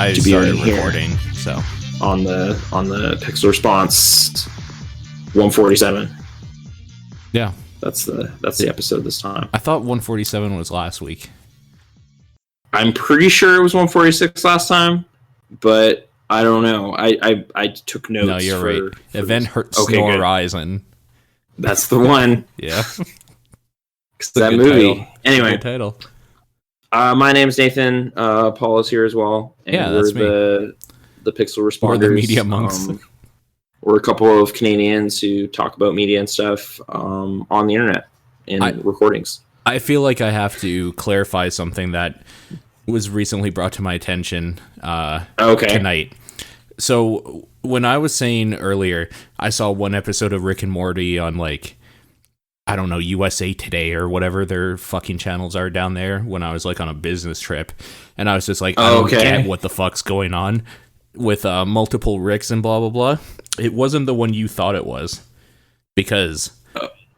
I started recording, so on the Pixel Response 147. Yeah, that's the episode this time. I thought 147 was last week. I'm pretty sure it was 146 last time, but I don't know. I took notes. No, you're right. Event Hurts Horizon. That's the one. Yeah. That movie. Title. Anyway. Good title. My name's Nathan. Paul is here as well. And yeah, we're that's me. The Pixel Responders. We're the media monks. We're a couple of Canadians who talk about media and stuff on the internet in recordings. I feel like I have to clarify something that was recently brought to my attention tonight. So when I was saying earlier, I saw one episode of Rick and Morty on I don't know, USA Today or whatever their fucking channels are down there when I was on a business trip. And I was just like, I don't get what the fuck's going on with multiple Ricks and blah, blah, blah. It wasn't the one you thought it was, because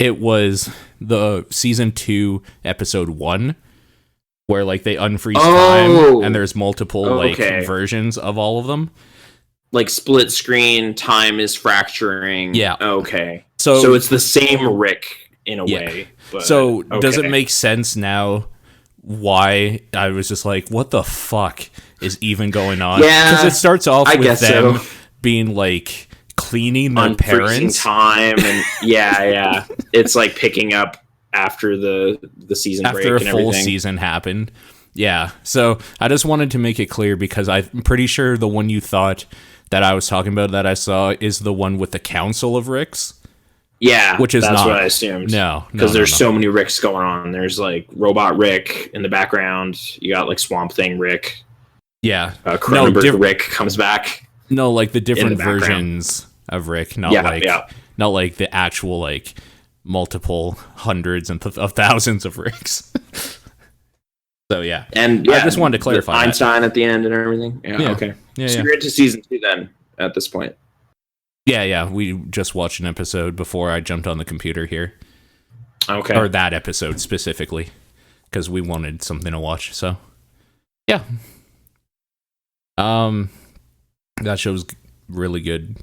it was the season 2 episode 1 where they unfreeze time and there's multiple versions of all of them. Split screen, time is fracturing. Yeah. Okay. So it's the same Rick in a way. But, so does it make sense now why I was just like, what the fuck is even going on? Yeah. Because it starts off with them being cleaning their parents. Time and yeah. It's picking up after the season break and everything. After a full season happened. Yeah. So I just wanted to make it clear because I'm pretty sure the one you thought that I was talking about that I saw is the one with the Council of Ricks. Yeah, which is that's not what I assumed. No, because there's so many Ricks going on. There's Robot Rick in the background. You got Swamp Thing Rick. Yeah, Cronenberg Rick comes back. No, the different versions of Rick, not not the actual multiple hundreds and of thousands of Ricks. So and I just wanted to clarify Einstein at the end and everything. Yeah. Okay. Yeah, so you're into season 2 then at this point. Yeah. We just watched an episode before I jumped on the computer here. Okay. Or that episode specifically, because we wanted something to watch. So, yeah. That show's really good.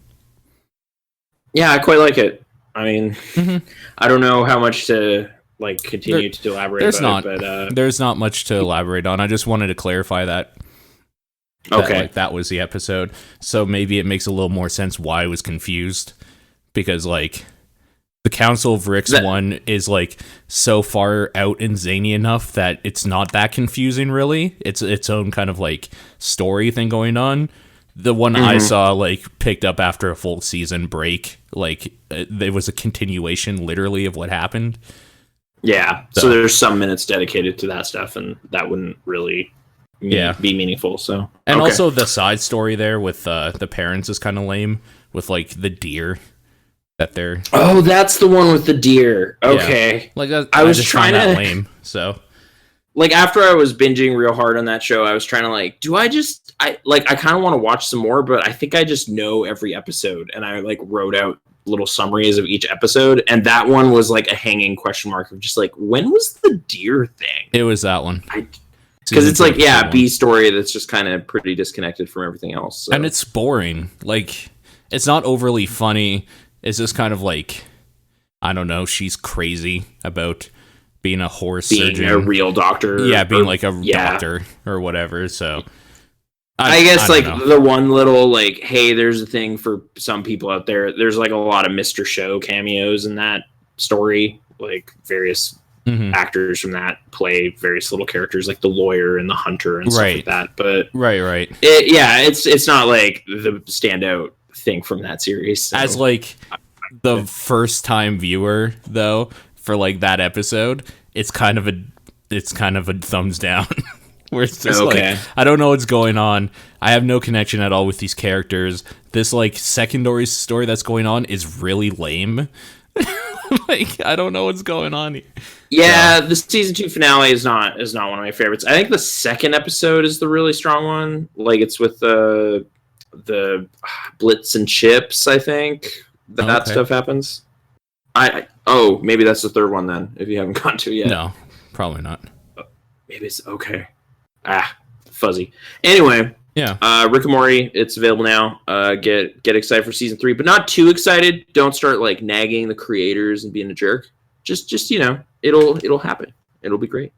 Yeah, I quite like it. I mean, I don't know how much to continue to elaborate. There's not much to elaborate on. I just wanted to clarify that. That was the episode. So maybe it makes a little more sense why I was confused, because the Council of Ricks one is so far out and zany enough that it's not that confusing really. It's its own kind of story thing going on. The one I saw picked up after a full season break. It was a continuation literally of what happened. Yeah. So there's some minutes dedicated to that stuff, and that wouldn't really be meaningful. So also the side story there with the parents is kind of lame with the deer that they're. Oh, that's the one with the deer. Okay. Yeah. I was trying to lame. So after I was binging real hard on that show, I was trying to I kind of want to watch some more, but I think I just know every episode, and I wrote out little summaries of each episode, and that one was a hanging question mark of just when was the deer thing? It was that one. Because it's B story that's just kind of pretty disconnected from everything else. So. And it's boring. It's not overly funny. It's just kind of I don't know, she's crazy about being a horse surgeon. Being a real doctor. Yeah, being a doctor or whatever, so... I guess the one little hey, there's a thing for some people out there. There's a lot of Mr. Show cameos in that story. Various actors from that play various little characters, the lawyer and the hunter and stuff like that. But right. It's not the standout thing from that series. So. As the first time viewer though for that episode, it's kind of a thumbs down. Where it's just I don't know what's going on. I have no connection at all with these characters. This secondary story that's going on is really lame. I don't know what's going on here. Yeah, the season 2 finale is not one of my favorites. I think the second episode is the really strong one. It's with the Blitz and Chips. I think that stuff happens. Maybe that's the third one then. If you haven't gone to it yet, no, probably not. Maybe it's okay. Fuzzy. Anyway, Yeah. Rick and Morty, it's available now. Get excited for season 3, but not too excited. Don't start like nagging the creators and being a jerk. Just it'll happen. It'll be great.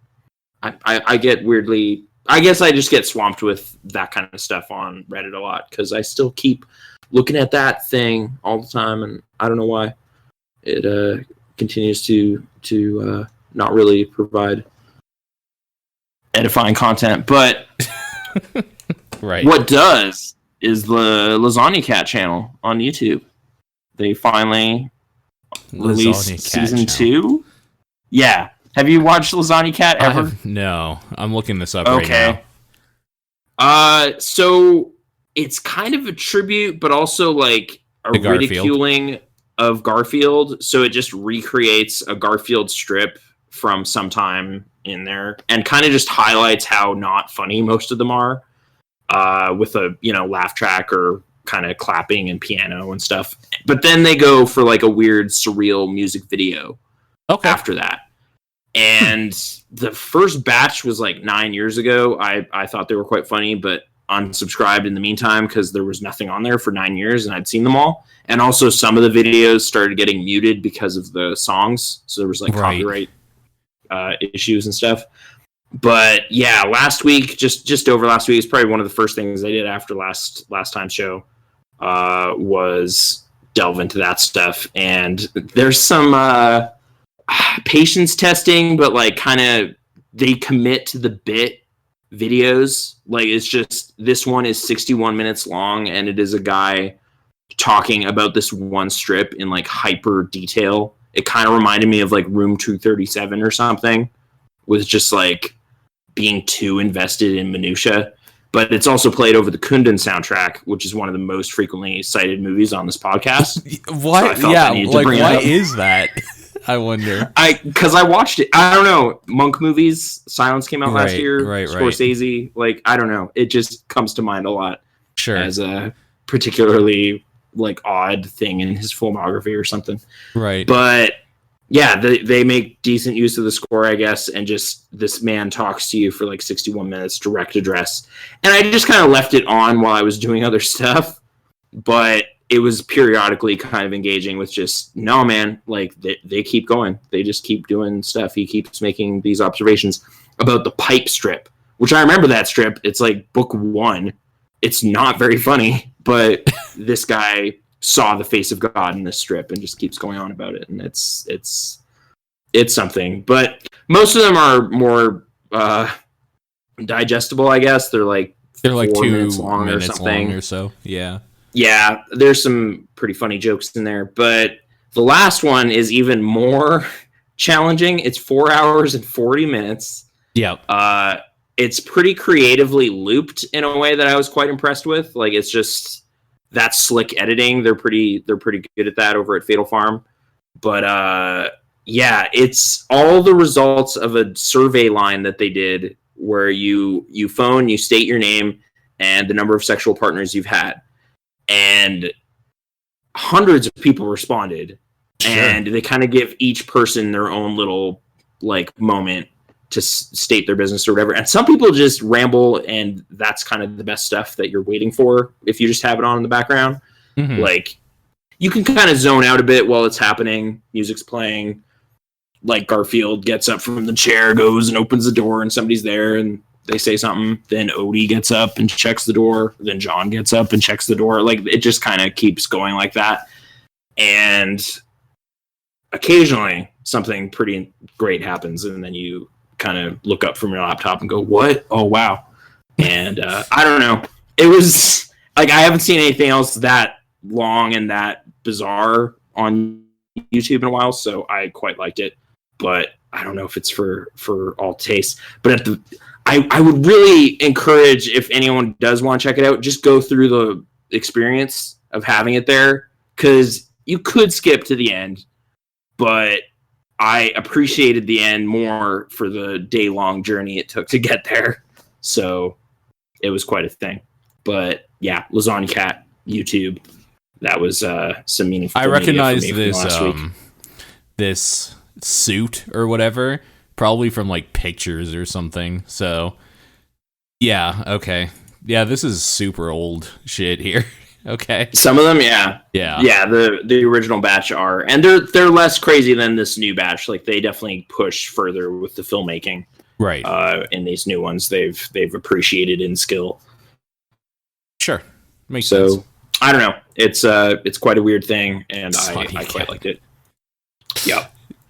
I get weirdly. I guess I just get swamped with that kind of stuff on Reddit a lot because I still keep looking at that thing all the time, and I don't know why. It continues to not really provide edifying content, but right. What does is the Lasagna Cat channel on YouTube. They finally released season 2. Yeah. Have you watched Lasagna Cat ever? No. I'm looking this up right now. So it's kind of a tribute, but also like a ridiculing of Garfield. So it just recreates a Garfield strip from some time in there and kind of just highlights how not funny most of them are, with a laugh track or kind of clapping and piano and stuff. But then they go for like a weird surreal music video after that. And the first batch was like 9 years ago. I thought they were quite funny, but unsubscribed in the meantime because there was nothing on there for 9 years and I'd seen them all. And also some of the videos started getting muted because of the songs. So there was like copyright issues and stuff. But yeah, last week, just over last week, is probably one of the first things I did after last time's show was delve into that stuff. And there's some patience testing, but like kind of they commit to the bit videos. Like it's just, this one is 61 minutes long and it is a guy talking about this one strip in like hyper detail. It kind of reminded me of like Room 237 or something, with just like being too invested in minutia. But it's also played over the Kundun soundtrack, which is one of the most frequently cited movies on this podcast. What? So yeah, like why is that? I wonder. Because I watched it. I don't know. Monk movies. Silence came out last year. Scorsese. Like, I don't know. It just comes to mind a lot. Sure. As a particularly like odd thing in his filmography or something. Right. But yeah, they make decent use of the score, I guess, and just this man talks to you for like 61 minutes, direct address. And I just kind of left it on while I was doing other stuff, but it was periodically kind of engaging with just, no, man, like they keep going. They just keep doing stuff. He keeps making these observations about the pipe strip, which I remember that strip. It's like book 1. It's not very funny, but this guy saw the face of God in this strip and just keeps going on about it. And it's something, but most of them are more digestible, I guess. They're like 2 minutes long or something or so. Yeah. Yeah. There's some pretty funny jokes in there, but the last one is even more challenging. It's 4 hours and 40 minutes. Yeah. It's pretty creatively looped in a way that I was quite impressed with. Like, it's just that slick editing. They're pretty good at that over at Fatal Farm. But yeah, it's all the results of a survey line that they did where you phone, you state your name and the number of sexual partners you've had. And hundreds of people responded. Sure. And they kind of give each person their own little like moment to state their business or whatever. And some people just ramble, and that's kind of the best stuff that you're waiting for if you just have it on in the background. Mm-hmm. Like, you can kind of zone out a bit while it's happening. Music's playing. Like, Garfield gets up from the chair, goes and opens the door, and somebody's there, and they say something. Then Odie gets up and checks the door. Then John gets up and checks the door. Like, it just kind of keeps going like that. And occasionally, something pretty great happens, and then you kind of look up from your laptop and go, what? Oh, wow. And I don't know. It was like, I haven't seen anything else that long and that bizarre on YouTube in a while, so I quite liked it. But I don't know if it's for all tastes. But I would really encourage, if anyone does want to check it out, just go through the experience of having it there, because you could skip to the end, but I appreciated the end more for the day-long journey it took to get there. So it was quite a thing. But yeah, Lasagna Cat, YouTube. That was some meaningful. I recognize this suit or whatever, probably from like pictures or something. So yeah, okay. Yeah, this is super old shit here. Okay. Some of them, yeah. Yeah. Yeah, the original batch are. And they're less crazy than this new batch. Like, they definitely push further with the filmmaking. Right. In these new ones, they've appreciated in skill. Sure. Makes sense. I don't know. It's quite a weird thing, and I quite liked it. Yeah.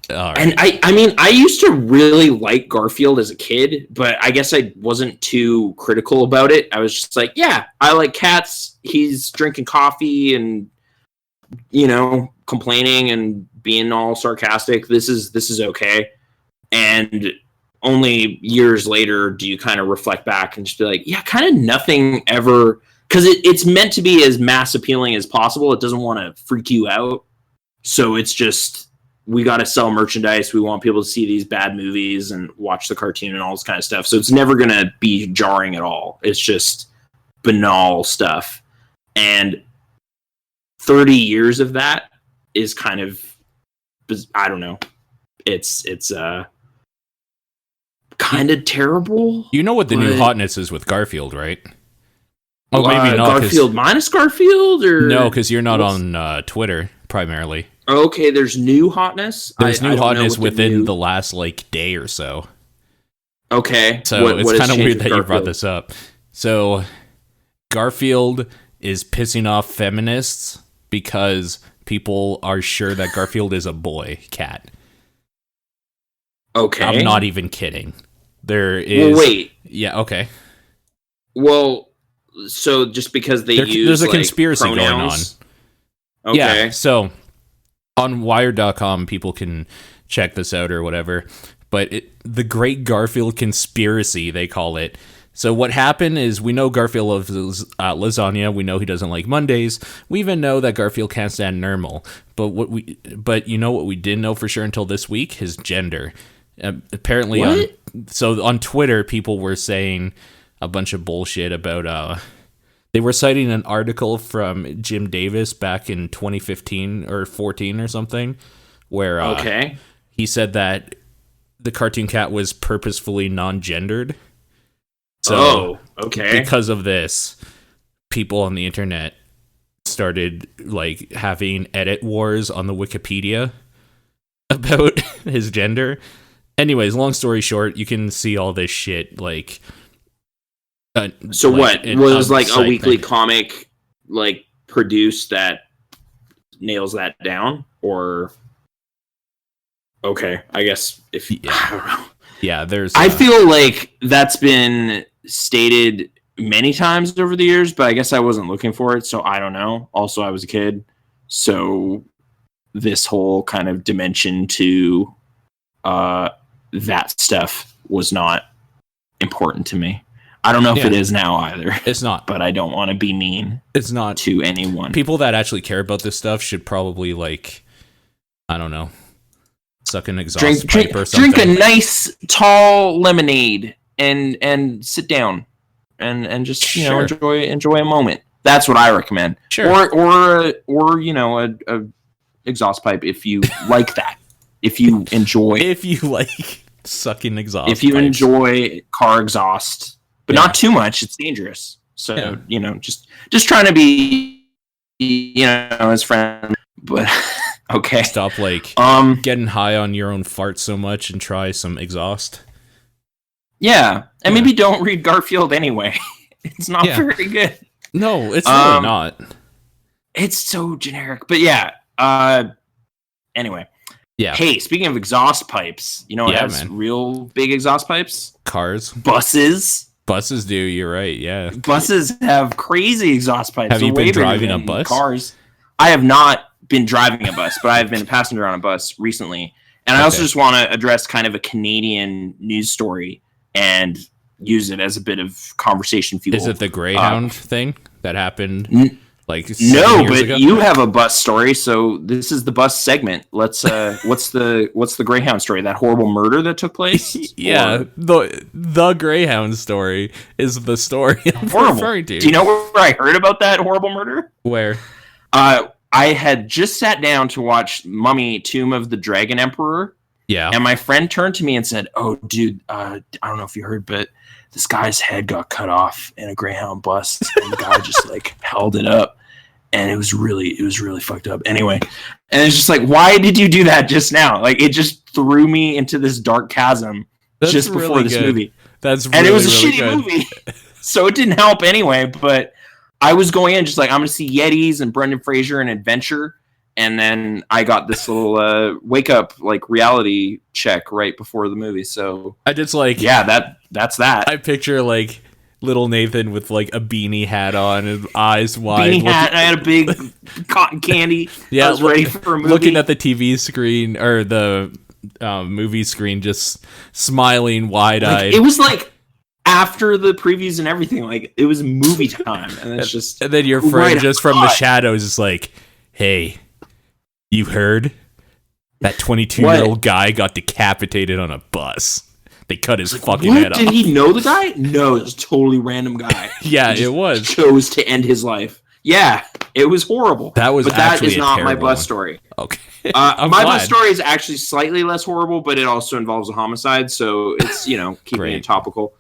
Right. And I mean, I used to really like Garfield as a kid, but I guess I wasn't too critical about it. I was just like, yeah, I like cats. He's drinking coffee and, complaining and being all sarcastic. This is okay. And only years later do you kind of reflect back and just be like, yeah, kind of nothing ever, because it's meant to be as mass appealing as possible. It doesn't want to freak you out. So it's just, we got to sell merchandise. We want people to see these bad movies and watch the cartoon and all this kind of stuff. So it's never going to be jarring at all. It's just banal stuff. And 30 years of that is kind of, I don't know. It's kind of terrible. You know what the new hotness is with Garfield, right? Oh, maybe not. Garfield minus Garfield? Or no, because you're not on Twitter, primarily. Okay, there's new hotness? There's new hotness within the last, day or so. Okay. So it's kind of weird that you brought this up. So Garfield is pissing off feminists because people are sure that Garfield is a boy cat. Okay. I'm not even kidding. There is... Well, wait. Yeah, okay. Well, so just because there's a conspiracy pronouns? Going on. Okay. Yeah, so on Wired.com, people can check this out or whatever. But the Great Garfield Conspiracy, they call it. So what happened is, we know Garfield loves lasagna. We know he doesn't like Mondays. We even know that Garfield can't stand normal. But you know what we didn't know for sure until this week? His gender. Apparently, on Twitter, people were saying a bunch of bullshit about. They were citing an article from Jim Davis back in 2015 or 14 or something, where he said that the cartoon cat was purposefully non-gendered. So, because of this, people on the internet started having edit wars on the Wikipedia about his gender. Anyways, long story short, you can see all this shit so what was a weekly comic produced that nails that down, or I guess I don't know. Yeah, I feel like that's been stated many times over the years, but I guess I wasn't looking for it, so I don't know. Also, I was a kid, so this whole kind of dimension to that stuff was not important to me. I don't know if it is now either. It's not. But I don't want to be mean. It's not to anyone. People that actually care about this stuff should probably I don't know, suck an exhaust pipe or something. Drink a nice tall lemonade and sit down and just enjoy a moment. That's what I recommend. Sure. Or a exhaust pipe if you like that. If you enjoy. If you like sucking exhaust. If you pipes. Enjoy car exhaust. But not too much; it's dangerous. So just trying to be, his friend. But okay, stop getting high on your own fart so much and try some exhaust. Yeah, and maybe don't read Garfield anyway. It's not very good. No, it's really not. It's so generic, but anyway. Yeah. Hey, speaking of exhaust pipes, it has real big exhaust pipes. Cars, Buses do. You're right. Yeah. Buses have crazy exhaust pipes. Have you been driving a bus? Cars. I have not been driving a bus, but I've been a passenger on a bus recently. And I also just want to address kind of a Canadian news story and use it as a bit of conversation fuel. Is it the Greyhound thing that happened? No, but ago? You have a bus story, so this is the bus segment. Let's what's the Greyhound story? That horrible murder that took place? Yeah, the Greyhound story is the story I'm referring to. Do you know where I heard about that horrible murder? Where? I had just sat down to watch Mummy: Tomb of the Dragon Emperor, Yeah. And my friend turned to me and said, "Oh, dude, I don't know if you heard, but this guy's head got cut off in a Greyhound bus, and the guy just like held it up, and it was really fucked up." Anyway, and it's just like, why did you do that just now? Like, it just threw me into this dark chasm just before this movie. That's really, and it was a really shitty good. movie, so it didn't help anyway. But I was going in just like, I'm going to see Yetis and Brendan Fraser and adventure. And then I got this little wake up like reality check right before the movie. So I just like, yeah, that's that. I picture like little Nathan with like a beanie hat on and eyes wide. Beanie hat. I had a big cotton candy. Yeah, I was ready for a movie. Looking at the TV screen or the movie screen, just smiling wide eyed. Like, it was like after the previews and everything. Like, it was movie time, and it's just. And then your friend just from the shadows is like, "Hey, you heard that 22-year-old guy got decapitated on a bus? They cut his fucking head off." Did he know the guy? No, it was a totally random guy. Yeah, it was. Chose to end his life. Yeah, it was horrible. That was, but that is not my bus story. Okay, my bus story is actually slightly less horrible, but it also involves a homicide, so it's keeping it topical.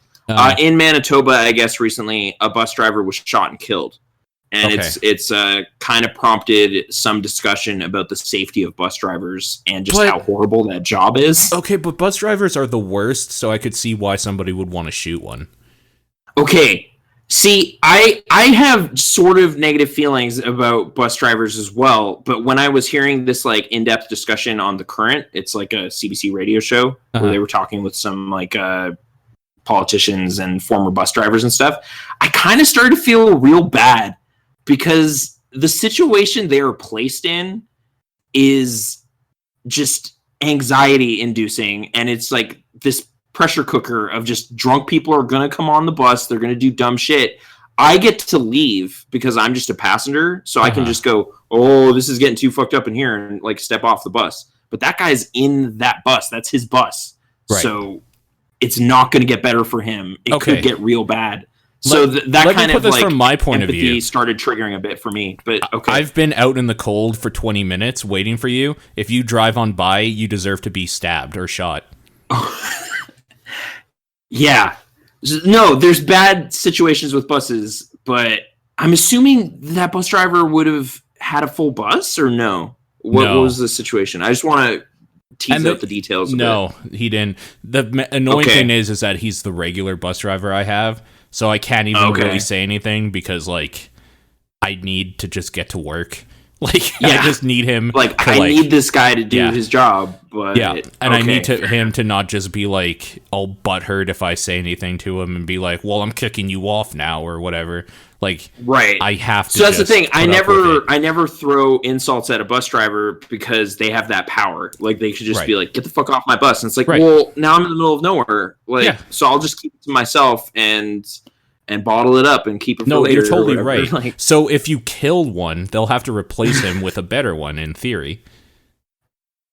In Manitoba, I guess recently, a bus driver was shot and killed. And it's kind of prompted some discussion about the safety of bus drivers and just how horrible that job is. Okay, but bus drivers are the worst, so I could see why somebody would want to shoot one. Okay, see, I have sort of negative feelings about bus drivers as well, but when I was hearing this like in-depth discussion on The Current, it's like a CBC radio show where they were talking with some like politicians and former bus drivers and stuff, I kind of started to feel real bad. Because the situation they are placed in is just anxiety inducing. And it's like this pressure cooker of just drunk people are going to come on the bus. They're going to do dumb shit. I get to leave because I'm just a passenger. So I can just go, oh, this is getting too fucked up in here, and like step off the bus. But that guy's in that bus. That's his bus. Right. So it's not going to get better for him. It could get real bad. So that kind of like from my point of view started triggering a bit for me. But okay, I've been out in the cold for 20 minutes waiting for you. If you drive on by, you deserve to be stabbed or shot. Yeah, no, there's bad situations with buses, but I'm assuming that bus driver would have had a full bus or no? What was the situation? I just want to tease out the details. No, he didn't. The annoying thing is that he's the regular bus driver I have. So I can't even really say anything because, like, I need to just get to work. Like, I just need him. Like, I need this guy to do his job. But I need him to not just be, like, all butthurt if I say anything to him and be like, well, I'm kicking you off now or whatever. Like, I have to. So that's the thing. I never throw insults at a bus driver because they have that power. Like, they should just be like, get the fuck off my bus. And it's like, well, now I'm in the middle of nowhere. Like, so I'll just keep it to myself and bottle it up and keep it for later. You're totally right. Like, so if you kill one, they'll have to replace him with a better one, in theory.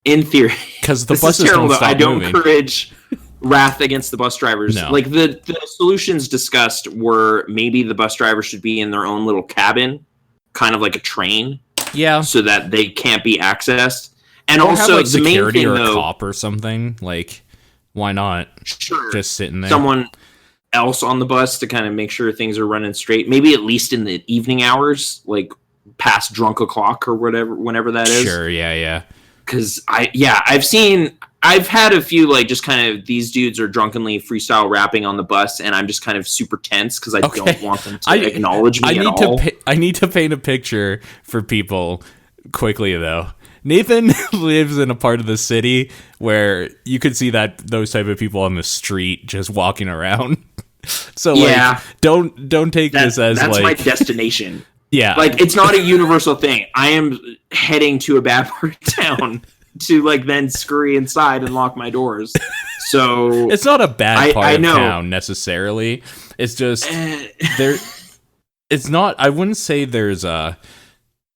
In theory. Because the buses don't stop I don't moving. encourage wrath against the bus drivers. No. Like, the solutions discussed were maybe the bus driver should be in their own little cabin, kind of like a train. Yeah. So that they can't be accessed. And or also, have, like, the main thing, or a though, cop or something. Like, why not? Sure. Just sitting there. Someone else on the bus to kind of make sure things are running straight. Maybe at least in the evening hours, like past drunk o'clock or whatever, whenever that is. Sure, yeah. Because I've had a few like just kind of these dudes are drunkenly freestyle rapping on the bus, and I'm just kind of super tense because I don't want them to acknowledge me at all. I need to paint a picture for people quickly though. Nathan lives in a part of the city where you could see those type of people on the street just walking around. So like, don't take this as that's like my destination. Yeah, like it's not a universal thing. I am heading to a bad part of town to like then scurry inside and lock my doors. So it's not a bad part of town necessarily. It's just there. It's not. I wouldn't say there's a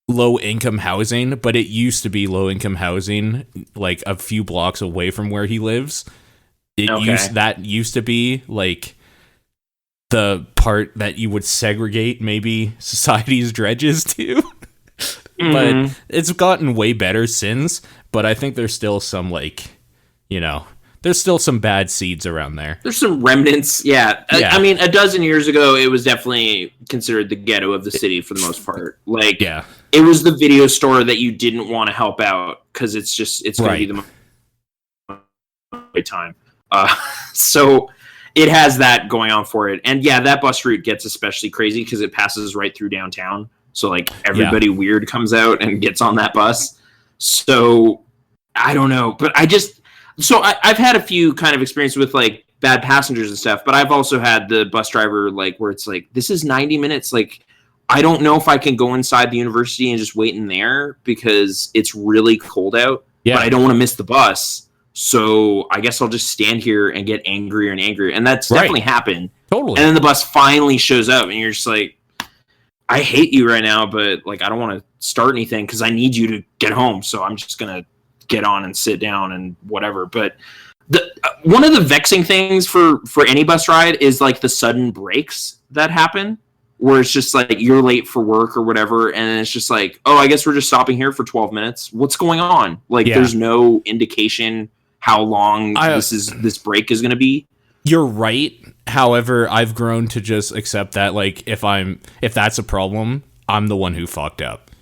low income housing, but it used to be low income housing like a few blocks away from where he lives. That used to be like the part that you would segregate maybe society's dredges to. But it's gotten way better since, but I think there's still some like you know, there's still some bad seeds around there. There's some remnants. Yeah. I mean, a dozen years ago, it was definitely considered the ghetto of the city for the most part. Like, it was the video store that you didn't want to help out because it's going to be the time. So it has that going on for it. And yeah, that bus route gets especially crazy because it passes right through downtown. So like everybody weird comes out and gets on that bus. So I don't know, but I've had a few kind of experiences with like bad passengers and stuff, but I've also had the bus driver like where it's like, this is 90 minutes. Like, I don't know if I can go inside the university and just wait in there because it's really cold out, but I don't want to miss the bus. So I guess I'll just stand here and get angrier and angrier. And that's definitely happened. Totally. And then the bus finally shows up and you're just like, I hate you right now, but like, I don't want to start anything because I need you to get home. So I'm just going to get on and sit down and whatever. But one of the vexing things for any bus ride is like the sudden breaks that happen where it's just like you're late for work or whatever. And it's just like, oh, I guess we're just stopping here for 12 minutes. What's going on? Like there's no indication how long this break is going to be. You're right. However, I've grown to just accept that like if that's a problem, I'm the one who fucked up.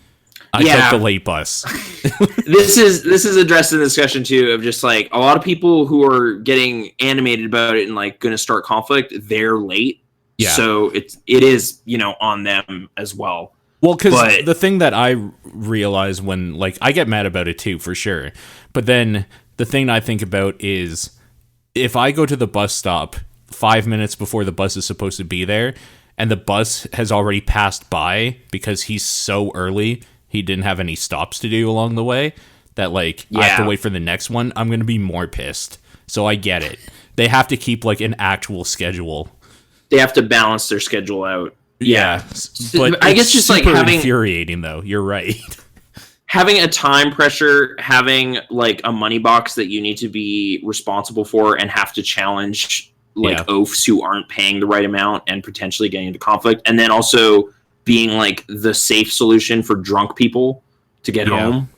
I took the late bus. This is addressed in the discussion too of just like a lot of people who are getting animated about it and like going to start conflict, they're late. Yeah. So it is, you know, on them as well. Well, because the thing that I realize when like I get mad about it too, for sure. But then the thing I think about is if I go to the bus stop 5 minutes before the bus is supposed to be there and the bus has already passed by because he's so early, he didn't have any stops to do along the way, that like I have to wait for the next one, I'm going to be more pissed. So I get it. They have to keep like an actual schedule. They have to balance their schedule out. Yeah. But I guess just like having infuriating though. You're right. Having a time pressure, having like a money box that you need to be responsible for and have to challenge like oafs who aren't paying the right amount and potentially getting into conflict. And then also being like the safe solution for drunk people to get home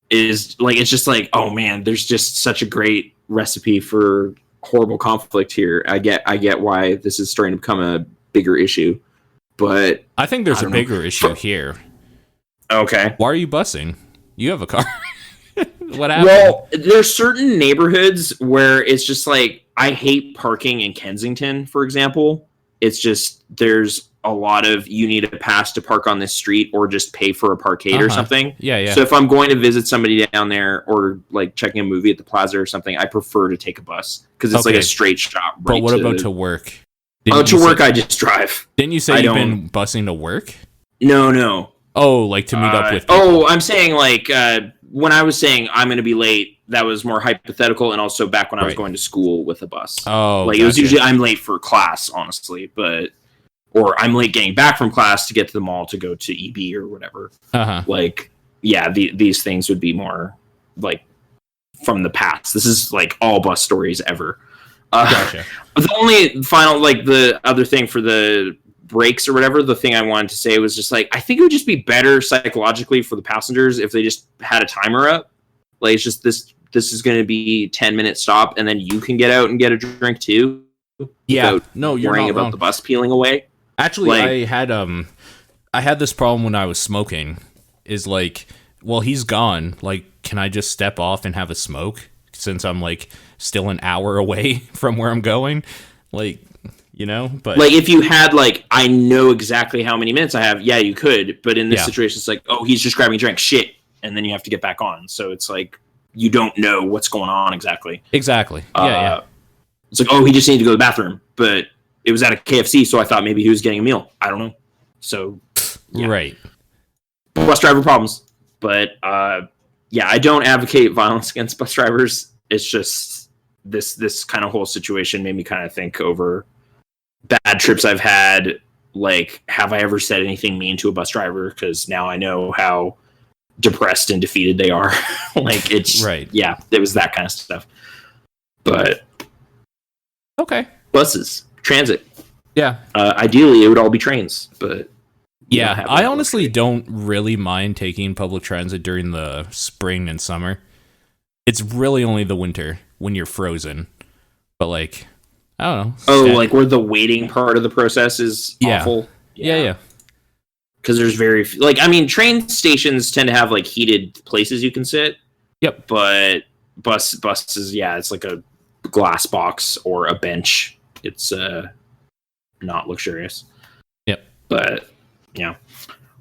is like, it's just like, oh man, there's just such a great recipe for horrible conflict here. I get why this is starting to become a bigger issue, but I think there's a bigger issue here. Okay. Why are you busing? You have a car. What happened? Well, there's certain neighborhoods where it's just like, I hate parking in Kensington, for example. It's just, there's a lot of, you need a pass to park on this street or just pay for a parkade or something. Yeah. So if I'm going to visit somebody down there or like checking a movie at the plaza or something, I prefer to take a bus because it's like a straight shot. Right. But what about to work? To work, I just drive. Didn't you say you've been busing to work? No. Oh, like to meet up with people. Oh, I'm saying like when I was saying I'm going to be late, that was more hypothetical, and also back when I was going to school with a bus. Oh, like it was usually I'm late for class, honestly, or I'm late getting back from class to get to the mall to go to EB or whatever. Like, yeah, these things would be more like from the past. This is like all bus stories ever. Gotcha. The only final, like the other thing for the breaks or whatever, the thing I wanted to say was just like, I think it would just be better psychologically for the passengers if they just had a timer up. Like, it's just this is going to be 10-minute stop, and then you can get out and get a drink too. Yeah, no, you're worrying not about wrong. The bus peeling away. Actually, like, I had this problem when I was smoking. Is like, well, he's gone. Like, can I just step off and have a smoke since I'm like still an hour away from where I'm going? Like, you know, but like if you had like, I know exactly how many minutes I have. Yeah, you could. But in this situation, it's like, oh, he's just grabbing a drink. Shit. And then you have to get back on. So it's like, you don't know what's going on exactly. Exactly. Yeah. It's like, oh, he just needed to go to the bathroom, but it was at a KFC, so I thought maybe he was getting a meal. I don't know. So, right. Bus driver problems. But, I don't advocate violence against bus drivers. It's just this kind of whole situation made me kind of think over bad trips I've had. Like, have I ever said anything mean to a bus driver? Because now I know how depressed and defeated they are. Like, it's right. Yeah, it was that kind of stuff. But okay, buses, transit. Yeah. Ideally, it would all be trains, but yeah, I honestly don't really mind taking public transit during the spring and summer. It's really only the winter when you're frozen. But like, I don't know. Oh, like where the waiting part of the process is awful. Yeah. Because there's very few, like, I mean, train stations tend to have like heated places you can sit. Yep. But buses, it's like a glass box or a bench. It's not luxurious. Yep. But yeah.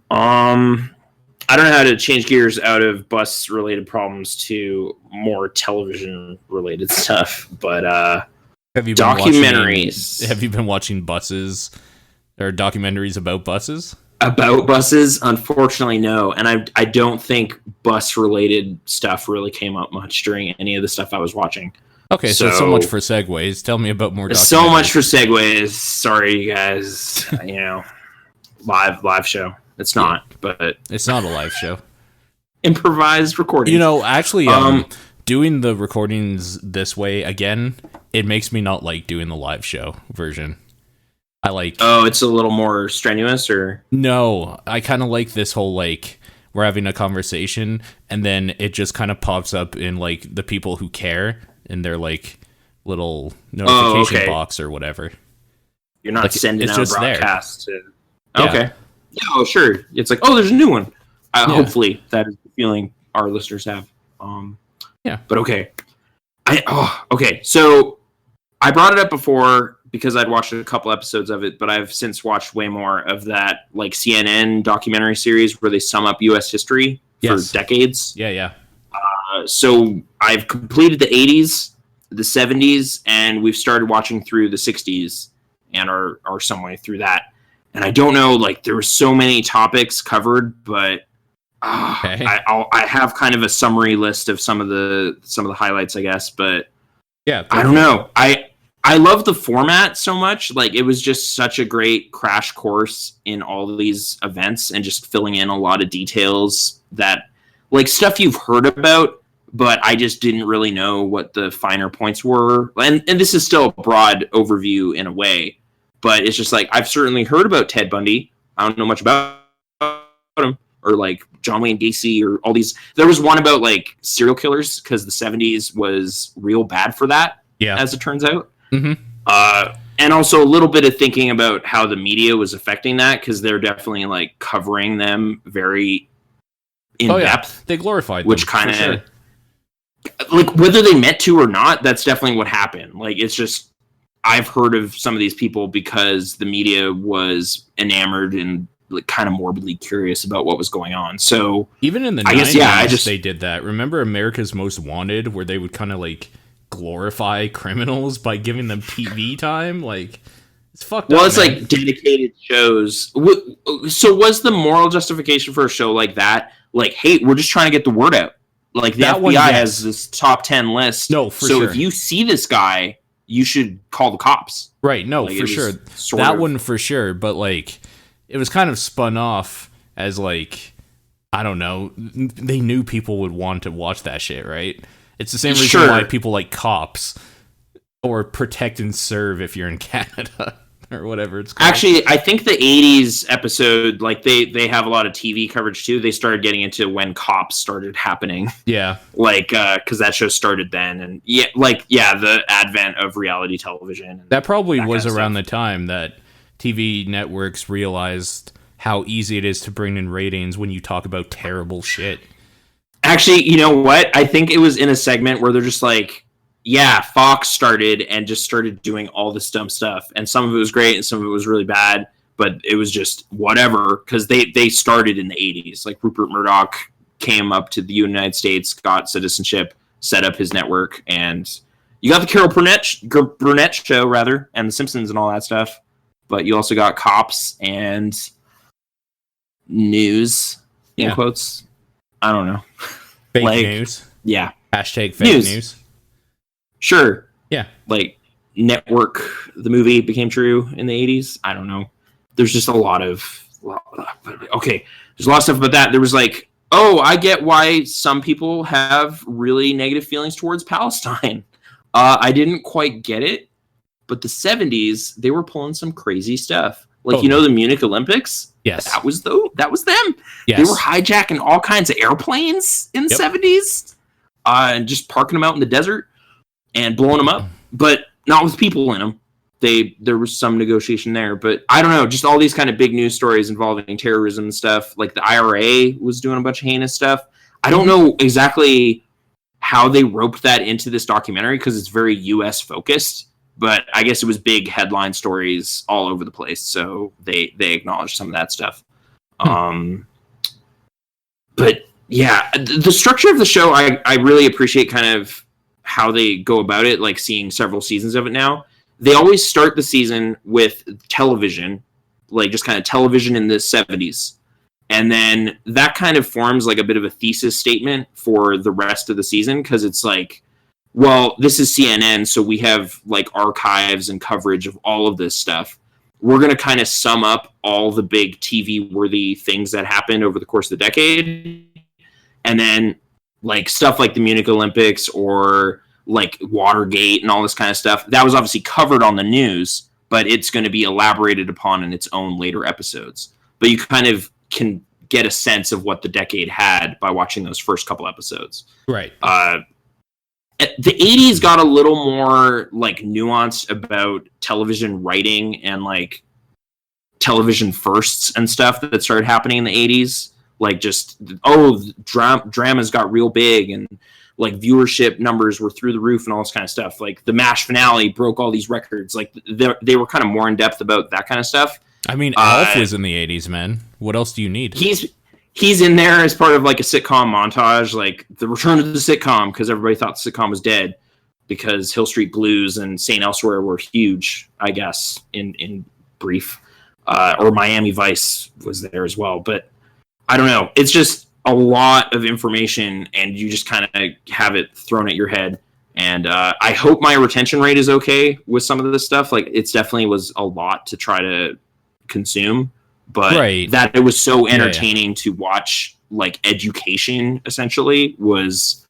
I don't know how to change gears out of bus related problems to more television related stuff, but have you documentaries. Have you been watching buses or documentaries about buses? About buses? Unfortunately, no. And I don't think bus related stuff really came up much during any of the stuff I was watching. Okay, so much for segues. Tell me about more documentaries. So much for segues. Sorry, you guys. Live show. It's not, but it's not a live show. Improvised recording. You know, actually, doing the recordings this way again, it makes me not like doing the live show version. I like. Oh, it's a little more strenuous, or no? I kind of like this whole like we're having a conversation, and then it just kind of pops up in like the people who care in their like little notification box or whatever. You're not like, sending out a broadcast. Okay. Yeah, oh, sure. It's like, oh, there's a new one. Hopefully, that is the feeling our listeners have. But okay. Okay. So I brought it up before because I'd watched a couple episodes of it, but I've since watched way more of that, like CNN documentary series where they sum up U.S. history for decades. Yeah. So I've completed the 80s, the 70s, and we've started watching through the 60s and are some way through that. And I don't know, like, there were so many topics covered, but I have kind of a summary list of some of the highlights, I guess. But I don't know. I love the format so much. Like, it was just such a great crash course in all of these events and just filling in a lot of details that, like, stuff you've heard about, but I just didn't really know what the finer points were. And this is still a broad overview in a way. But it's just like, I've certainly heard about Ted Bundy. I don't know much about him. Or like John Wayne Gacy or all these. There was one about like serial killers because the 70s was real bad for that, as it turns out. Mm-hmm. And also a little bit of thinking about how the media was affecting that because they're definitely like covering them very in depth. They glorified them, which kind of like whether they meant to or not, that's definitely what happened. Like it's just I've heard of some of these people because the media was enamored and like kind of morbidly curious about what was going on. So even in the 90s, they did that. Remember America's Most Wanted, where they would kind of like glorify criminals by giving them TV time? Like it's fucked up. Well, it's like dedicated shows. So was the moral justification for a show like that? Like, hey, we're just trying to get the word out. Like the FBI has this top 10 list. No, for sure. So if you see this guy, you should call the cops. Right. No, like, for sure. That one for sure. But like, it was kind of spun off as like, I don't know. They knew people would want to watch that shit, right? It's the same reason why people like Cops or Protect and Serve if you're in Canada or whatever it's called. Actually, I think the 80s episode, like they have a lot of TV coverage too. They started getting into when Cops started happening. Yeah. Like, because that show started then. And the advent of reality television. That probably was around the time that TV networks realized how easy it is to bring in ratings when you talk about terrible shit. Actually, you know what? I think it was in a segment where they're just like, yeah, Fox started and just started doing all this dumb stuff. And some of it was great and some of it was really bad, but it was just whatever because they started in the 80s. Like Rupert Murdoch came up to the United States, got citizenship, set up his network, and you got the Carol Burnett show, rather, and the Simpsons and all that stuff. But you also got Cops and news, in quotes. I don't know. Fake news. Yeah. Hashtag fake news. Sure. Yeah. Like Network, the movie became true in the 80s. I don't know. There's just a lot of... Okay. There's a lot of stuff about that. There was like, oh, I get why some people have really negative feelings towards Palestine. I didn't quite get it. But the 70s, they were pulling some crazy stuff. Like, you know, the Munich Olympics? Yes. That was them. Yes. They were hijacking all kinds of airplanes in the 70s. and just parking them out in the desert and blowing them up, but not with people in them. There was some negotiation there, but I don't know, just all these kind of big news stories involving terrorism and stuff. Like the IRA was doing a bunch of heinous stuff. I don't know exactly how they roped that into this documentary because it's very US focused, but I guess it was big headline stories all over the place. So they acknowledged some of that stuff. But yeah, the structure of the show, I really appreciate kind of how they go about it, like seeing several seasons of it now. They always start the season with television, like just kind of television in the 70s. And then that kind of forms like a bit of a thesis statement for the rest of the season, because it's like, well, this is CNN, so we have like archives and coverage of all of this stuff. We're going to kind of sum up all the big TV-worthy things that happened over the course of the decade. And then like stuff like the Munich Olympics or like Watergate and all this kind of stuff, that was obviously covered on the news, but it's going to be elaborated upon in its own later episodes. But you kind of can get a sense of what the decade had by watching those first couple episodes. Right. The 80s got a little more like nuanced about television writing and like television firsts and stuff that started happening in the 80s. Like just, dramas got real big and like viewership numbers were through the roof and all this kind of stuff. Like the MASH finale broke all these records. Like they were kind of more in depth about that kind of stuff. I mean, Alf was in the 80s, man. What else do you need? He's in there as part of like a sitcom montage, like the return of the sitcom, because everybody thought the sitcom was dead because Hill Street Blues and St. Elsewhere were huge, I guess, in brief. Or Miami Vice was there as well. But I don't know. It's just a lot of information, and you just kind of have it thrown at your head. And I hope my retention rate is okay with some of this stuff. Like, it's definitely was a lot to try to consume, but that it was so entertaining to watch, like, education essentially was,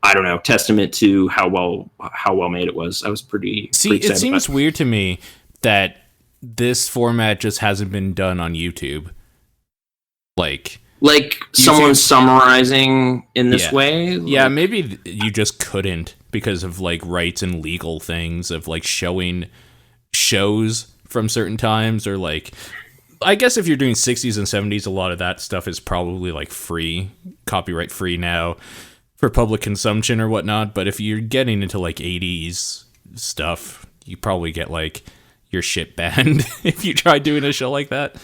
I don't know, testament to how well made it was. I was pretty it seems weird to me that this format just hasn't been done on YouTube. Like someone summarizing in this way? Yeah, maybe you just couldn't because of like rights and legal things of like showing shows from certain times, or like, I guess if you're doing 60s and 70s, a lot of that stuff is probably like free, copyright free now for public consumption or whatnot. But if you're getting into like 80s stuff, you probably get like your shit banned if you try doing a show like that.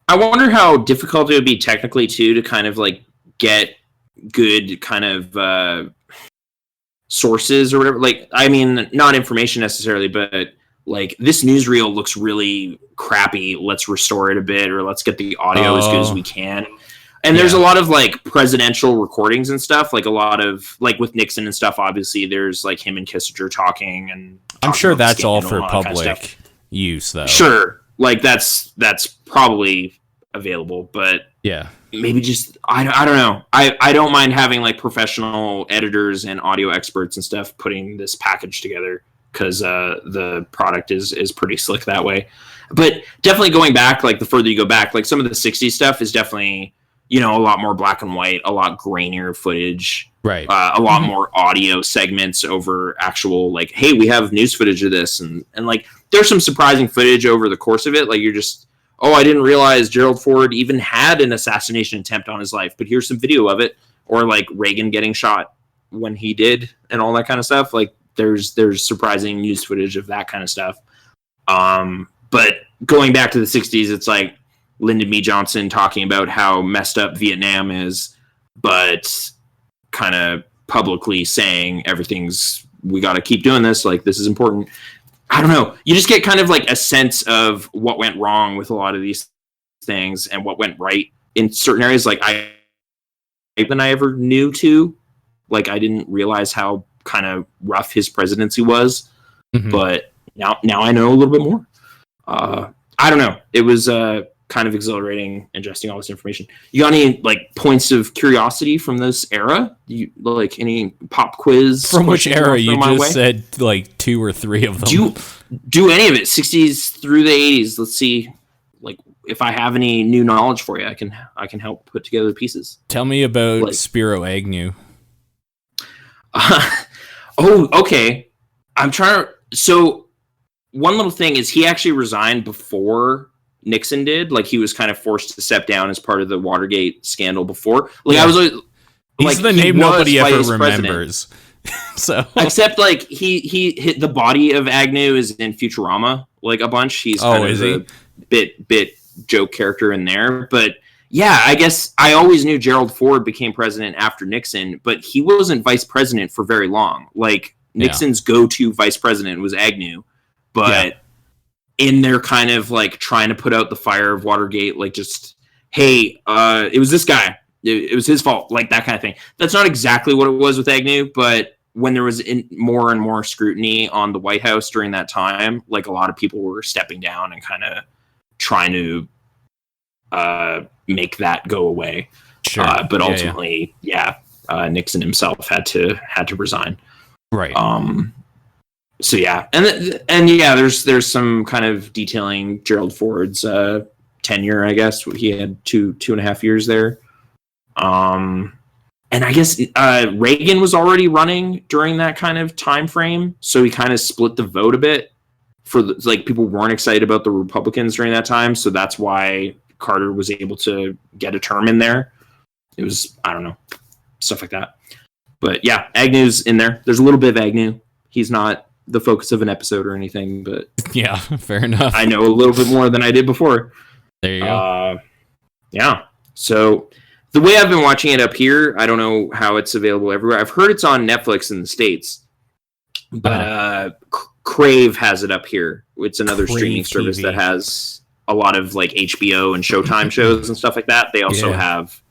I wonder how difficult it would be technically, too, to kind of, like, get good kind of sources or whatever. Like, I mean, not information necessarily, but, like, this newsreel looks really crappy. Let's restore it a bit, or let's get the audio as good as we can. And there's a lot of, like, presidential recordings and stuff. Like, a lot of, like, with Nixon and stuff, obviously, there's, like, him and Kissinger talking. And I'm sure that's all for public use, though. Sure. Like, that's probably available, but yeah, maybe just I don't know. I don't mind having like professional editors and audio experts and stuff putting this package together, because the product is pretty slick that way. But definitely going back, like the further you go back, like some of the 60s stuff is definitely, you know, a lot more black and white, a lot grainier footage, right? A lot more audio segments over actual, like, hey, we have news footage of this, and like there's some surprising footage over the course of it. Like, you're just, oh, I didn't realize Gerald Ford even had an assassination attempt on his life, but here's some video of it. Or like Reagan getting shot when he did, and all that kind of stuff. Like, there's surprising news footage of that kind of stuff. But going back to the 60s, it's like Lyndon B. Johnson talking about how messed up Vietnam is, but kind of publicly saying we got to keep doing this. Like, this is important. I don't know. You just get kind of like a sense of what went wrong with a lot of these things and what went right in certain areas. Like, I ever knew to, like, I didn't realize how kind of rough his presidency was, but now I know a little bit more. I don't know. It was kind of exhilarating ingesting all this information. You got any like points of curiosity from this era? You like any pop quiz from which era? You just said like 2 or 3 of them. Do any of it, 60s through the 80s. Let's see, like, if I have any new knowledge for you, I can help put together the pieces. Tell me about like, Spiro Agnew. Oh, okay. I'm trying to. So one little thing is he actually resigned before Nixon did. Like he was kind of forced to step down as part of the Watergate scandal before. Like I was like, he's the name nobody ever remembers. So except like he hit the body of Agnew is in Futurama like a bunch. He's kind of a bit joke character in there, but yeah, I guess I always knew Gerald Ford became president after Nixon, but he wasn't vice president for very long. Like Nixon's go-to vice president was Agnew, but in their kind of like trying to put out the fire of Watergate, like just, hey, it was this guy. It was his fault, like that kind of thing. That's not exactly what it was with Agnew, but when there was more and more scrutiny on the White House during that time, like a lot of people were stepping down and kind of trying to make that go away. Sure. But ultimately, Nixon himself had to resign. Right. So yeah, and yeah, there's some kind of detailing Gerald Ford's tenure. I guess he had 2.5 years there. And I guess Reagan was already running during that kind of time frame, so he kind of split the vote a bit. Like people weren't excited about the Republicans during that time, so that's why Carter was able to get a term in there. It was, I don't know, stuff like that. But yeah, Agnew's in there. There's a little bit of Agnew. He's not the focus of an episode or anything, but yeah, fair enough. I know a little bit more than I did before. There you go. Yeah. So the way I've been watching it up here, I don't know how it's available everywhere. I've heard it's on Netflix in the States, but Crave has it up here. It's another streaming service that has a lot of like HBO and Showtime shows and stuff like that. They also have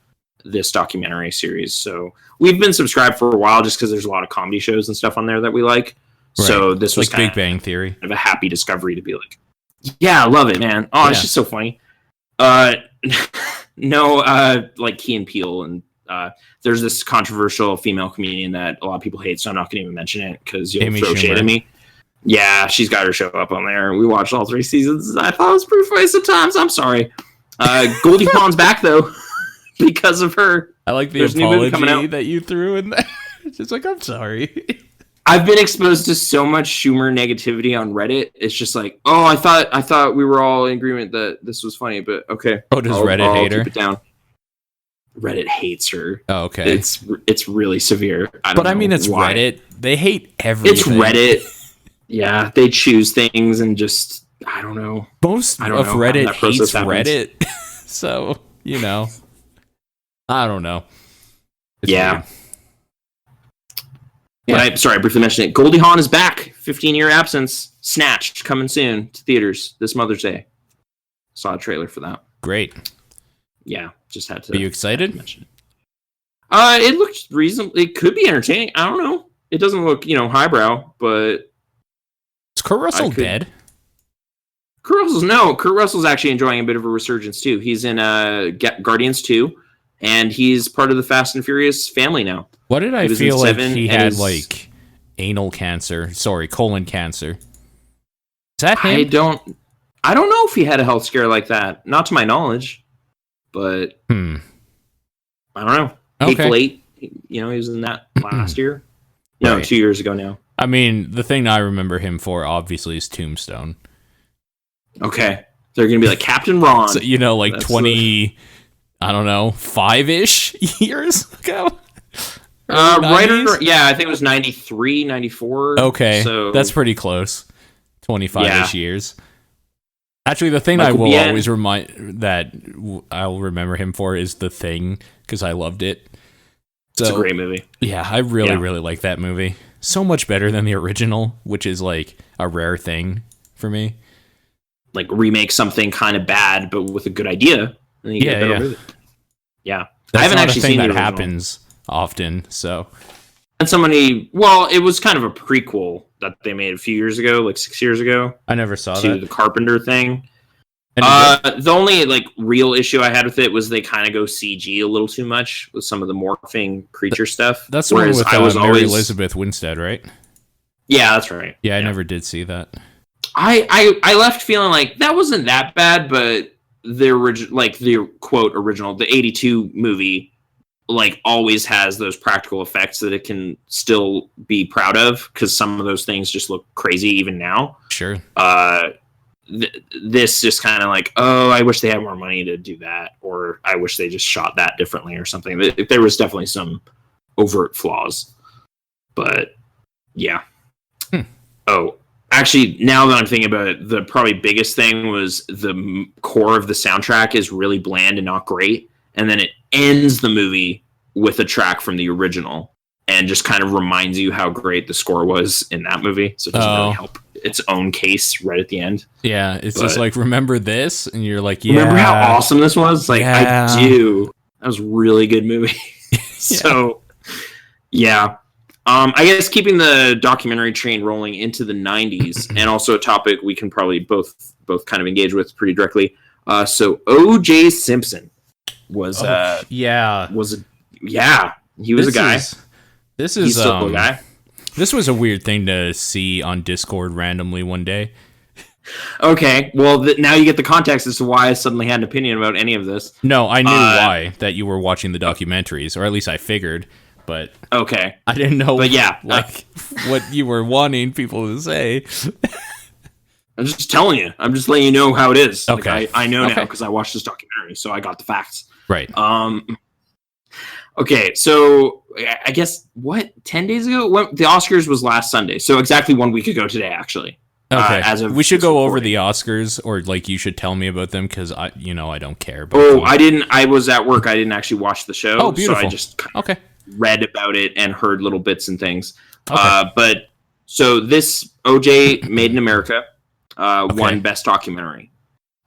this documentary series. So we've been subscribed for a while just because there's a lot of comedy shows and stuff on there that we like. Right. So this was like Big Bang Theory. Kind of a happy discovery to be like, yeah, I love it, man. Oh, it's just so funny. No, like Key and Peele, and there's this controversial female comedian that a lot of people hate, so I'm not going to even mention it because you'll throw shade at me. Yeah, she's got her show up on there. We watched all 3 seasons. I thought it was pretty funny sometimes. I'm sorry. Goldie Hawn's back though because of her. I like the apology that you threw in there. Just like, I'm sorry. I've been exposed to so much Schumer negativity on Reddit. It's just like, oh, I thought we were all in agreement that this was funny, but okay. Oh, does Reddit hate her? Keep it down. Reddit hates her. Oh, okay. It's really severe. I mean, it's why. Reddit. They hate everything. It's Reddit. Yeah, they choose things and just, I don't know. Most of Reddit hates Reddit. So, I don't know. It's weird. Yeah, I briefly mentioned it. Goldie Hawn is back. 15-year absence. Snatched, coming soon to theaters this Mother's Day. Saw a trailer for that. Great. Yeah, just had to. Are you excited? Mention it. It looks reasonable. It could be entertaining. I don't know. It doesn't look, highbrow, but is Kurt Russell dead? Kurt Russell's actually enjoying a bit of a resurgence too. He's in Guardians 2, and he's part of the Fast and Furious family now. What did I feel like he had like anal cancer? Sorry, colon cancer. Is that him? I don't know if he had a health scare like that. Not to my knowledge, but I don't know. Okay. Hateful Eight. He was in that last year. No, right. 2 years ago now. I mean, the thing I remember him for obviously is Tombstone. Okay, they're gonna be like Captain Ron. So, like that's 20, I don't know, 5-ish years ago. I think it was 93, 94. Okay, so that's pretty close. 25-ish years. Actually, the thing I will always I'll remember him for is The Thing, because I loved it. So, it's a great movie. Yeah, I really like that movie. So much better than the original, which is like a rare thing for me. Like remake something kind of bad, but with a good idea. And you get a better movie. Yeah. That's I haven't actually seen that happens often, so. And it was kind of a prequel that they made a few years ago, like 6 years ago. I never saw that. To the Carpenter thing. The only real issue I had with it was they kind of go CG a little too much with some of the morphing creature stuff. That's the one with Mary Elizabeth Winstead, right? Yeah, that's right. Yeah, I never did see that. I left feeling like that wasn't that bad, but the original, the quote original, the 82 movie like always has those practical effects that it can still be proud of, because some of those things just look crazy even now. Sure. This just kind of like, oh, I wish they had more money to do that, or I wish they just shot that differently or something. There was definitely some overt flaws, but yeah. Oh, actually, now that I'm thinking about it, the probably biggest thing was the core of the soundtrack is really bland and not great, and then it ends the movie with a track from the original and just kind of reminds you how great the score was in that movie. So it doesn't really help its own case right at the end. Yeah, it's just like, remember this? And you're like, yeah. Remember how awesome this was? Like, yeah. I do. That was a really good movie. So, yeah. I guess keeping the documentary train rolling into the 90s, and also a topic we can probably both kind of engage with pretty directly. So O.J. Simpson was he was a guy. He's still a guy. This was a weird thing to see on Discord randomly one day. Okay, well, now you get the context as to why I suddenly had an opinion about any of this. No, I knew why, that you were watching the documentaries, or at least I figured, but okay, I didn't know but yeah, what you were wanting people to say. I'm just telling you. I'm just letting you know how it is. Okay. Like, I know now because I watched this documentary, so I got the facts. Right. Okay, so I guess 10 days ago? The Oscars was last Sunday, so exactly 1 week ago today, actually. Okay. We should go over the Oscars, or like you should tell me about them, because I don't care. I didn't. I was at work. I didn't actually watch the show. Oh, beautiful. So I just read about it and heard little bits and things. Okay. But so this OJ Made in America won Best Documentary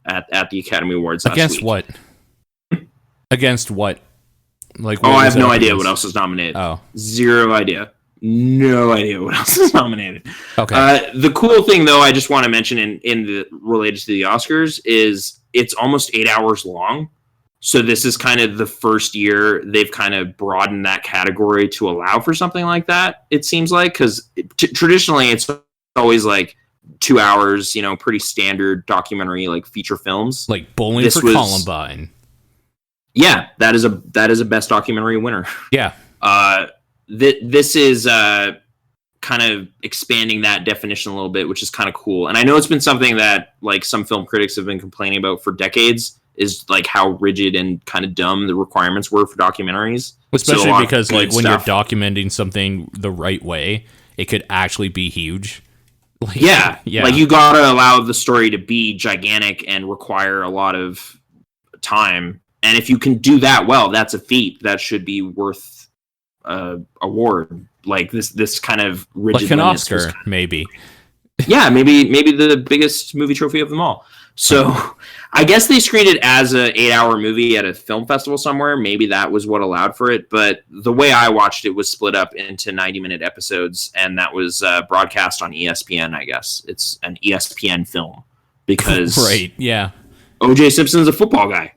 at the Academy Awards last Against week. What? Against what? Like, I have no idea what else is nominated. Oh. Zero idea. No idea what else is nominated. Okay. The cool thing, though, I just want to mention related to the Oscars is it's almost 8 hours long. So this is kind of the first year they've kind of broadened that category to allow for something like that, it seems like, because traditionally it's always like 2 hours, pretty standard documentary, like feature films. Like Bowling for Columbine. Yeah, that is a Best Documentary winner. Yeah. This is kind of expanding that definition a little bit, which is kind of cool. And I know it's been something that like some film critics have been complaining about for decades, is like how rigid and kind of dumb the requirements were for documentaries. Especially because like when you're documenting something the right way, it could actually be huge. Yeah. Like you got to allow the story to be gigantic and require a lot of time. And if you can do that well, that's a feat that should be worth award. Like this kind of rigid, like an Oscar, maybe. Yeah, maybe the biggest movie trophy of them all. So I guess they screened it as an 8-hour movie at a film festival somewhere. Maybe that was what allowed for it. But the way I watched it was split up into 90-minute episodes, and that was broadcast on ESPN, I guess. It's an ESPN film because right, yeah. O.J. Simpson's a football guy.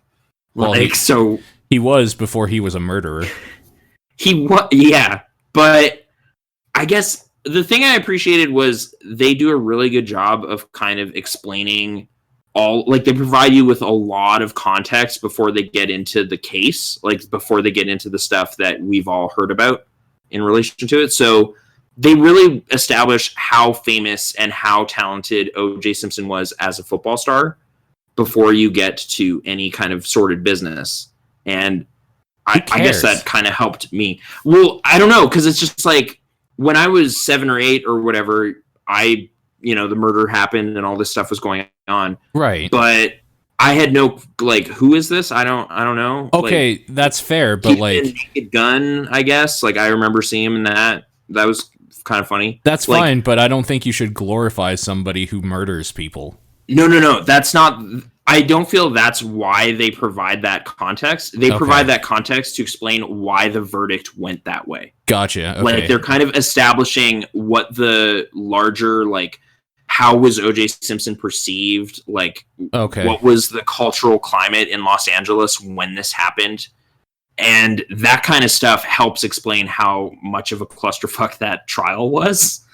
Well, he was before he was a murderer. He was, yeah. But I guess the thing I appreciated was they do a really good job of kind of explaining they provide you with a lot of context before they get into the case, like before they get into the stuff that we've all heard about in relation to it. So they really establish how famous and how talented O.J. Simpson was as a football star before you get to any kind of sordid business. And I guess that kind of helped me. Well, I don't know, because it's just like when I was 7 or 8 or whatever, the murder happened and all this stuff was going on. Right. But I had no, like, who is this? I don't know. Okay, like, that's fair, but like Naked Gun, I guess. Like I remember seeing him in that. That was kind of funny. That's fine, but I don't think you should glorify somebody who murders people. No. That's not. I don't feel that's why they provide that context. They provide that context to explain why the verdict went that way. Gotcha. Okay. Like they're kind of establishing what the larger, like, how was O.J. Simpson perceived? Like, what was the cultural climate in Los Angeles when this happened? And that kind of stuff helps explain how much of a clusterfuck that trial was.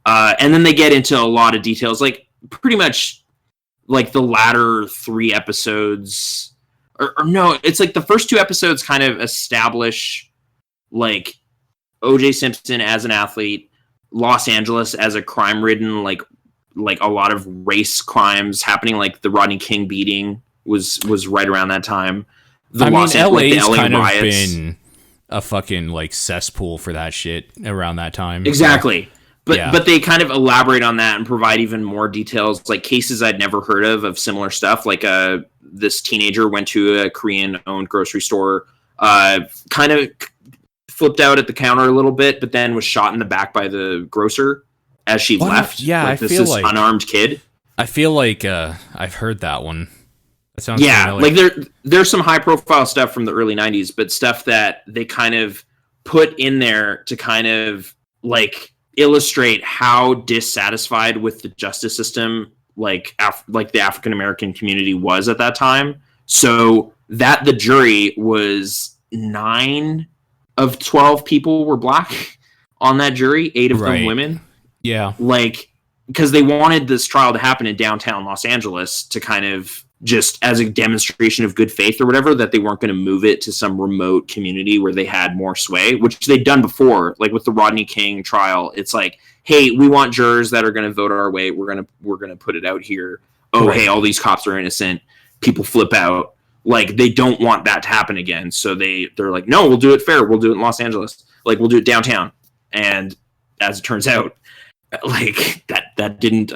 And then they get into a lot of details, like pretty much like the latter 3 episodes or no, it's like the first 2 episodes kind of establish like O.J. Simpson as an athlete, Los Angeles as a crime-ridden, like a lot of race crimes happening, like the Rodney King beating was right around that time. LA's kind of been a fucking like cesspool for that shit around that time. Exactly. So, but they kind of elaborate on that and provide even more details, like cases I'd never heard of similar stuff. Like this teenager went to a Korean-owned grocery store, kind of flipped out at the counter a little bit, but then was shot in the back by the grocer as she left. Yeah, like, I feel like unarmed kid. I feel like I've heard that one. That sounds familiar. Like there's some high-profile stuff from the early '90s, but stuff that they kind of put in there to kind of like illustrate how dissatisfied with the justice system like the African American community was at that time. So that the jury was 9 of 12 people were black on that jury, 8 of them women. Yeah. Like, because they wanted this trial to happen in downtown Los Angeles to kind of just as a demonstration of good faith or whatever, that they weren't going to move it to some remote community where they had more sway, which they'd done before. Like with the Rodney King trial, it's like, hey, we want jurors that are going to vote our way. We're going to put it out here. Oh, hey, all these cops are innocent. People flip out. Like, they don't want that to happen again. So they're like, no, we'll do it fair. We'll do it in Los Angeles. Like, we'll do it downtown. And as it turns out, like that didn't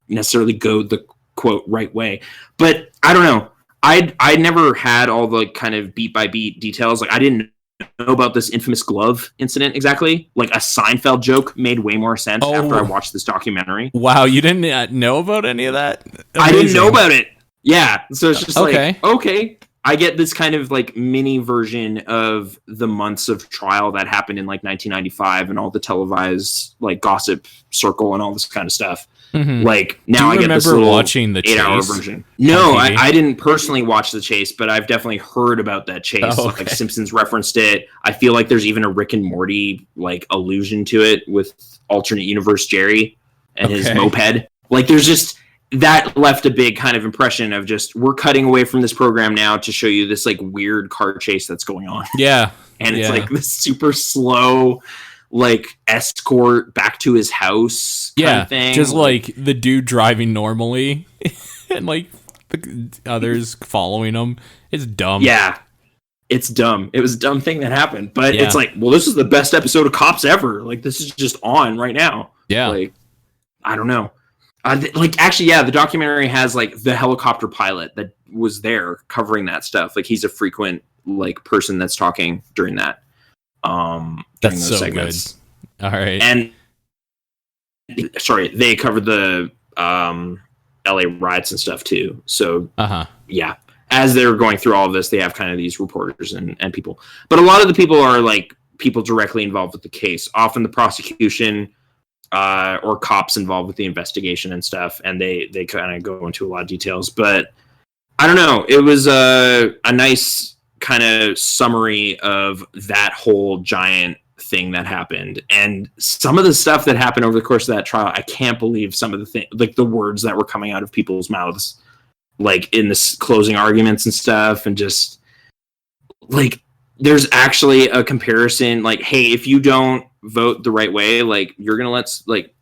necessarily go the quote right way. But I don't know. I never had all the kind of beat by beat details. Like, I didn't know about this infamous glove incident exactly. Like, a Seinfeld joke made way more sense after I watched this documentary. Wow, you didn't know about any of that? Amazing. I didn't know about it. Yeah, so it's just like, okay, I get this kind of like mini version of the months of trial that happened in like 1995 and all the televised like gossip circle and all this kind of stuff. Mm-hmm. Like, now I get this little watching the 8-hour version. No, I didn't personally watch the chase, but I've definitely heard about that chase. Oh, okay. Like, Simpsons referenced it. I feel like there's even a Rick and Morty like allusion to it with alternate universe Jerry and his moped. Like, there's just that left a big kind of impression of just, we're cutting away from this program now to show you this like weird car chase that's going on. Yeah. And it's like this super slow like escort back to his house kind of thing. Just like the dude driving normally and like the others following him. It's dumb. Yeah. It's dumb. It was a dumb thing that happened. But it's like, well, this is the best episode of Cops ever. Like, this is just on right now. Yeah. Like, I don't know. Like, actually, yeah, the documentary has like the helicopter pilot that was there covering that stuff. Like, he's a frequent like person that's talking during that. During that's those segments. Good. All right. And sorry, they covered the LA riots and stuff too. So yeah, as they're going through all of this, they have kind of these reporters and people. But a lot of the people are like people directly involved with the case. Often the prosecution or cops involved with the investigation and stuff, and they kind of go into a lot of details. But I don't know. It was a nice kind of summary of that whole giant thing that happened, and some of the stuff that happened over the course of that trial. I can't believe some of the things, like the words that were coming out of people's mouths, like in this closing arguments and stuff, and just like there's actually a comparison. Like, hey, if you don't vote the right way, like you're gonna let like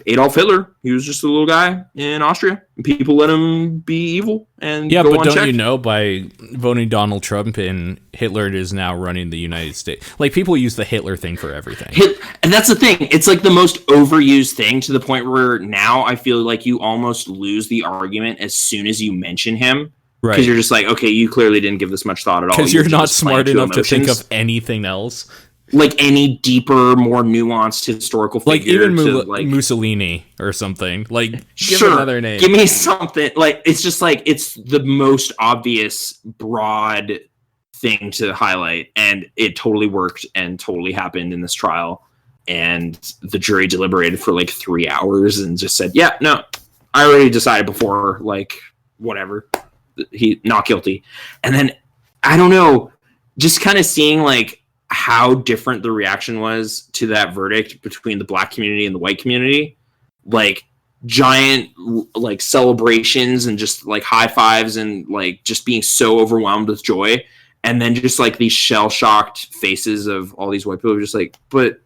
Adolf Hitler, he was just a little guy in Austria, and people let him be evil and go but unchecked. Don't you know, by voting Donald Trump in, Hitler is now running the United States. Like, people use the Hitler thing for everything. And that's the thing. It's like the most overused thing, to the point where now I feel like you almost lose the argument as soon as you mention him. Right. Because you're just like, okay, you clearly didn't give this much thought at all. Because you're not smart enough to think of anything else. Like any deeper, more nuanced historical figure. Like even Mussolini or something. Like, give another name. Give me something. Like, it's just like, it's the most obvious, broad thing to highlight. And it totally worked and totally happened in this trial. And the jury deliberated for like 3 hours and just said, yeah, no, I already decided before, like, whatever. He not guilty. And then, I don't know, just kind of seeing like how different the reaction was to that verdict between the black community and the white community. Like, giant like celebrations and just like high fives and like just being so overwhelmed with joy, and then just like these shell-shocked faces of all these white people are just like, but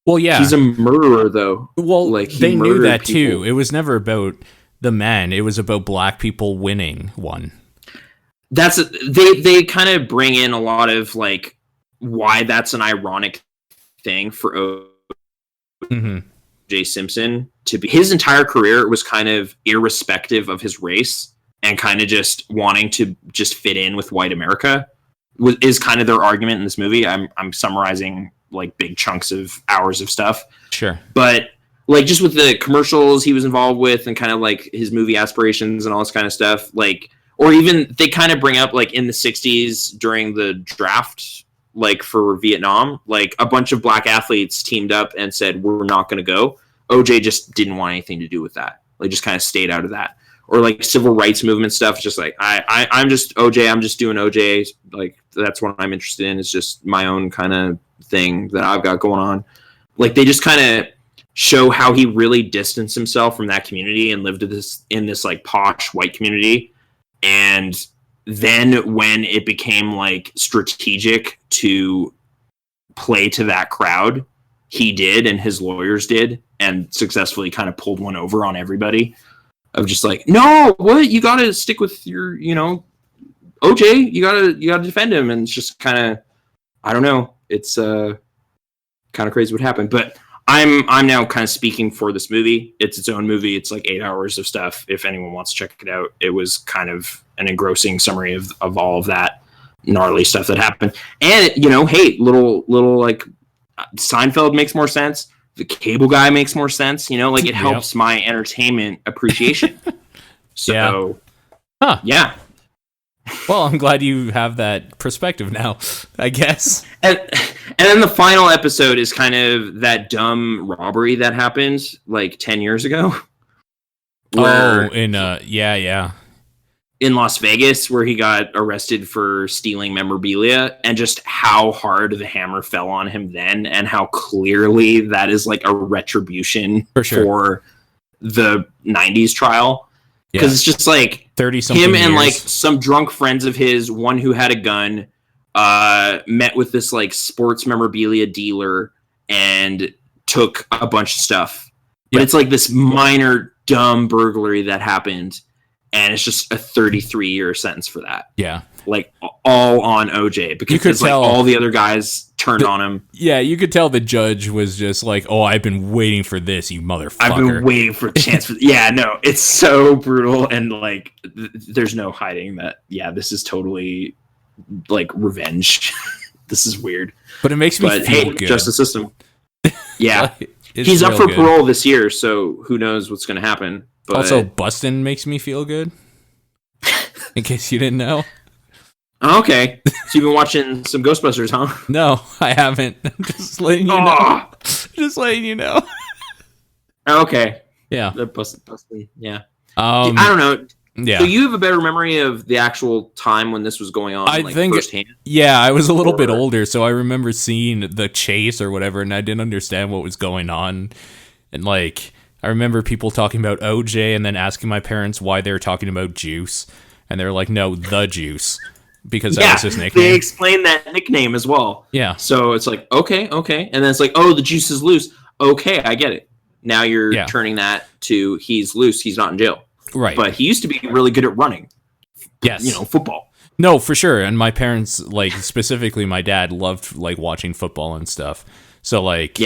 well, yeah, he's a murderer though. Well, like they knew that people. Too. It was never about the man. It was about black people winning one. They kind of bring in a lot of like why that's an ironic thing for O.J. Simpson to be. His entire career was kind of irrespective of his race and kind of just wanting to just fit in with white America is kind of their argument in this movie. I'm summarizing like big chunks of hours of stuff. Sure. But like just with the commercials he was involved with and kind of like his movie aspirations and all this kind of stuff, like, or even they kind of bring up like in the 60s during the draft, like for Vietnam, like a bunch of black athletes teamed up and said, we're not going to go. OJ just didn't want anything to do with that. Like just kind of stayed out of that. Or like civil rights movement stuff. Just like, I'm just OJ. I'm just doing OJ. Like that's what I'm interested in. It's just my own kind of thing that I've got going on. Like they just kind of show how he really distanced himself from that community and lived in this like posh white community. And then when it became like strategic to play to that crowd, he did, and his lawyers did, and successfully kind of pulled one over on everybody of just like, no, what? You got to stick with your, OJ, you got to defend him. And it's just kind of, I don't know. It's kind of crazy what happened, but I'm now kind of speaking for this movie. It's its own movie. It's like 8 hours of stuff. If anyone wants to check it out, it was kind of an engrossing summary of all of that gnarly stuff that happened. And, hey, little like Seinfeld makes more sense. The Cable Guy makes more sense. Like it helps my entertainment appreciation. So, yeah. Well, I'm glad you have that perspective now, I guess. And then the final episode is kind of that dumb robbery that happened like 10 years ago. In Las Vegas, where he got arrested for stealing memorabilia, and just how hard the hammer fell on him then, and how clearly that is like a retribution for the 90s trial. Because it's just like 30-something him and years. like some drunk friends of his, one who had a gun, met with this like sports memorabilia dealer and took a bunch of stuff. But it's like this minor dumb burglary that happened, and it's just a 33-year sentence for that. Yeah. Like all on OJ, because you could tell all the other guys turned on him. Yeah, you could tell the judge was just like, "Oh, I've been waiting for this, you motherfucker. I've been waiting for a chance for." Yeah, no, it's so brutal, and like, there's no hiding that. Yeah, this is totally like revenge. This is weird, but it makes me feel good. Justice system. Yeah, he's up for parole this year, so who knows what's going to happen. But also, bustin' makes me feel good. In case you didn't know. Okay, so you've been watching some Ghostbusters, huh? No, I haven't. I'm just letting you know. Just letting you know. Okay. Yeah. The busting. Yeah. I don't know. Yeah. So you have a better memory of the actual time when this was going on? I think firsthand? Yeah, I was a little bit older, so I remember seeing the chase or whatever, and I didn't understand what was going on. And like, I remember people talking about OJ, and then asking my parents why they were talking about juice, and they were like, "No, the juice." Because that was his nickname. They explained that nickname as well. Yeah. So it's like, okay. And then it's like, oh, the juice is loose. Okay, I get it. Now you're turning that to he's loose, he's not in jail. Right. But he used to be really good at running. Yes. Football. No, for sure. And my parents, like, specifically my dad, loved, like, watching football and stuff. So, like,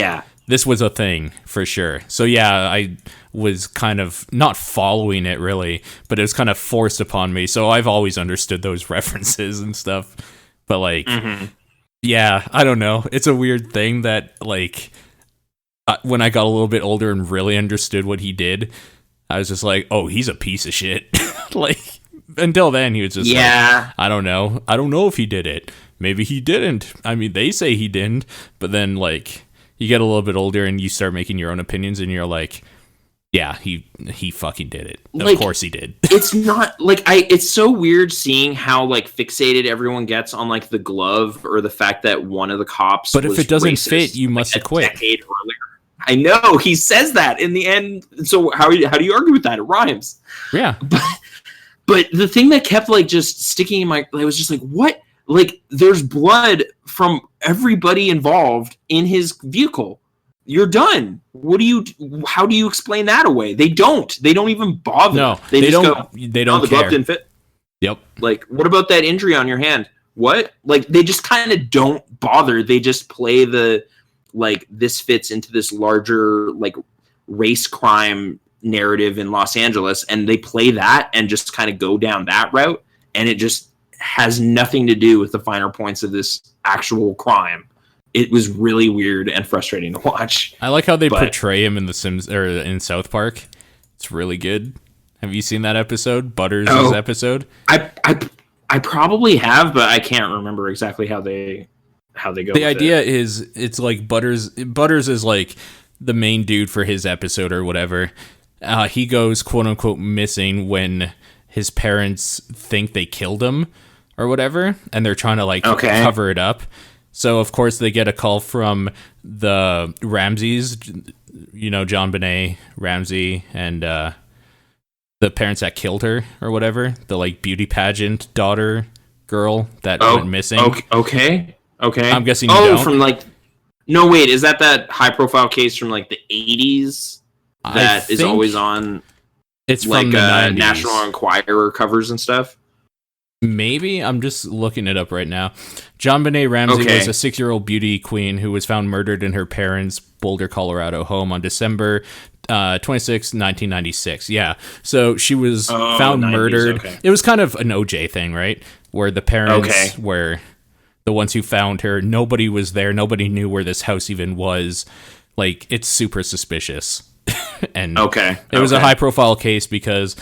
this was a thing for sure. So, yeah, I was kind of not following it really, but it was kind of forced upon me. So I've always understood those references and stuff. But like, yeah, I don't know. It's a weird thing that like when I got a little bit older and really understood what he did, I was just like, oh, he's a piece of shit. Like until then he was just like, I don't know. I don't know if he did it. Maybe he didn't. I mean, they say he didn't, but then like you get a little bit older and you start making your own opinions and you're like, yeah, he fucking did it. Of course he did. It's not like it's so weird seeing how like fixated everyone gets on like the glove or the fact that one of the cops But if it doesn't fit, you must acquit. I know he says that in the end. So how do you argue with that? It rhymes. Yeah. But the thing that kept like just sticking in my, I was just like, what? Like there's blood from everybody involved in his vehicle. You're done. How do you explain that away? They don't even bother. No, they just don't go, they don't the care. glove didn't fit. Yep. Like, what about that injury on your hand? What? Like, they just kind of don't bother. They just play the, like, this fits into this larger, like, race crime narrative in Los Angeles, and they play that and just kind of go down that route, and it just has nothing to do with the finer points of this actual crime. It was really weird and frustrating to watch. I like how they portray him in The Sims or in South Park. It's really good. Have you seen that episode, Butters' episode? I probably have, but I can't remember exactly how they go. The idea is it's like Butters is like the main dude for his episode or whatever. He goes quote unquote missing when his parents think they killed him or whatever, and they're trying to like cover it up. So of course they get a call from the Ramseys, you know, John Benet Ramsey, and the parents that killed her or whatever, the like beauty pageant daughter girl that went missing. Okay. I'm guessing you don't. From like, no, wait, is that high profile case from like the 80s that is always on? It's like from the 90s. National Enquirer covers and stuff. Maybe. I'm just looking it up right now. John Benet Ramsey was a 6-year-old beauty queen who was found murdered in her parents' Boulder, Colorado home on December 26, 1996. Yeah. So she was found 90s, murdered. Okay. It was kind of an OJ thing, right? Where the parents were the ones who found her. Nobody was there. Nobody knew where this house even was. Like, it's super suspicious. And it was a high-profile case because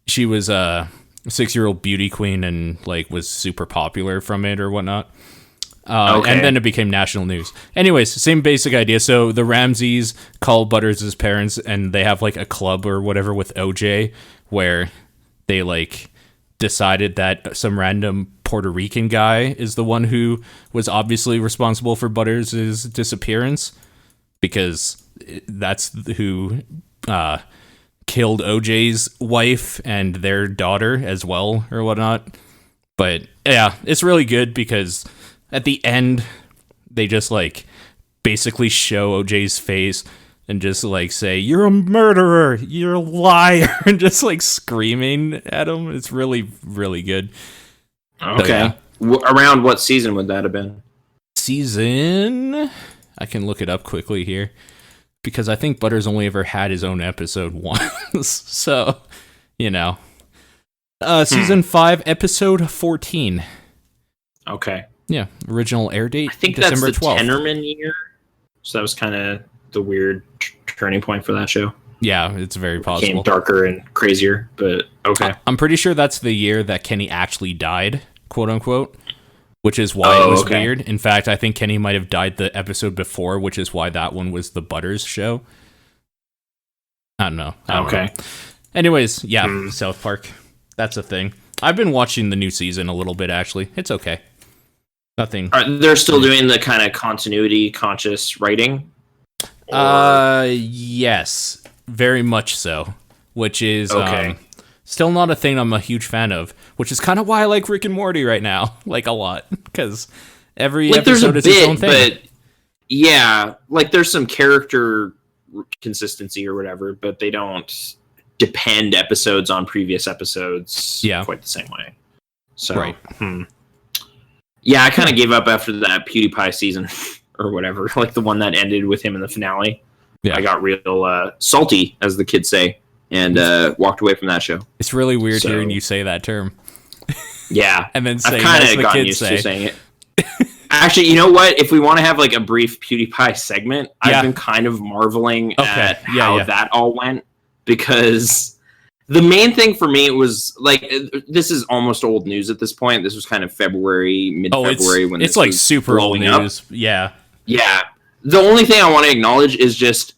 she was a 6-year-old beauty queen and like was super popular from it or whatnot. And then it became national news. Anyways, same basic idea. So the Ramseys call Butters' parents and they have like a club or whatever with OJ where they like decided that some random Puerto Rican guy is the one who was obviously responsible for Butters' disappearance because that's who killed OJ's wife and their daughter as well or whatnot. But yeah, it's really good because at the end they just like basically show OJ's face and just like say, "You're a murderer, you're a liar," and just like screaming at him. It's really, really good. Okay. So, yeah. Around what season would that have been? Season? I can look it up quickly here. Because I think Butters only ever had his own episode once. So, you know. Season 5, episode 14. Okay. Yeah. Original air date, I think December that's the 12th. Tennerman year. So that was kind of the weird turning point for that show. Yeah, it's very possible. It became darker and crazier, but okay. I'm pretty sure that's the year that Kenny actually died, quote unquote. Which is why it was weird. In fact, I think Kenny might have died the episode before, which is why that one was the Butters show. I don't know. Anyways, yeah, South Park. That's a thing. I've been watching the new season a little bit, actually. It's okay. Nothing. They're still doing the kind of continuity conscious writing? Yes. Very much so. Which is... still not a thing I'm a huge fan of, which is kind of why I like Rick and Morty right now, like a lot, because every episode is its own thing. But yeah, like there's some character consistency or whatever, but they don't depend episodes on previous episodes quite the same way. So, yeah, I kind of gave up after that PewDiePie season or whatever, like the one that ended with him in the finale. Yeah. I got real salty, as the kids say. And walked away from that show. It's really weird hearing you say that term. Yeah. And then saying I've kind of gotten used to saying it. Actually, you know what? If we want to have like a brief PewDiePie segment, I've been kind of marveling at how that all went. Because the main thing for me was like, this is almost old news at this point. This was kind of February, mid-February. When it's like super old news. Yeah. Yeah. The only thing I want to acknowledge is just,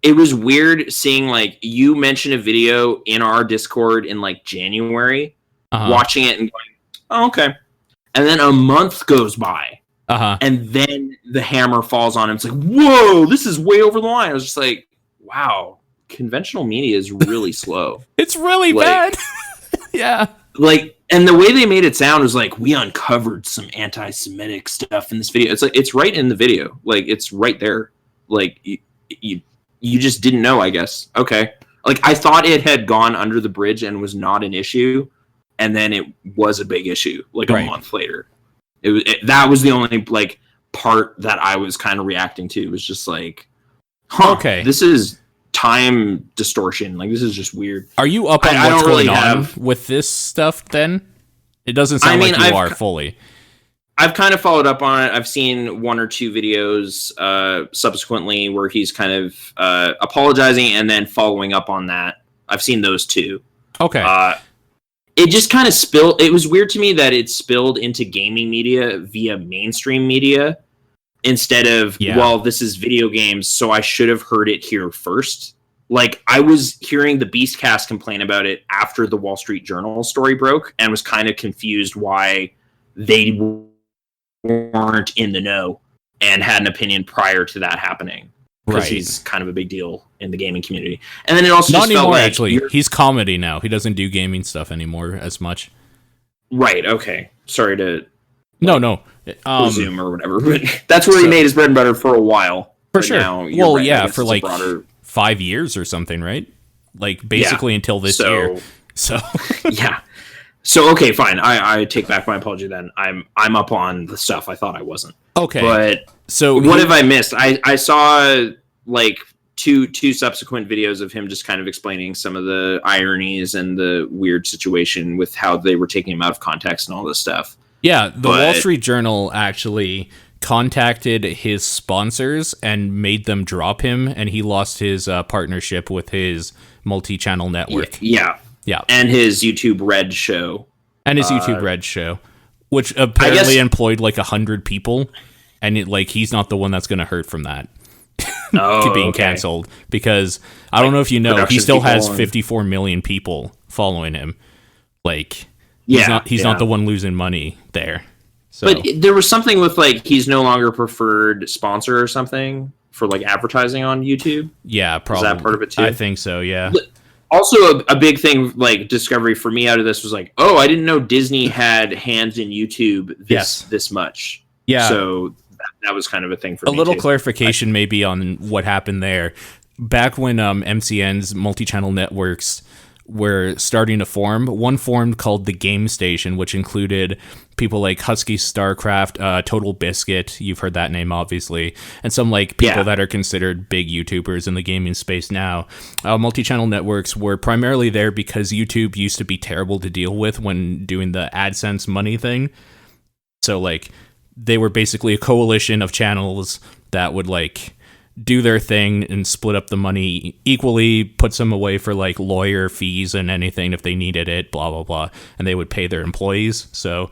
it was weird seeing, like, you mention a video in our Discord in, like, January, watching it and going, oh, okay. And then a month goes by, And then the hammer falls on him. It's like, whoa, this is way over the line. I was just like, wow, conventional media is really slow. It's really bad. Yeah. Like, and the way they made it sound was like, we uncovered some anti-Semitic stuff in this video. It's like, it's right in the video. Like, it's right there. Like, you just didn't know, I guess. Okay. Like, I thought it had gone under the bridge and was not an issue. And then it was a big issue, like a month later. That was the only, like, part that I was kind of reacting to. It was just like, okay, this is time distortion. Like, this is just weird. Are you up on what's going on with this stuff then? It doesn't sound like you are fully. I've kind of followed up on it. I've seen one or two videos subsequently where he's kind of apologizing and then following up on that. I've seen those two. Okay. It just kind of spilled. It was weird to me that it spilled into gaming media via mainstream media instead of, well, this is video games, so I should have heard it here first. Like, I was hearing the Beastcast complain about it after the Wall Street Journal story broke and was kind of confused why they weren't in the know and had an opinion prior to that happening. Because he's kind of a big deal in the gaming community. And then it also not anymore, actually. He's comedy now. He doesn't do gaming stuff anymore as much. Right, okay. Sorry to... No. Zoom or whatever. But that's where he made his bread and butter for a while. For sure. Well, yeah, for like 5 years or something, right? Like, basically until this year. So yeah. So, okay, fine. I take back my apology then. I'm up on the stuff I thought I wasn't. Okay. But so what have I missed? I saw like two subsequent videos of him just kind of explaining some of the ironies and the weird situation with how they were taking him out of context and all this stuff. Yeah, the Wall Street Journal actually contacted his sponsors and made them drop him, and he lost his partnership with his multi-channel network. Yeah. And his YouTube Red show. Which apparently employed like 100 people, and he's not the one that's going to hurt from that being canceled, because I don't know if you know, he still has 54 million people following him. Like, he's not the one losing money there. So. But there was something with like he's no longer preferred sponsor or something for like advertising on YouTube. Yeah, probably. Is that part of it too? I think so. Yeah. Also, a big thing, like, discovery for me out of this was like, oh, I didn't know Disney had hands in YouTube this much. Yeah. So that was kind of a thing for me. A little clarification maybe on what happened there. Back when MCN's multi-channel networks were starting to form, one formed called the Game Station, which included people like Husky Starcraft, Total Biscuit, you've heard that name obviously, and some like people that are considered big YouTubers in the gaming space now. Multi-channel networks were primarily there because YouTube used to be terrible to deal with when doing the AdSense money thing. So like they were basically a coalition of channels that would like do their thing and split up the money equally, put some away for like lawyer fees and anything if they needed it, blah, blah, blah. And they would pay their employees. So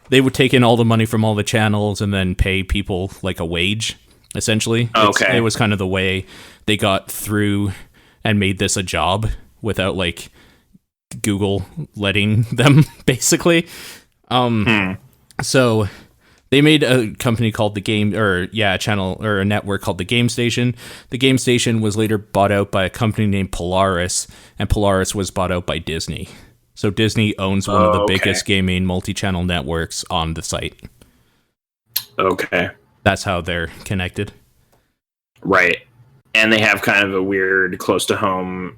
they would take in all the money from all the channels and then pay people like a wage, essentially. Okay. It was kind of the way they got through and made this a job without like Google letting them, basically. So they made a company called a channel or a network called the Game Station. The Game Station was later bought out by a company named Polaris, and Polaris was bought out by Disney. So Disney owns one of the biggest gaming multi-channel networks on the site. Okay. That's how they're connected. Right. And they have kind of a weird close to home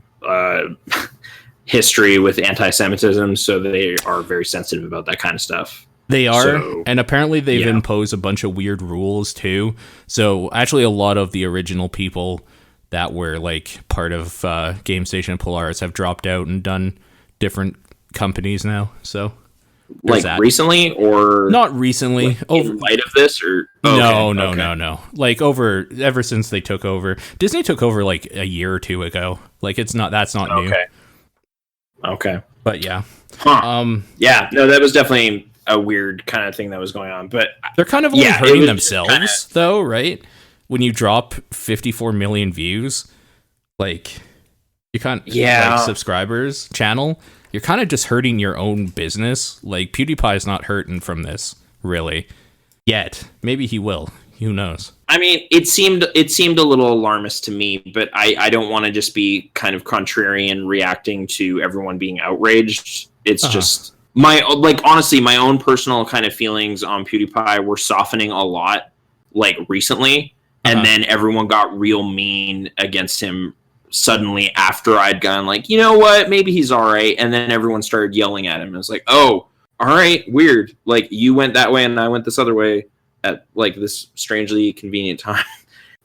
history with anti-Semitism, so they are very sensitive about that kind of stuff. They are, and apparently they've imposed a bunch of weird rules too. So actually a lot of the original people that were like part of Game Station and Polaris have dropped out and done different companies now. So like that. Recently or not recently? Like, in light of this or no. Like ever since they took over. Disney took over like a year or two ago. Like that's not new. Okay. But yeah. Yeah, no, that was definitely a weird kind of thing that was going on, but they're kind of only hurting themselves though, right? When you drop 54 million views, like you can't like subscribers channel, you're kind of just hurting your own business. Like PewDiePie's not hurting from this, really. yet. Maybe he will. Who knows? I mean, it seemed a little alarmist to me, but I don't want to just be kind of contrarian reacting to everyone being outraged. It's just honestly, my own personal kind of feelings on PewDiePie were softening a lot, like, recently, and then everyone got real mean against him suddenly after I'd gone, like, you know what, maybe he's all right, and then everyone started yelling at him. It was like, oh, all right, weird. Like, you went that way and I went this other way at, like, this strangely convenient time.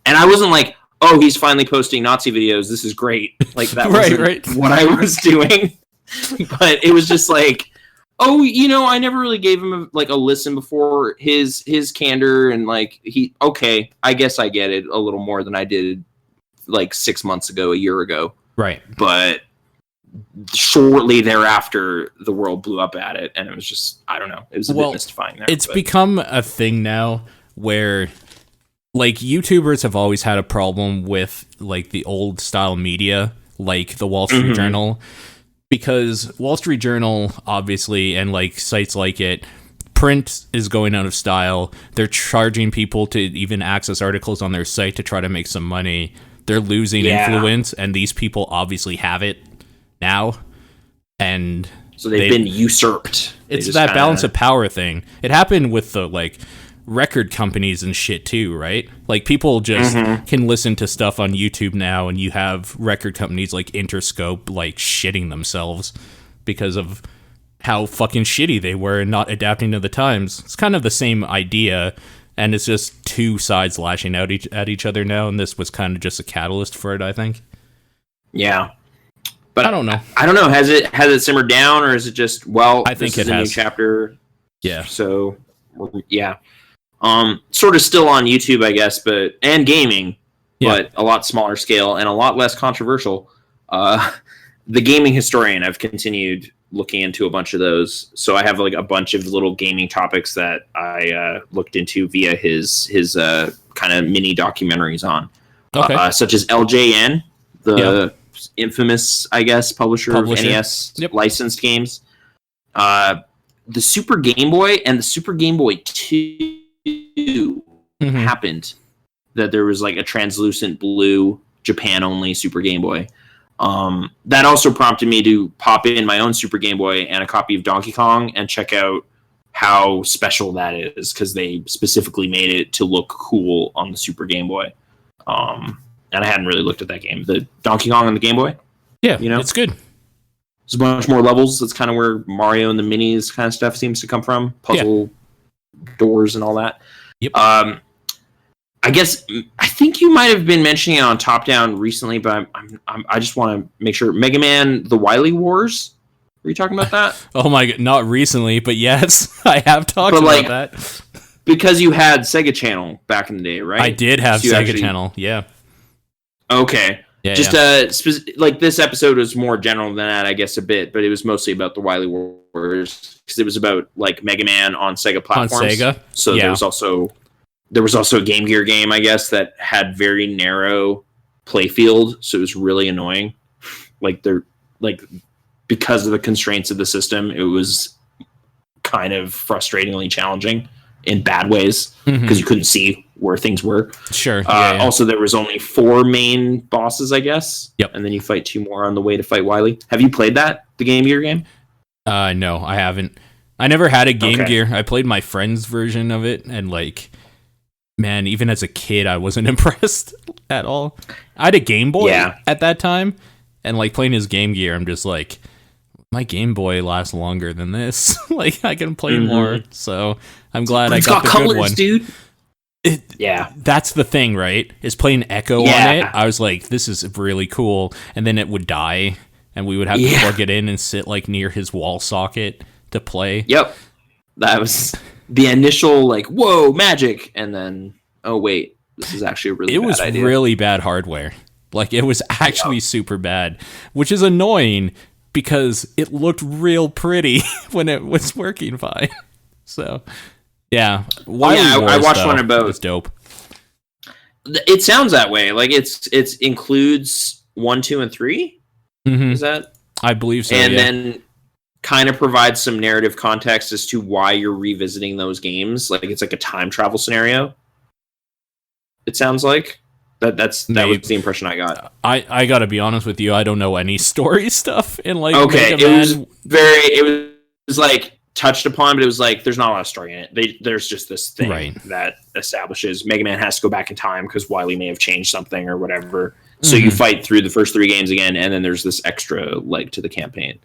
And I wasn't like, oh, he's finally posting Nazi videos, this is great. Like, that wasn't what I was doing. But it was just like, oh, you know, I never really gave him a listen before. His candor and, like, okay, I guess I get it a little more than I did like 6 months ago, a year ago. Right. But shortly thereafter, the world blew up at it, and it was just, I don't know, it was a bit mystifying there. It's become a thing now where, like, YouTubers have always had a problem with, like, the old style media, like the Wall Street Journal, because Wall Street Journal, obviously, and, like, sites like it, print is going out of style. They're charging people to even access articles on their site to try to make some money. They're losing influence, and these people obviously have it now, and so they've been usurped. It's that balance of power thing. It happened with the, like, record companies and shit too, right? Like, people just can listen to stuff on YouTube now, and you have record companies like Interscope, like, shitting themselves because of how fucking shitty they were and not adapting to the times. It's kind of the same idea, and it's just two sides lashing out at each other now, and this was kind of just a catalyst for it, I think. Yeah. But I don't know. I don't know. Has it simmered down, or is it just, well, I think this is a new chapter? Yeah. So, yeah. Sort of still on YouTube, I guess, and gaming, but a lot smaller scale and a lot less controversial. The Gaming Historian, I've continued looking into a bunch of those. So I have, like, a bunch of little gaming topics that I looked into via his kind of mini documentaries on, such as LJN, the infamous, I guess, publisher of NES licensed games. The Super Game Boy and the Super Game Boy 2 happened. That there was, like, a translucent blue Japan-only Super Game Boy. That also prompted me to pop in my own Super Game Boy and a copy of Donkey Kong and check out how special that is, because they specifically made it to look cool on the Super Game Boy. And I hadn't really looked at that game. The Donkey Kong on the Game Boy? Yeah, you know, it's good. There's a bunch more levels. That's kind of where Mario and the Minis kind of stuff seems to come from. Puzzle doors and all that. Yep. I think you might have been mentioning it on Top Down recently, but I just want to make sure. Mega Man: The Wily Wars. Were you talking about that? Oh my god, not recently, but yes, I have talked about that. Because you had Sega Channel back in the day, right? I did have Sega Channel, yeah. Okay. Yeah, like, this episode was more general than that, I guess, a bit, but it was mostly about the Wily Wars, because it was about, like, Mega Man on Sega platforms. On Sega? So there was also a Game Gear game, I guess, that had very narrow playfield, so it was really annoying. Because of the constraints of the system, it was kind of frustratingly challenging in bad ways, because you couldn't see where things were. Sure. Also, there was only 4 main bosses, I guess. Yep. And then you fight 2 more on the way to fight Wily. Have you played the Game Gear game? No, I haven't. I never had a Game Gear. I played my friend's version of it, and, like, man, even as a kid, I wasn't impressed at all. I had a Game Boy at that time, and, like, playing his Game Gear, I'm just like, my Game Boy lasts longer than this. Like, I can play more, so I'm glad I got the colors, good one. Dude. That's the thing, right? Is playing Echo on it. I was like, this is really cool, and then it would die, and we would have to plug it in and sit, like, near his wall socket to play. Yep. That was the initial, like, whoa, magic, and then, oh wait, this is actually a really bad idea. It was really bad hardware. Like, it was actually super bad, which is annoying because it looked real pretty when it was working fine. So, yeah. I watched one about. It's dope. It sounds that way. Like, it includes 1, 2, and 3. Mm-hmm. Is that? I believe so. And then kind of provides some narrative context as to why you're revisiting those games. Like it's like a time travel scenario. It sounds like that was the impression I got. I gotta be honest with you, I don't know any story stuff in like okay, it was like touched upon, but it was like there's not a lot of story in it. There's just this thing that establishes Mega Man has to go back in time because Wily may have changed something or whatever. So you fight through the first 3 games again, and then there's this extra leg to the campaign.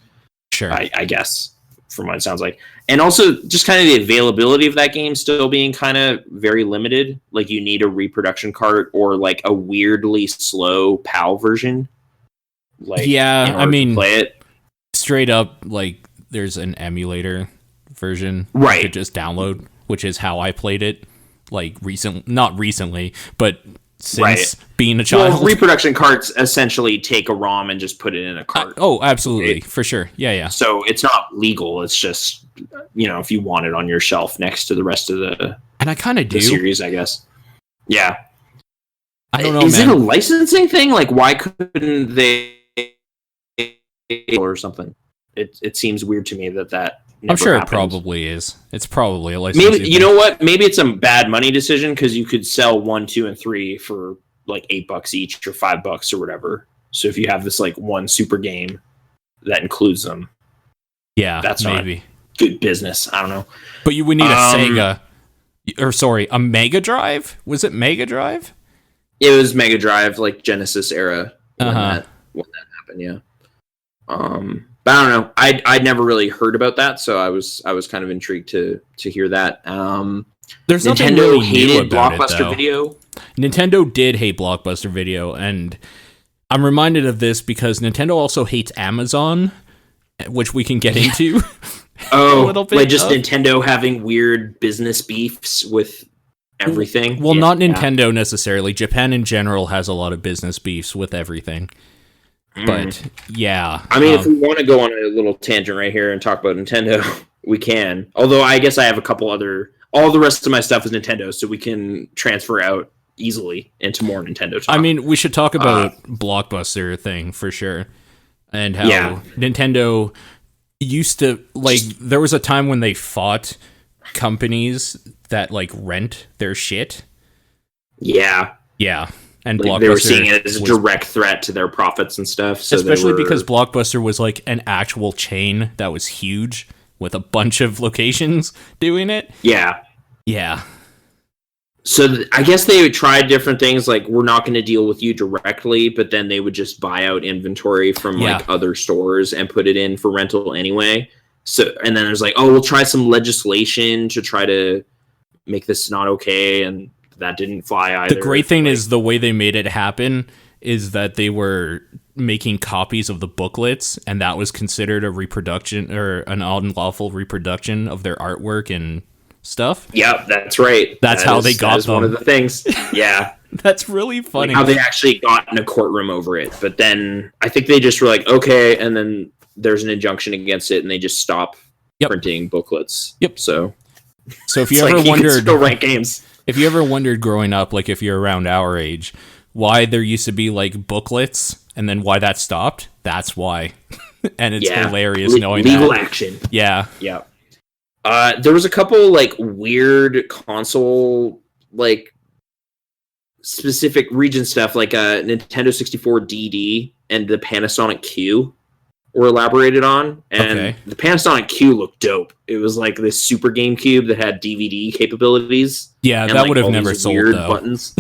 Sure, I guess from what it sounds like, and also just kind of the availability of that game still being kind of very limited. Like you need a reproduction cart or like a weirdly slow PAL version. Like I mean, play it straight up. Like there's an emulator version you could just download, which is how I played it. Like not recently, but since being a child. Well, reproduction carts essentially take a ROM and just put it in a cart. Absolutely, for sure. Yeah. So it's not legal. It's just, if you want it on your shelf next to the rest of the and I kind of do series, I guess. Yeah. I don't know. Is it a licensing thing? Like, why couldn't they or something? It seems weird to me that. I'm sure happened. It probably is. It's probably a licensing. Maybe you know what? Maybe it's a bad money decision because you could sell 1, 2, and 3 for like $8 each or $5 or whatever. So if you have this like one super game that includes them, that's maybe not good business. I don't know. But you would need a a Mega Drive. Was it Mega Drive? It was Mega Drive, like Genesis era when that happened. Yeah. But I don't know. I'd never really heard about that, so I was kind of intrigued to hear that. There's Nintendo really hated Blockbuster Video. Nintendo did hate Blockbuster Video, and I'm reminded of this because Nintendo also hates Amazon, which we can get into. a little bit. Like just Nintendo having weird business beefs with everything. Well, not Nintendo necessarily. Japan in general has a lot of business beefs with everything. But yeah, I mean, if we want to go on a little tangent right here and talk about Nintendo, we can. Although I guess I have a couple other. All the rest of my stuff is Nintendo, so we can transfer out easily into more Nintendo talk. I mean, we should talk about Blockbuster thing for sure, and how Nintendo used to there was a time when they fought companies that like rent their shit. Yeah. And like they were seeing it as a direct threat to their profits and stuff. So especially because Blockbuster was like an actual chain that was huge with a bunch of locations doing it. Yeah. So I guess they would try different things like we're not going to deal with you directly, but then they would just buy out inventory from like other stores and put it in for rental anyway. So and then there's like, we'll try some legislation to try to make this not okay, and that didn't fly either. The great thing is the way they made it happen is that they were making copies of the booklets, and that was considered a reproduction or an unlawful reproduction of their artwork and stuff. Yep, that's right. That's how they got them. One of the things. Yeah. That's really funny. Like how they actually got in a courtroom over it. But then I think they just were like, okay, and then there's an injunction against it, and they just stop printing booklets. Yep. So if you ever wondered, you still rank games. If you ever wondered growing up, like if you're around our age, why there used to be like booklets and then why that stopped, that's why. And it's hilarious knowing legal action. Yeah. There was a couple like weird console like specific region stuff, like Nintendo 64 DD and the Panasonic Q were elaborated on, and the Panasonic Q looked dope. It was like this Super GameCube that had DVD capabilities. Yeah, and, that like, would have never sold though. Buttons.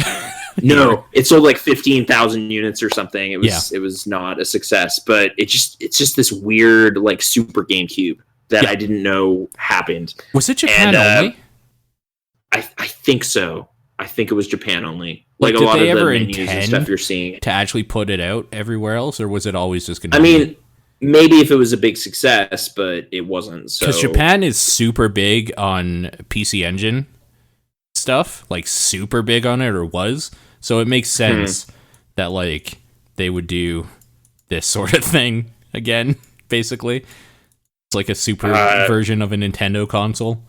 No, it sold like 15,000 units or something. It was not a success, but it's just this weird like Super GameCube that I didn't know happened. Was it Japan only? I think so. I think it was Japan only. Like a lot of the menus and stuff you're seeing to actually put it out everywhere else, or was it always just going to? I mean, maybe if it was a big success, but it wasn't. So because Japan is super big on PC Engine stuff, like super big on it, or was. So it makes sense that like they would do this sort of thing again. Basically, it's like a super version of a Nintendo console.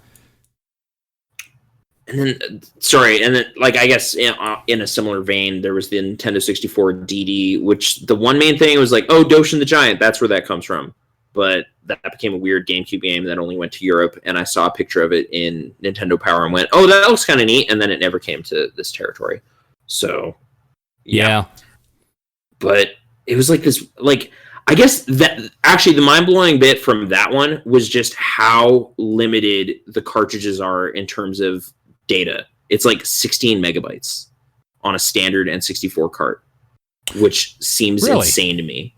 And then, like, I guess in a similar vein, there was the Nintendo 64 DD, which the one main thing was like, Doshin the Giant. That's where that comes from. but that became a weird GameCube game that only went to Europe, and I saw a picture of it in Nintendo Power and went, oh, that looks kind of neat, and then it never came to this territory. So, yeah. But it was like this, like, I guess that actually the mind-blowing bit from that one was just how limited the cartridges are in terms of data. It's like 16 megabytes on a standard N64 cart, which seems insane to me.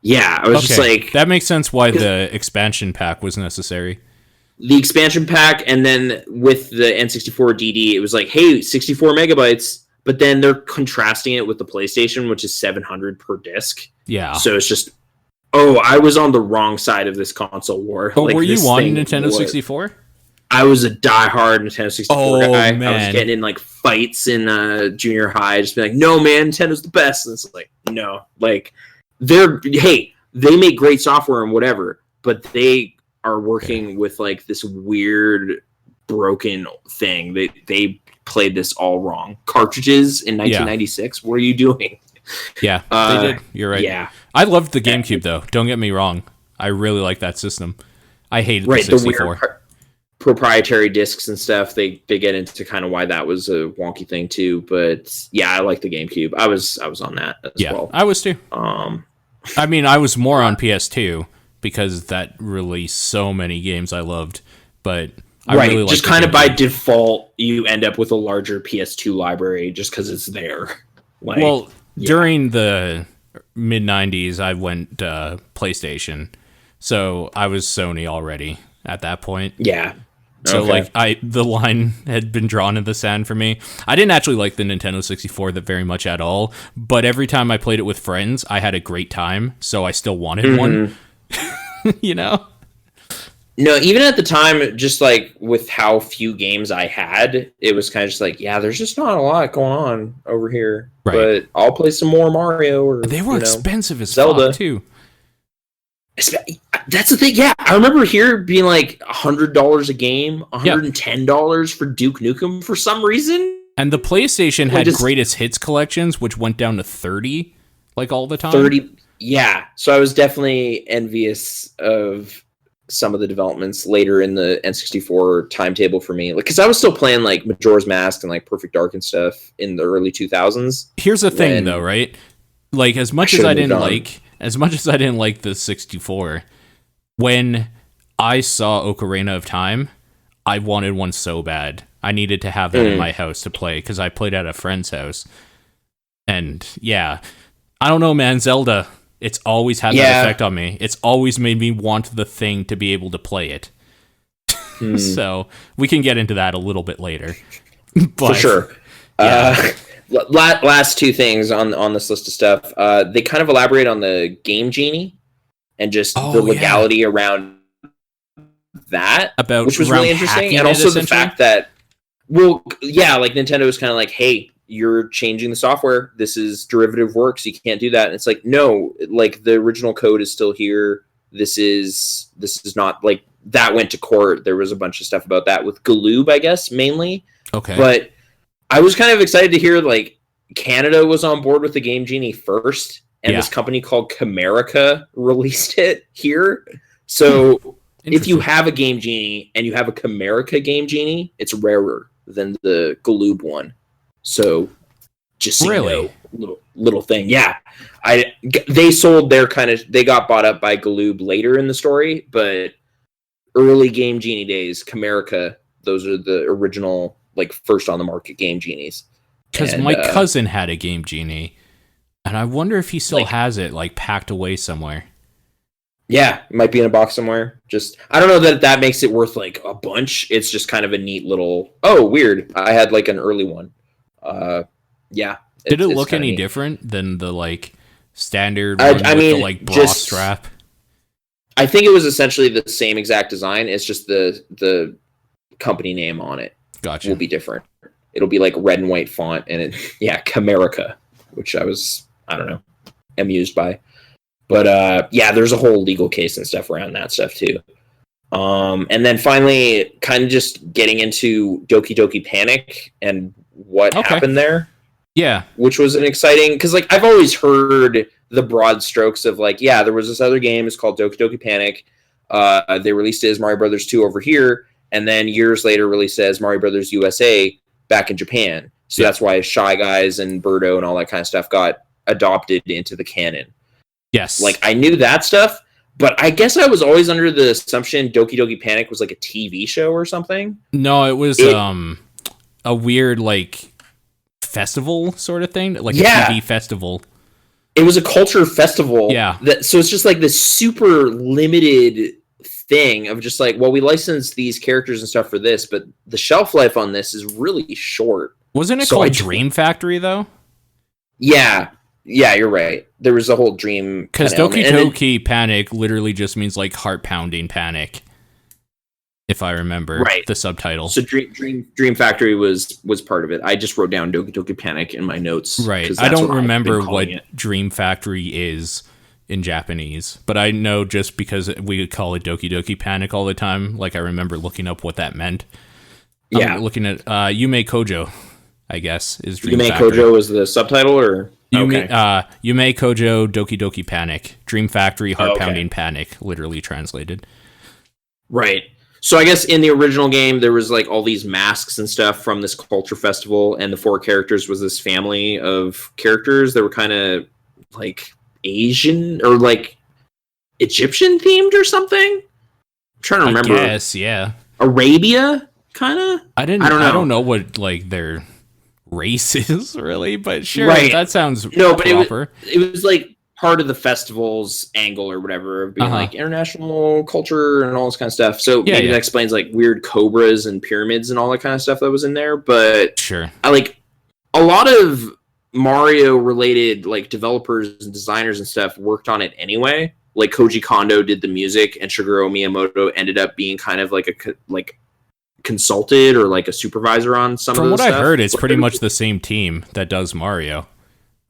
Yeah, I was just like... That makes sense why the expansion pack was necessary. The expansion pack, and then with the N64 DD, it was like, hey, 64 megabytes, but then they're contrasting it with the PlayStation, which is 700 per disc. Yeah. So it's just, oh, I was on the wrong side of this console war. Oh, like, were you on Nintendo 64? I was a diehard Nintendo 64 guy. Man. I was getting in like fights in junior high, just being like, no, man, Nintendo's the best. And it's like, no, like... they make great software and whatever, but they are working with like this weird broken thing. They played this all wrong. Cartridges in 1996. What are you doing? Yeah, they did. You're right. Yeah, I loved the GameCube though. Don't get me wrong. I really like that system. I hated the 64. The weird proprietary discs and stuff. They get into kind of why that was a wonky thing too. But yeah, I like the GameCube. I was on that as well. I was too. I mean, I was more on PS2 because that released so many games I loved, but I really liked just kind of by default, you end up with a larger PS2 library just because it's there. Like, during the mid 90s, I went PlayStation, so I was Sony already at that point. Yeah. So the line had been drawn in the sand for me. I didn't actually like the Nintendo 64 that very much at all, but every time I played it with friends, I had a great time, so I still wanted one. You know? No, even at the time, just like with how few games I had, it was kind of just like, yeah, there's just not a lot going on over here. Right. But I'll play some more Mario or they were expensive as Zelda fuck too. That's the thing. Yeah, I remember here being like $100 a game, $110 for Duke Nukem for some reason. And the PlayStation had greatest hits collections, which went down to 30, like all the time. 30, yeah. So I was definitely envious of some of the developments later in the N64 timetable for me, because I was still playing like Majora's Mask and like Perfect Dark and stuff in the early 2000s. Here's the thing, though, right? Like as much as I didn't like the 64, when I saw Ocarina of Time, I wanted one so bad. I needed to have that in my house to play because I played at a friend's house. And yeah, I don't know, man. Zelda, it's always had that effect on me. It's always made me want the thing to be able to play it. So we can get into that a little bit later. But, for sure. Yeah. Last two things on this list of stuff. They kind of elaborate on the game Genie and just the legality around that, which was really interesting. And also the fact that, like Nintendo is kind of like, hey, you're changing the software. This is derivative works. You can't do that. And it's like, no, like the original code is still here. This is not like that went to court. There was a bunch of stuff about that with Galoob, I guess, mainly. Okay. But I was kind of excited to hear like Canada was on board with the game Genie first, and this company called Camerica released it here. So if you have a game Genie and you have a Camerica game Genie, it's rarer than the Galoob one. So just so you know, little thing. Yeah. They sold their they got bought up by Galoob later in the story, but early game Genie days, Camerica, those are the original, like first on the market game Genies. Because my cousin had a game Genie, and I wonder if he still has it, like packed away somewhere. Yeah, it might be in a box somewhere. Just, I don't know that makes it worth like a bunch. It's just kind of a neat little, weird. I had like an early one. Yeah. Did it look any different than the like standard one with the like bra strap? I think it was essentially the same exact design. It's just the company name on it. Gotcha. Will be different. It'll be like red and white font, and Camerica, which I don't know, amused by. But there's a whole legal case and stuff around that stuff too. And then finally, kind of just getting into Doki Doki Panic and what happened there. Yeah. Which was an exciting, because like I've always heard the broad strokes of like, yeah, there was this other game, it's called Doki Doki Panic. They released it as Mario Brothers 2 over here, and then years later released it as Mario Brothers USA back in Japan. So that's why Shy Guys and Birdo and all that kind of stuff got adopted into the canon. Yes. Like, I knew that stuff, but I guess I was always under the assumption Doki Doki Panic was like a TV show or something. No, it was a weird, like, festival sort of thing. Like a TV festival. It was a culture festival. Yeah. So it's just like this super limited thing of just like, well, we licensed these characters and stuff for this, but the shelf life on this is really short. Wasn't it called Dream Factory, though? Yeah. Yeah, you're right. There was a whole dream. Because Doki Doki Panic literally just means like heart-pounding panic, if I remember the subtitle. So Dream Factory was part of it. I just wrote down Doki Doki Panic in my notes. Right. I don't remember what Dream Factory is in Japanese, but I know just because we would call it Doki Doki Panic all the time, like I remember looking up what that meant. Yeah. Looking at Yume Kojo, I guess, is Dream Yume Factory. Kojo is the subtitle, or? Yume Kojo Doki Doki Panic. Dream Factory Heart-Pounding Panic, literally translated. Right. So I guess in the original game, there was like all these masks and stuff from this culture festival, and the 4 characters was this family of characters that were kind of like Asian or like Egyptian themed or something. I'm trying to remember. Yes, yeah. Arabia, kind of. I don't know. I don't know what like their race is really, but sure, that sounds proper. It was like part of the festival's angle or whatever of being like international culture and all this kind of stuff. So maybe that explains like weird cobras and pyramids and all that kind of stuff that was in there. But sure, I like a lot of Mario related like developers and designers and stuff worked on it anyway. Like Koji Kondo did the music, and Shigeru Miyamoto ended up being kind of like a consulted or like a supervisor on some From of the stuff. From what I heard, it's pretty much the same team that does Mario.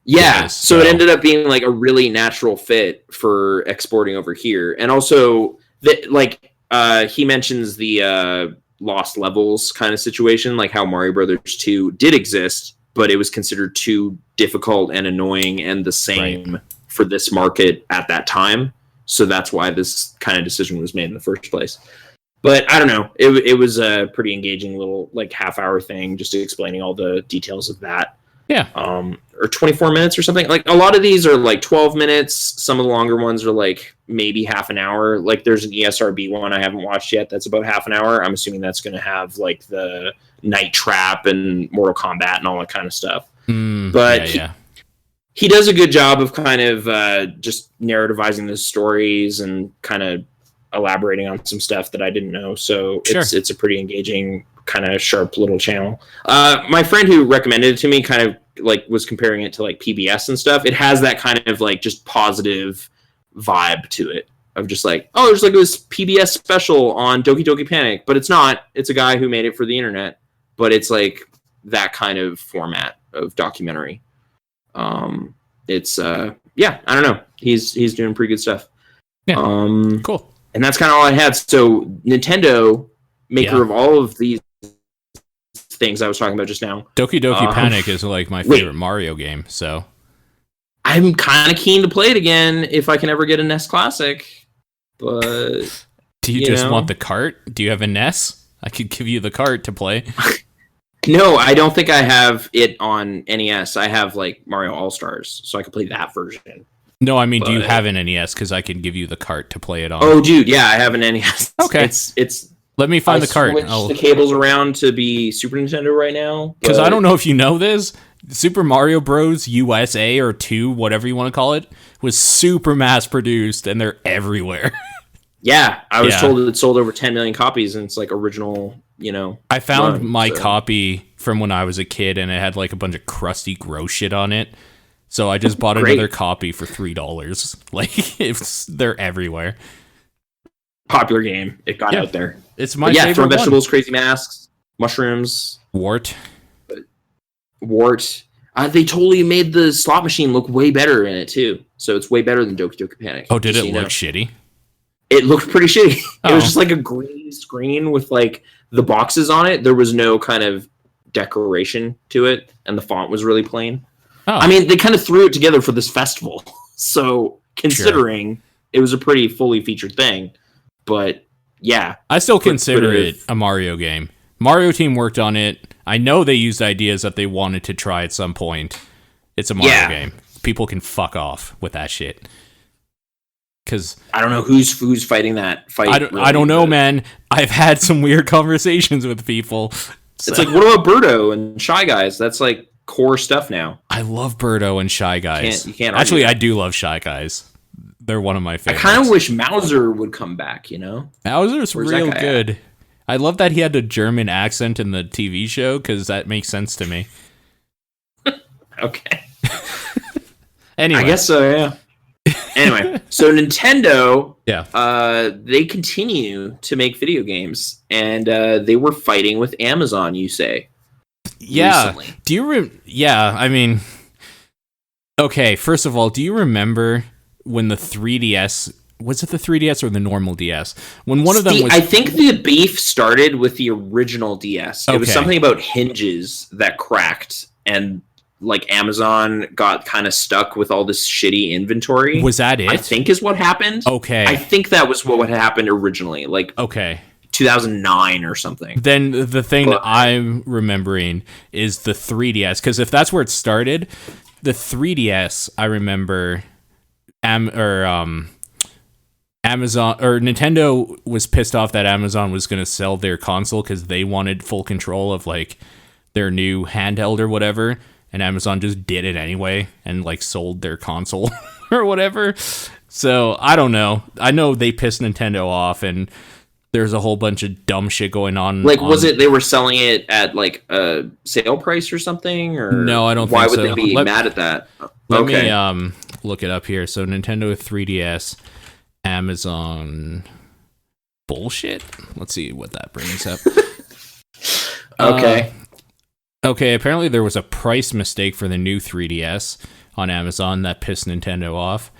Yeah, so it ended up being like a really natural fit for exporting over here. And also, he mentions the Lost Levels kind of situation, like how Mario Brothers 2 did exist, but it was considered too difficult and annoying and the same for this market at that time. So that's why this kind of decision was made in the first place. But I don't know. It was a pretty engaging little like half-hour thing, just explaining all the details of that. Yeah. Or 24 minutes or something. Like a lot of these are like 12 minutes. Some of the longer ones are like maybe half an hour. Like there's an ESRB one I haven't watched yet that's about half an hour. I'm assuming that's going to have like the Night Trap and Mortal Kombat and all that kind of stuff. But he does a good job of kind of just narrativizing the stories and kind of elaborating on some stuff that I didn't know. So it's a pretty engaging, kind of sharp little channel. My friend who recommended it to me kind of like was comparing it to like PBS and stuff. It has that kind of like just positive vibe to it of just like, oh, there's like this PBS special on Doki Doki Panic, but it's not. It's a guy who made it for the internet, but it's like that kind of format of documentary. It's I don't know. He's doing pretty good stuff. Yeah. Cool. And that's kind of all I had. So Nintendo, maker of all of these things I was talking about just now. Doki Doki Panic is like my favorite Mario game, so I'm kind of keen to play it again if I can ever get a NES Classic. But do you just want the cart? Do you have a NES? I could give you the cart to play. No, I don't think I have it on NES. I have like Mario All-Stars, so I could play that version. No, I mean, do you have an NES? Because I can give you the cart to play it on. Oh, dude, yeah, I have an NES. Okay, it's. Let me find the cart. Switch the cables around to be Super Nintendo right now. Because I don't know if you know this, Super Mario Bros. USA or 2, whatever you want to call it, was super mass produced, and they're everywhere. Yeah, I was told it sold over 10 million copies, and it's like original. I found my copy from when I was a kid, and it had like a bunch of crusty, gross shit on it. So I just bought another copy for $3. Like, they're everywhere. Popular game. It got out there. It's my favorite from vegetables, crazy masks, mushrooms. Wart. They totally made the slot machine look way better in it, too. So it's way better than Doki Doki Panic. Oh, did it look shitty? It looked pretty shitty. It was just like a green screen with like the boxes on it. There was no kind of decoration to it, and the font was really plain. Oh. I mean, they kind of threw it together for this festival, so considering it was a pretty fully featured thing, but yeah. I still consider it a Mario game. Mario team worked on it. I know they used ideas that they wanted to try at some point. It's a Mario game. People can fuck off with that shit. Because I don't know who's fighting that fight. I don't know, man. I've had some weird conversations with people. So. It's like, what about Birdo and Shy Guys? That's like core stuff now. I love Birdo and Shy Guys. You can't actually, I do love Shy Guys. They're one of my favorites. I kind of wish Mauser would come back, you know? Mauser's real good. At? I love that he had a German accent in the TV show, because that makes sense to me. Okay. Anyway. I guess so, yeah. Anyway, so Nintendo, they continue to make video games, and they were fighting with Amazon, you say? Yeah. Recently. I mean, okay, first of all, do you remember when the 3DS, was it the 3DS or the normal DS? When one of them was... I think the beef started with the original DS. It was something about hinges that cracked, and like Amazon got kind of stuck with all this shitty inventory. Was that it? I think is what happened. Okay. I think that was what happened originally. Like 2009 or something. Then the thing that I'm remembering is the 3DS, because if that's where it started, the 3DS, I remember Amazon or Nintendo was pissed off that Amazon was going to sell their console because they wanted full control of like their new handheld or whatever. And Amazon just did it anyway and like sold their console or whatever. So I don't know. I know they pissed Nintendo off, and there's a whole bunch of dumb shit going on. Like, was it they were selling it at like a sale price or something? Or no, I don't. Why think would they be mad at that? Let me look it up here. So Nintendo 3DS, Amazon bullshit. Let's see what that brings up. Okay, apparently there was a price mistake for the new 3DS on Amazon that pissed Nintendo off.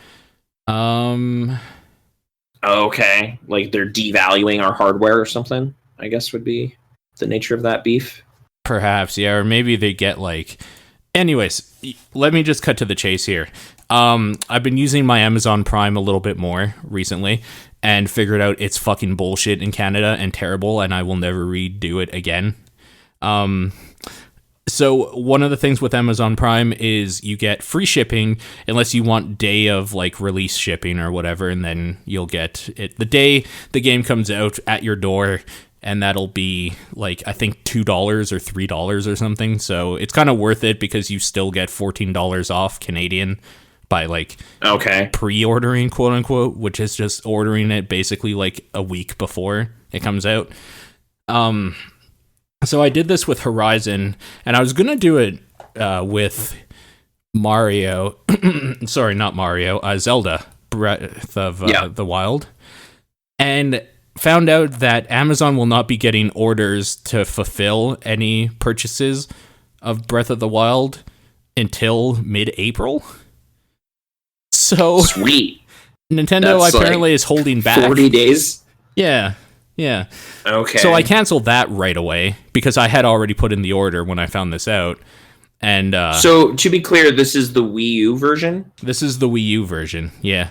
Okay, like they're devaluing our hardware or something, I guess would be the nature of that beef. Perhaps, yeah, or maybe they get like... Anyways, let me just cut to the chase here. I've been using my Amazon Prime a little bit more recently and figured out it's fucking bullshit in Canada and terrible, and I will never redo it again. So one of the things with Amazon Prime is you get free shipping unless you want day of like release shipping or whatever, and then you'll get it the day the game comes out at your door, and that'll be like I think $2 or $3 or something. So it's kind of worth it because you still get $14 off Canadian by like pre-ordering, quote unquote, which is just ordering it basically like a week before it comes out. So I did this with Horizon, and I was going to do it with Mario. Sorry, not Mario. Zelda, Breath of the Wild. And found out that Amazon will not be getting orders to fulfill any purchases of Breath of the Wild until mid-April. So sweet. Nintendo That's apparently is holding back 40 days. Yeah. Okay. So I canceled that right away because I had already put in the order when I found this out. And so to be clear, this is the Wii U version? This is the Wii U version. Yeah.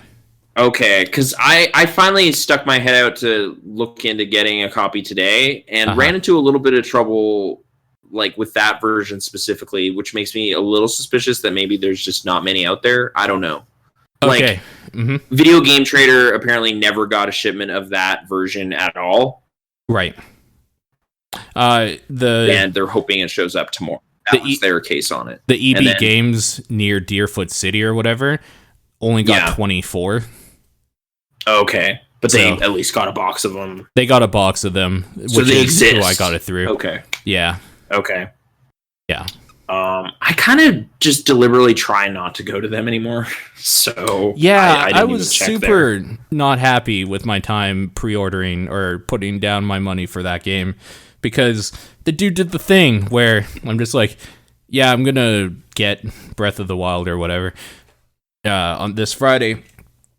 Okay, because I finally stuck my head out to look into getting a copy today and ran into a little bit of trouble like with that version specifically, which makes me a little suspicious that maybe there's just not many out there. I don't know. Okay. Like, Video Game Trader apparently never got a shipment of that version at all. Right. And they're hoping it shows up tomorrow. That was their case on it. The EB Games near Deerfoot City or whatever only got 24. Okay. But they at least got a box of them. They got a box of them. So which they is exist. Who I got it through. Okay. Yeah. Okay. Yeah. I kind of just deliberately try not to go to them anymore. So yeah, I was super not happy with my time pre-ordering or putting down my money for that game because the dude did the thing where I'm just like, yeah, I'm gonna get Breath of the Wild or whatever on this Friday,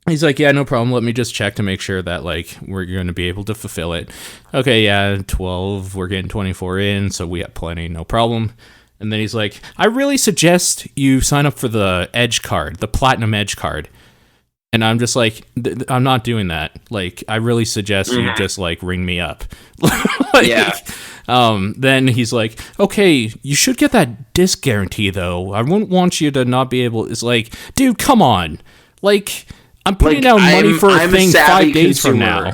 He's like, yeah, no problem. Let me just check to make sure that, like, we're going to be able to fulfill it. Okay, yeah, 12. We're getting 24 in, so we have plenty, no problem. And then he's like, I really suggest you sign up for the Edge card, the Platinum Edge card. And I'm just like, I'm not doing that. Like, I really suggest you just, like, ring me up. Like, yeah. Then he's like, okay, you should get that disc guarantee, though. I wouldn't want you to not be able... It's like, dude, come on. Like... I'm putting down money for a thing 5 days from now.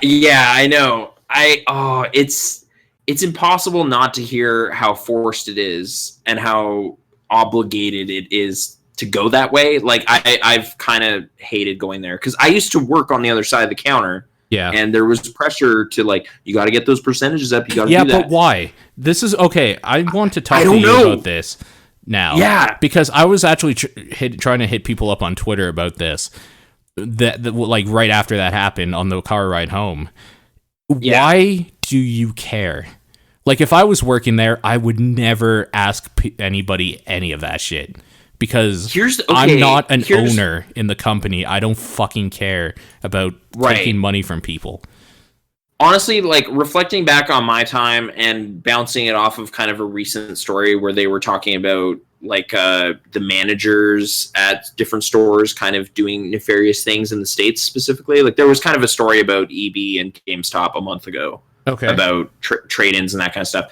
Yeah, I know. It's impossible not to hear how forced it is and how obligated it is to go that way. Like, I've kind of hated going there because I used to work on the other side of the counter. Yeah. And there was pressure to, like, you got to get those percentages up. You got to do that. Yeah, but why? This is okay. I want to talk to you about this now. Yeah. Because I was actually trying to hit people up on Twitter about this. That like right after that happened on the car ride home. Yeah. Why do you care? Like, if I was working there, I would never ask anybody any of that shit. Because I'm not an owner in the company. I don't fucking care about taking money from people. Honestly, like, reflecting back on my time and bouncing it off of kind of a recent story where they were talking about, like, the managers at different stores kind of doing nefarious things in the States specifically. Like, there was kind of a story about EB and GameStop a month ago. Okay. About trade-ins and that kind of stuff.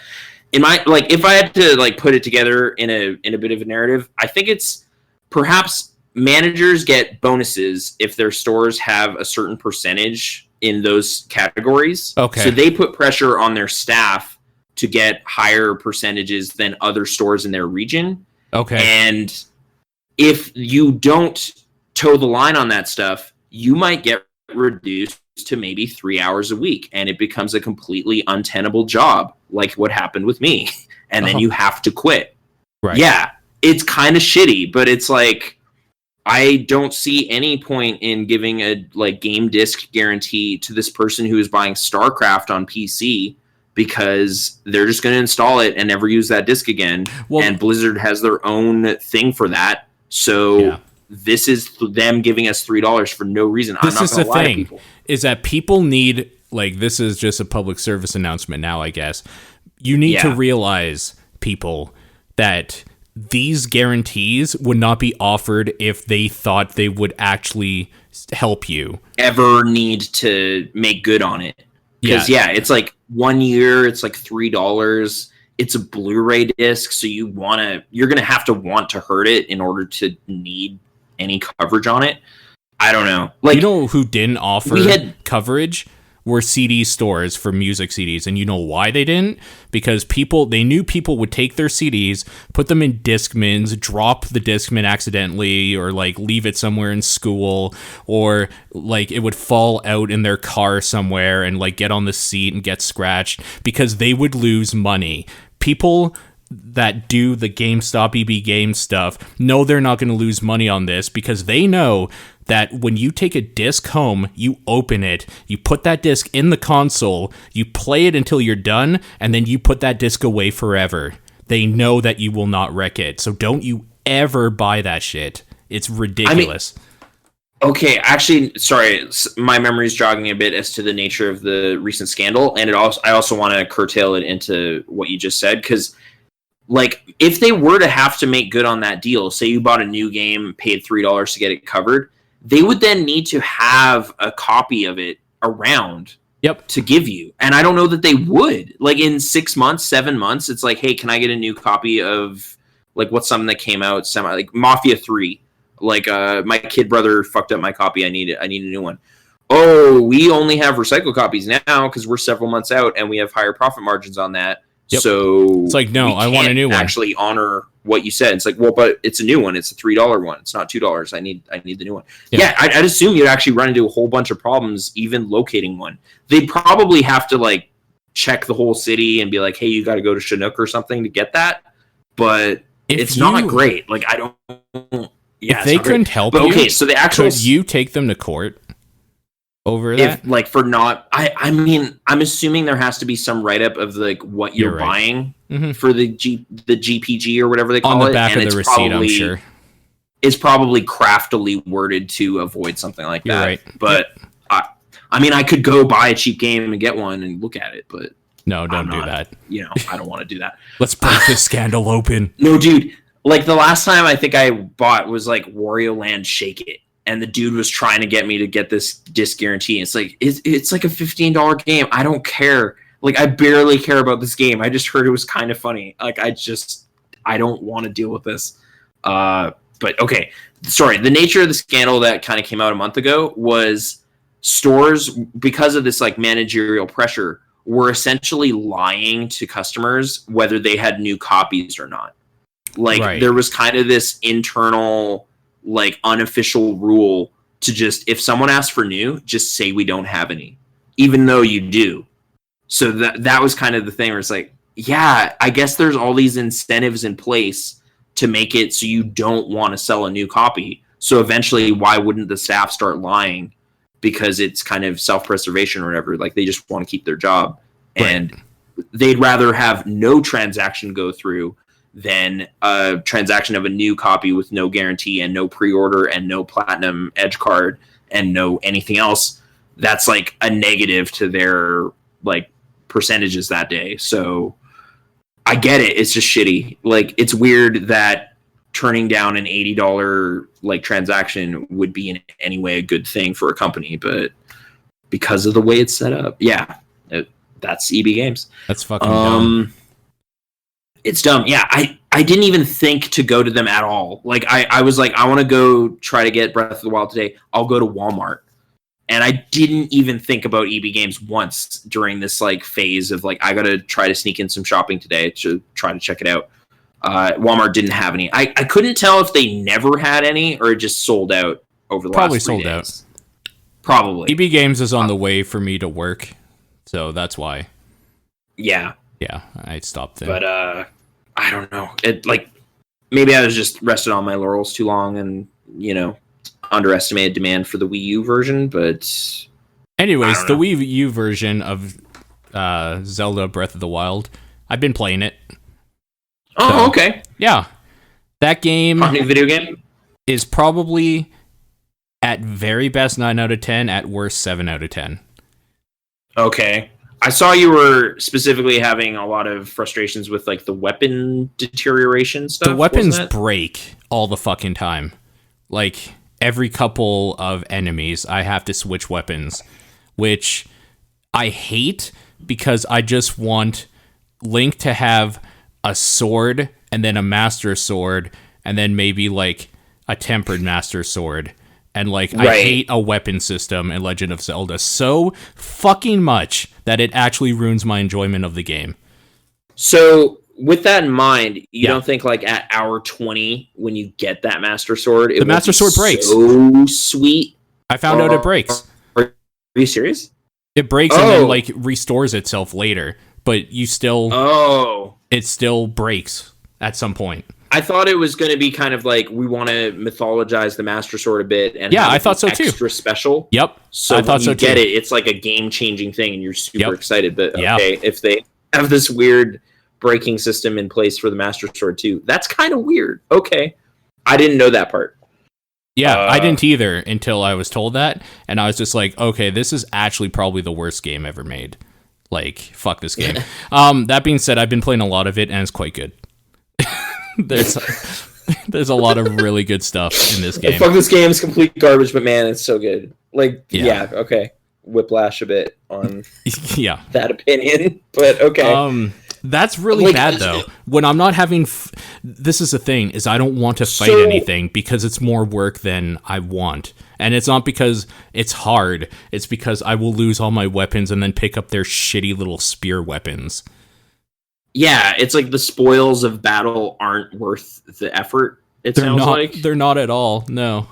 In my, like, if I had to, like, put it together in a bit of a narrative, I think it's perhaps managers get bonuses if their stores have a certain percentage in those categories. Okay. So they put pressure on their staff to get higher percentages than other stores in their region. Okay. And if you don't toe the line on that stuff, you might get reduced to maybe 3 hours a week, and it becomes a completely untenable job, like what happened with me. And then you have to quit. Right. Yeah, it's kind of shitty, but it's like, I don't see any point in giving a, like, game disc guarantee to this person who is buying StarCraft on PC because they're just going to install it and never use that disc again. Well, and Blizzard has their own thing for that. So this is them giving us $3 for no reason. I'm not going to lie to people. Is that people need, like, this is just a public service announcement now, I guess. You need to realize, people, that these guarantees would not be offered if they thought they would actually help you. Ever need to make good on it. Because, it's like 1 year, it's like $3. It's a Blu-ray disc, so you're going to have to want to hurt it in order to need any coverage on it. I don't know. Like, you know who didn't offer coverage? Were CD stores for music CDs. And you know why they didn't? Because they knew people would take their CDs, put them in Discmans, drop the Discman accidentally, or, like, leave it somewhere in school, or, like, it would fall out in their car somewhere and, like, get on the seat and get scratched, because they would lose money. People that do the GameStop EB game stuff know they're not going to lose money on this, because they know that when you take a disc home, you open it, you put that disc in the console, you play it until you're done, and then you put that disc away forever. They know that you will not wreck it. So don't you ever buy that shit. It's ridiculous. Okay, actually, sorry, my memory's jogging a bit as to the nature of the recent scandal, and I also want to curtail it into what you just said, because, like, if they were to have to make good on that deal, say you bought a new game, paid $3 to get it covered, they would then need to have a copy of it around to give you. And I don't know that they would. Like, in 6 months, 7 months, it's like, hey, can I get a new copy of, like, what's something that came out like Mafia 3? Like, my kid brother fucked up my copy. I need a new one. Oh, we only have recycled copies now because we're several months out and we have higher profit margins on that. Yep. So it's like, no, I want a new one. Actually honor what you said. It's like, well, but it's a new one. It's a $3 one. It's not $2. I need the new one. Yeah, I'd assume you'd actually run into a whole bunch of problems even locating one. They'd probably have to, like, check the whole city and be like, hey, you got to go to Chinook or something to get that. But it's not great. Like, I don't. Yeah, if they couldn't help you, okay, so the actual, could you take them to court over that? If, like, for not, I mean, I'm assuming there has to be some write up of, like, what you're buying for the GPG or whatever they call it. On the back of the receipt, I'm sure. is probably craftily worded to avoid something like that. Right. But I mean, I could go buy a cheap game and get one and look at it, but no, don't do that. I don't want to do that. Let's break this scandal open. No, dude. Like the last time I think I bought was like Wario Land Shake It, and the dude was trying to get me to get this disc guarantee. It's like it's like a $15 game. I don't care. Like I barely care about this game. I just heard it was kind of funny. Like I don't want to deal with this. But okay, sorry. The nature of the scandal that kind of came out a month ago was stores, because of this like managerial pressure, were essentially lying to customers whether they had new copies or not. Like there was kind of this internal, like unofficial rule to just, if someone asks for new, just say we don't have any, even though you do. So that was kind of the thing where it's like, yeah, I guess there's all these incentives in place to make it so you don't want to sell a new copy. So eventually, why wouldn't the staff start lying? Because it's kind of self-preservation or whatever. Like they just want to keep their job. Right. And they'd rather have no transaction go through than a transaction of a new copy with no guarantee and no pre-order and no platinum edge card and no anything else. That's like a negative to their like percentages that day. So I get it. It's just shitty. Like it's weird that turning down an $80 like transaction would be in any way a good thing for a company, but because of the way it's set up, that's EB Games. That's fucking dumb. It's dumb. Yeah, I didn't even think to go to them at all. Like I was like, I want to go try to get Breath of the Wild today. I'll go to Walmart. And I didn't even think about EB Games once during this like phase of like, I got to try to sneak in some shopping today to try to check it out. Walmart didn't have any. I couldn't tell if they never had any or it just sold out over the last 3 days. Out. Probably. EB Games is on the way for me to work, so that's why. Yeah. Yeah, I stopped there. But I don't know. It like maybe I was just rested on my laurels too long and, underestimated demand for the Wii U version, but anyways, the Wii U version of Zelda Breath of the Wild, I've been playing it. Oh, so, okay. Yeah. That game video game is probably at very best 9 out of 10, at worst 7 out of 10. Okay. I saw you were specifically having a lot of frustrations with like the weapon deterioration stuff. The weapons break all the fucking time. Like every couple of enemies, I have to switch weapons, which I hate because I just want Link to have a sword and then a master sword and then maybe like a tempered master sword. And like I hate a weapon system in Legend of Zelda so fucking much that it actually ruins my enjoyment of the game. So with that in mind, you don't think like at hour 20 when you get that master sword, the master sword breaks. So sweet. I found out it breaks. Are you serious? It breaks and then like restores itself later, but you still it still breaks at some point. I thought it was going to be kind of like we want to mythologize the Master Sword a bit, and I thought so too. Extra special. Yep. So I thought so too. Get it? It's like a game-changing thing, and you're super excited. But okay, if they have this weird breaking system in place for the Master Sword too, that's kind of weird. Okay, I didn't know that part. Yeah, I didn't either until I was told that, and I was just like, okay, this is actually probably the worst game ever made. Like, fuck this game. That being said, I've been playing a lot of it, and it's quite good. There's a lot of really good stuff in this game. Fuck, this game is complete garbage, but man, it's so good. Like, okay. Whiplash a bit on that opinion, but okay. That's really bad though. When I'm not having this is the thing, is I don't want to fight anything because it's more work than I want. And it's not because it's hard, it's because I will lose all my weapons and then pick up their shitty little spear weapons. Yeah, it's like the spoils of battle aren't worth the effort, sounds like. They're not at all, no.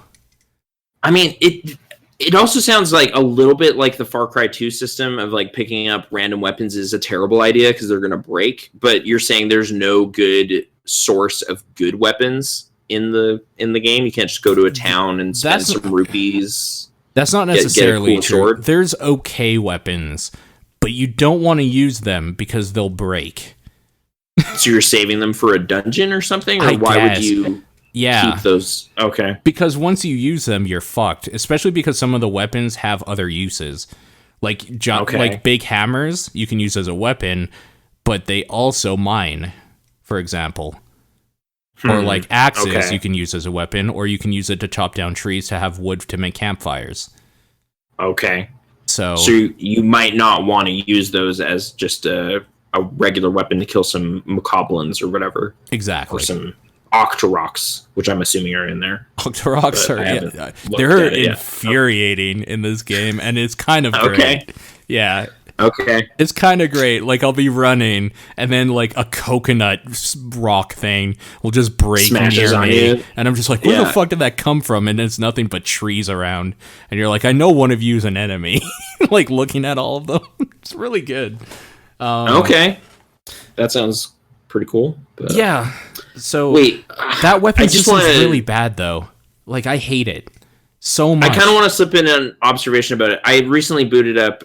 I mean, it also sounds like a little bit like the Far Cry 2 system of like picking up random weapons is a terrible idea because they're going to break, but you're saying there's no good source of good weapons in the game? You can't just go to a town and spend some rupees. That's not necessarily true. There's okay weapons, but you don't want to use them because they'll break. So you're saving them for a dungeon or something? Or why would you? keep those. Okay. Because once you use them, you're fucked. Especially because some of the weapons have other uses. Like big hammers, you can use as a weapon, but they also mine, for example. Or like axes, you can use as a weapon, or you can use it to chop down trees to have wood to make campfires. Okay. So you might not want to use those as just a regular weapon to kill some mokoblins or whatever. Exactly. Or some Octoroks, which I'm assuming are in there. Octoroks they're infuriating in this game, and it's kind of great. Yeah. Okay. It's kind of great. Like, I'll be running, and then, like, a coconut rock thing will just break Smashes near on me. you. And I'm just like, where the fuck did that come from? And it's nothing but trees around. And you're like, I know one of you is an enemy. Like, looking at all of them. It's really good. Okay. That sounds pretty cool. But... Yeah. So, wait, that weapon just is really bad, though. Like, I hate it so much. I kind of want to slip in an observation about it. I recently booted up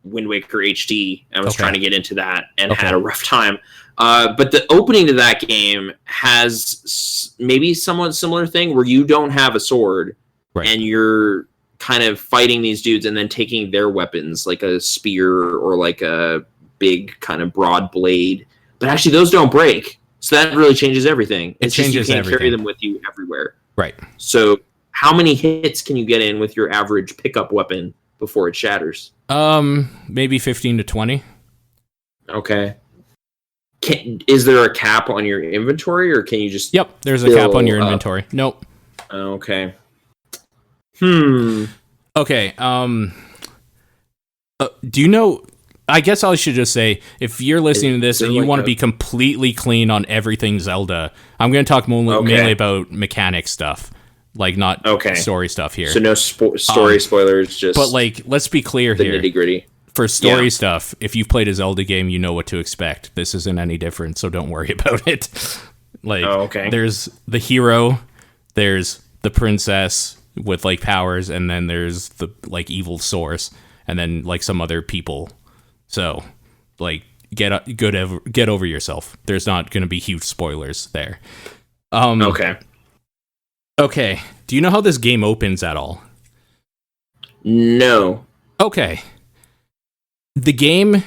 Wind Waker HD and was trying to get into that and had a rough time. But the opening to that game has maybe somewhat similar thing where you don't have a sword and you're kind of fighting these dudes and then taking their weapons, like a spear or like a big kind of broad blade. But actually, those don't break. So that really changes everything. It's just you can't carry them with you everywhere. Right. So how many hits can you get in with your average pickup weapon before it shatters? Maybe 15 to 20. Okay. Is there a cap on your inventory, or can you just... Yep, there's a cap on your inventory. Nope. Okay. Okay, do you know... I guess I should just say, if you're listening to this and you want to be completely clean on everything Zelda, I'm going to talk mainly about mechanic stuff, like not story stuff here. So no story spoilers, just... But, like, let's be clear here. The nitty-gritty. For story stuff, if you've played a Zelda game, you know what to expect. This isn't any different, so don't worry about it. Like, there's the hero, there's the princess with, like, powers, and then there's the, like, evil source, and then, like, some other people. So, like, get over yourself. There's not going to be huge spoilers there. Okay. Do you know how this game opens at all? No. Okay. The game...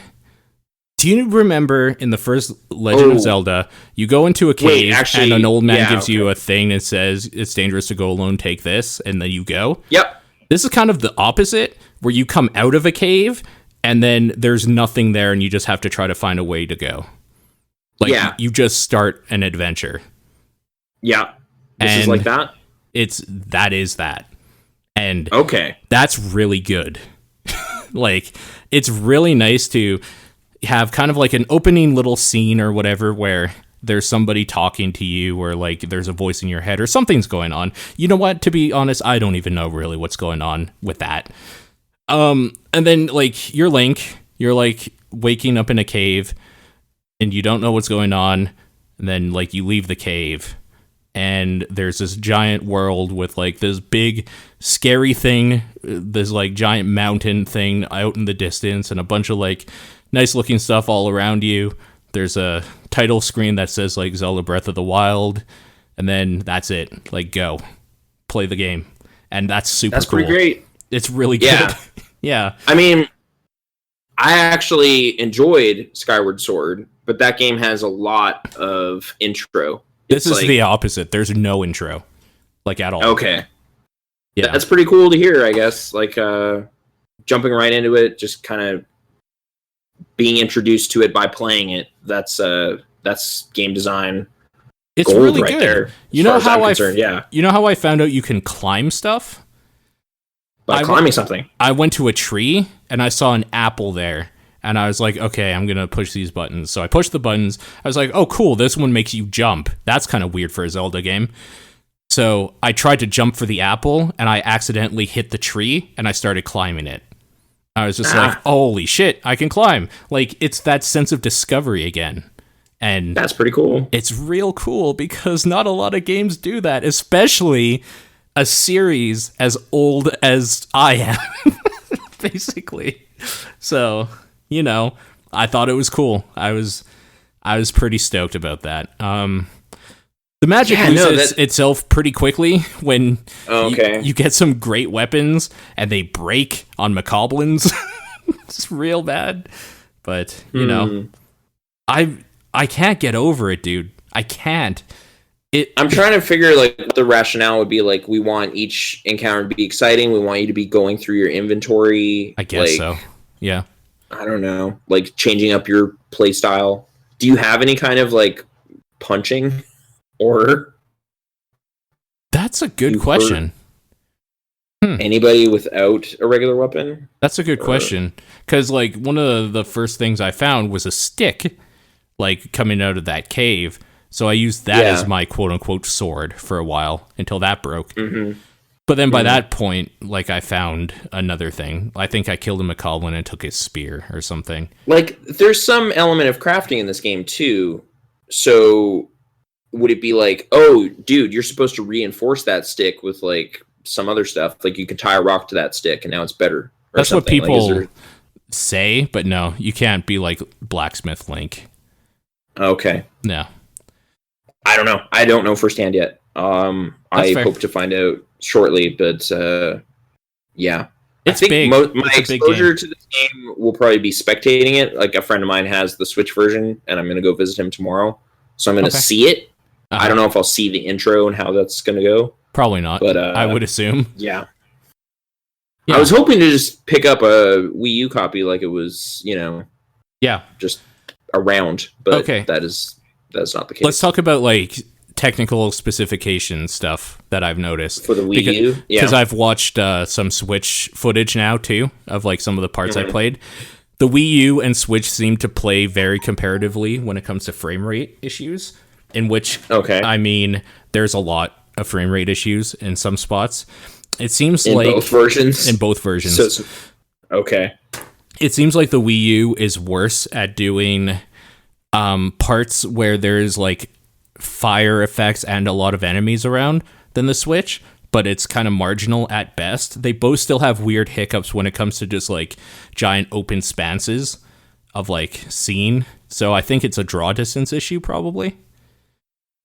Do you remember in the first Legend of Zelda, you go into a cave and an old man gives you a thing and says, it's dangerous to go alone, take this, and then you go? Yep. This is kind of the opposite, where you come out of a cave... and then there's nothing there, and you just have to try to find a way to go. Like, you just start an adventure. Yeah. This is like that? That is that. And that's really good. Like, it's really nice to have kind of like an opening little scene or whatever where there's somebody talking to you, or like there's a voice in your head, or something's going on. You know what? To be honest, I don't even know really what's going on with that. And then, like, you're Link, you're, like, waking up in a cave, and you don't know what's going on, and then, like, you leave the cave, and there's this giant world with, like, this big, scary thing, this, like, giant mountain thing out in the distance, and a bunch of, like, nice-looking stuff all around you. There's a title screen that says, like, Zelda Breath of the Wild, and then that's it. Like, go. Play the game. And that's super cool. That's pretty great. It's really good. Yeah. I mean, I actually enjoyed Skyward Sword, but that game has a lot of intro. This is the opposite. There's no intro, like, at all. Okay. Yeah. That's pretty cool to hear, I guess. Like, jumping right into it, just kind of being introduced to it by playing it. That's game design. It's really good. There, you know how you know how I found out you can climb stuff? By climbing something. I went to a tree and I saw an apple there, and I was like, okay, I'm gonna push these buttons. So I pushed the buttons. I was like, oh cool, this one makes you jump. That's kind of weird for a Zelda game. So I tried to jump for the apple, and I accidentally hit the tree, and I started climbing it. I was just like, holy shit, I can climb. Like, it's that sense of discovery again. And that's pretty cool. It's real cool because not a lot of games do that, especially a series as old as I am, basically. So, you know, I thought it was cool. I was pretty stoked about that. The magic loses itself pretty quickly when okay. you get some great weapons and they break on macablins. It's real bad. But, you know, I can't get over it, dude. I can't. I'm trying to figure like what the rationale would be. Like, we want each encounter to be exciting. We want you to be going through your inventory. I guess so. Yeah. I don't know. Like changing up your play style. Do you have any kind of like punching or? That's a good question. Anybody without a regular weapon? That's a good question. Because like one of the first things I found was a stick, like coming out of that cave. So I used that as my quote-unquote sword for a while until that broke. Mm-hmm. But then by that point, like, I found another thing. I think I killed a macaulin and took his spear or something. Like, there's some element of crafting in this game, too. So would it be like, oh, dude, you're supposed to reinforce that stick with, like, some other stuff? Like, you can tie a rock to that stick, and now it's better. That's what people say, but no, you can't be like Blacksmith Link. Okay. No. I don't know. I don't know firsthand yet. I hope to find out shortly, but yeah. It's I think big. My exposure to this game will probably be spectating it. Like, a friend of mine has the Switch version, and I'm going to go visit him tomorrow. So I'm going to see it. I don't know if I'll see the intro and how that's going to go. Probably not, but I would assume. Yeah. I was hoping to just pick up a Wii U copy like it was, you know, just around, but that's not the case. Let's talk about like technical specification stuff that I've noticed for the Wii U. Because I've watched some Switch footage now too of like some of the parts I played. The Wii U and Switch seem to play very comparatively when it comes to frame rate issues. In which, I mean, there's a lot of frame rate issues in some spots. It seems in both versions. In both versions. It seems like the Wii U is worse at doing parts where there's like fire effects and a lot of enemies around than the Switch, but it's kind of marginal at best. They both still have weird hiccups when it comes to just like giant open spanses of like scene. So I think it's a draw distance issue probably.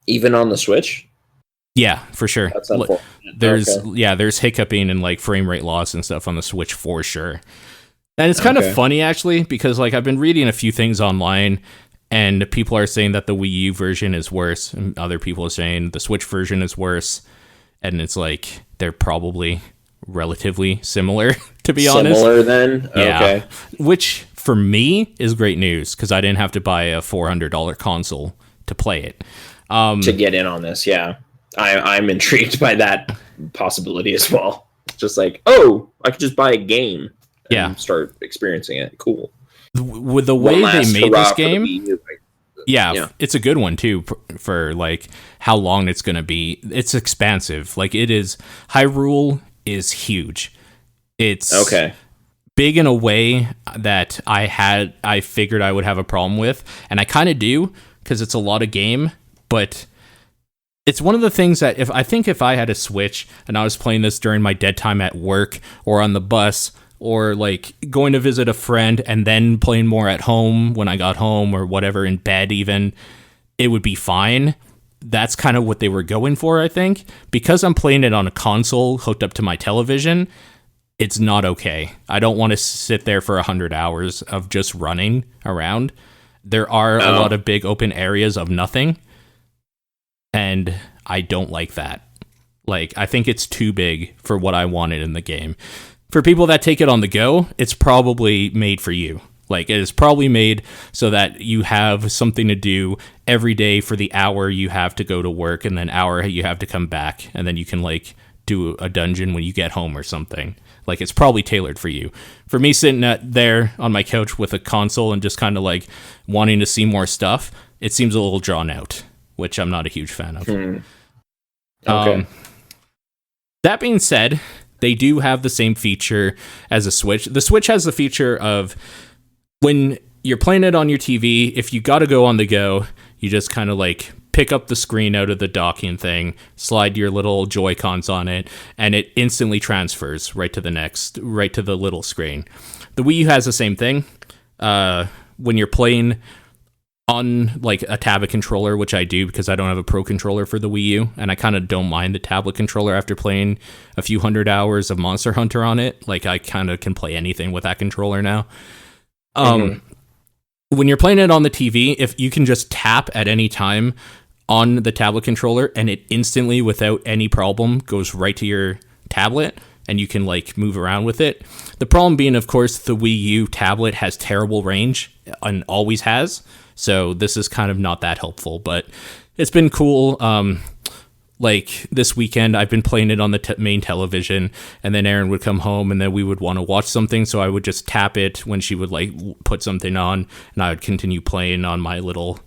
Even on the Switch? Yeah, for sure. That's unfortunate. There's hiccuping and like frame rate loss and stuff on the Switch for sure. And it's kind of funny actually, because like I've been reading a few things online and people are saying that the Wii U version is worse and other people are saying the Switch version is worse, and it's like they're probably relatively similar to be honest. Similar then? Yeah. Okay. Which for me is great news because I didn't have to buy a $400 console to play it. To get in on this, yeah. I'm intrigued by that possibility as well. Just like, oh, I could just buy a game and start experiencing it. Cool. With the way they made this game, it's a good one too for like how long it's going to be. It's expansive. Like it is. Hyrule is huge. It's big in a way that I figured I would have a problem with, and I kind of do because it's a lot of game. But it's one of the things that if I had a Switch and I was playing this during my dead time at work or on the bus or like going to visit a friend and then playing more at home when I got home or whatever in bed even, it would be fine. That's kind of what they were going for, I think. Because I'm playing it on a console hooked up to my television, it's not okay. I don't want to sit there for 100 hours of just running around. There are a lot of big open areas of nothing. And I don't like that. Like, I think it's too big for what I wanted in the game. For people that take it on the go, it's probably made for you. Like, it is probably made so that you have something to do every day for the hour you have to go to work and then hour you have to come back. And then you can, like, do a dungeon when you get home or something. Like, it's probably tailored for you. For me sitting there on my couch with a console and just kind of, like, wanting to see more stuff, it seems a little drawn out, which I'm not a huge fan of. That being said, they do have the same feature as a Switch. The Switch has the feature of when you're playing it on your TV, if you got to go on the go, you just kind of like pick up the screen out of the docking thing, slide your little Joy-Cons on it, and it instantly transfers right to the little screen. The Wii U has the same thing. When you're playing on like a tablet controller, which I do because I don't have a pro controller for the Wii U, and I kind of don't mind the tablet controller after playing a few hundred hours of Monster Hunter on it. Like I kind of can play anything with that controller now. When you're playing it on the TV, if you can just tap at any time on the tablet controller and it instantly, without any problem, goes right to your tablet and you can like move around with it. The problem being, of course, the Wii U tablet has terrible range and always has. So this is kind of not that helpful, but it's been cool. Like this weekend, I've been playing it on the main television, and then Erin would come home, and then we would want to watch something. So I would just tap it when she would like put something on, and I would continue playing on my little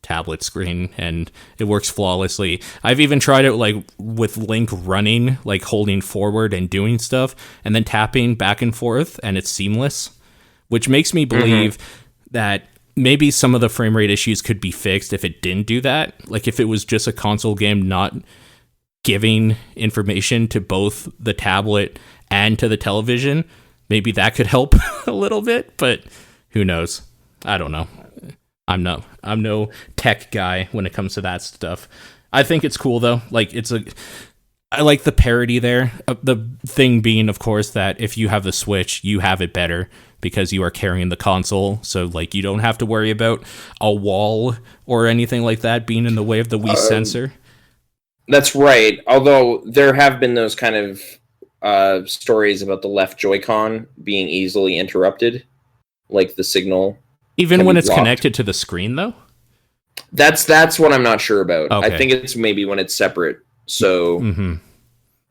tablet screen, and it works flawlessly. I've even tried it like with Link running, like holding forward and doing stuff, and then tapping back and forth, and it's seamless, which makes me believe that maybe some of the frame rate issues could be fixed if it didn't do that. Like if it was just a console game not giving information to both the tablet and to the television, maybe that could help a little bit, but who knows? I don't know. I'm no tech guy when it comes to that stuff. I think it's cool though. Like I like the parody there. The thing being, of course, that if you have the Switch, you have it better because you are carrying the console. So like you don't have to worry about a wall or anything like that being in the way of the Wii sensor. That's right. Although there have been those kind of stories about the left Joy-Con being easily interrupted, like the signal. Even when it's connected to the screen, though? That's what I'm not sure about. Okay. I think it's maybe when it's separate. So,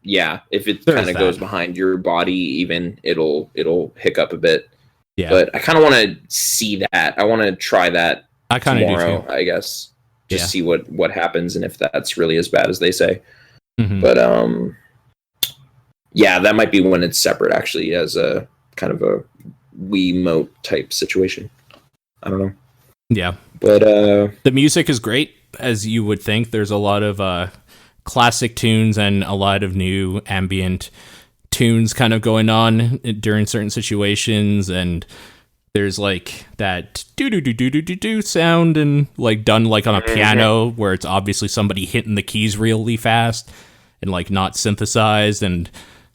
yeah, if it kind of goes behind your body, even it'll hiccup a bit. Yeah. But I kind of want to see that. I want to try that tomorrow, I guess. Just see what happens and if that's really as bad as they say. But yeah, that might be when it's separate, actually, as a kind of a Wiimote type situation. I don't know. Yeah. But the music is great, as you would think. There's a lot of classic tunes and a lot of new ambient tunes kind of going on during certain situations, and there's like that do sound and like done like on a piano where it's obviously somebody hitting the keys really fast and like not synthesized, and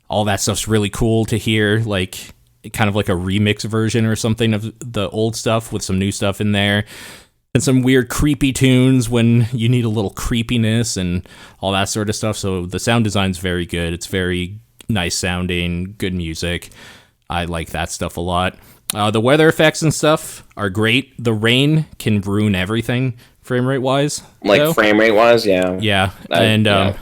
all that stuff's really cool to hear, like kind of like a remix version or something of the old stuff with some new stuff in there. And some weird creepy tunes when you need a little creepiness and all that sort of stuff. So the sound design's very good. It's very nice sounding, good music. I like that stuff a lot. The weather effects and stuff are great. The rain can ruin everything frame rate wise. Like frame rate wise, yeah. Yeah.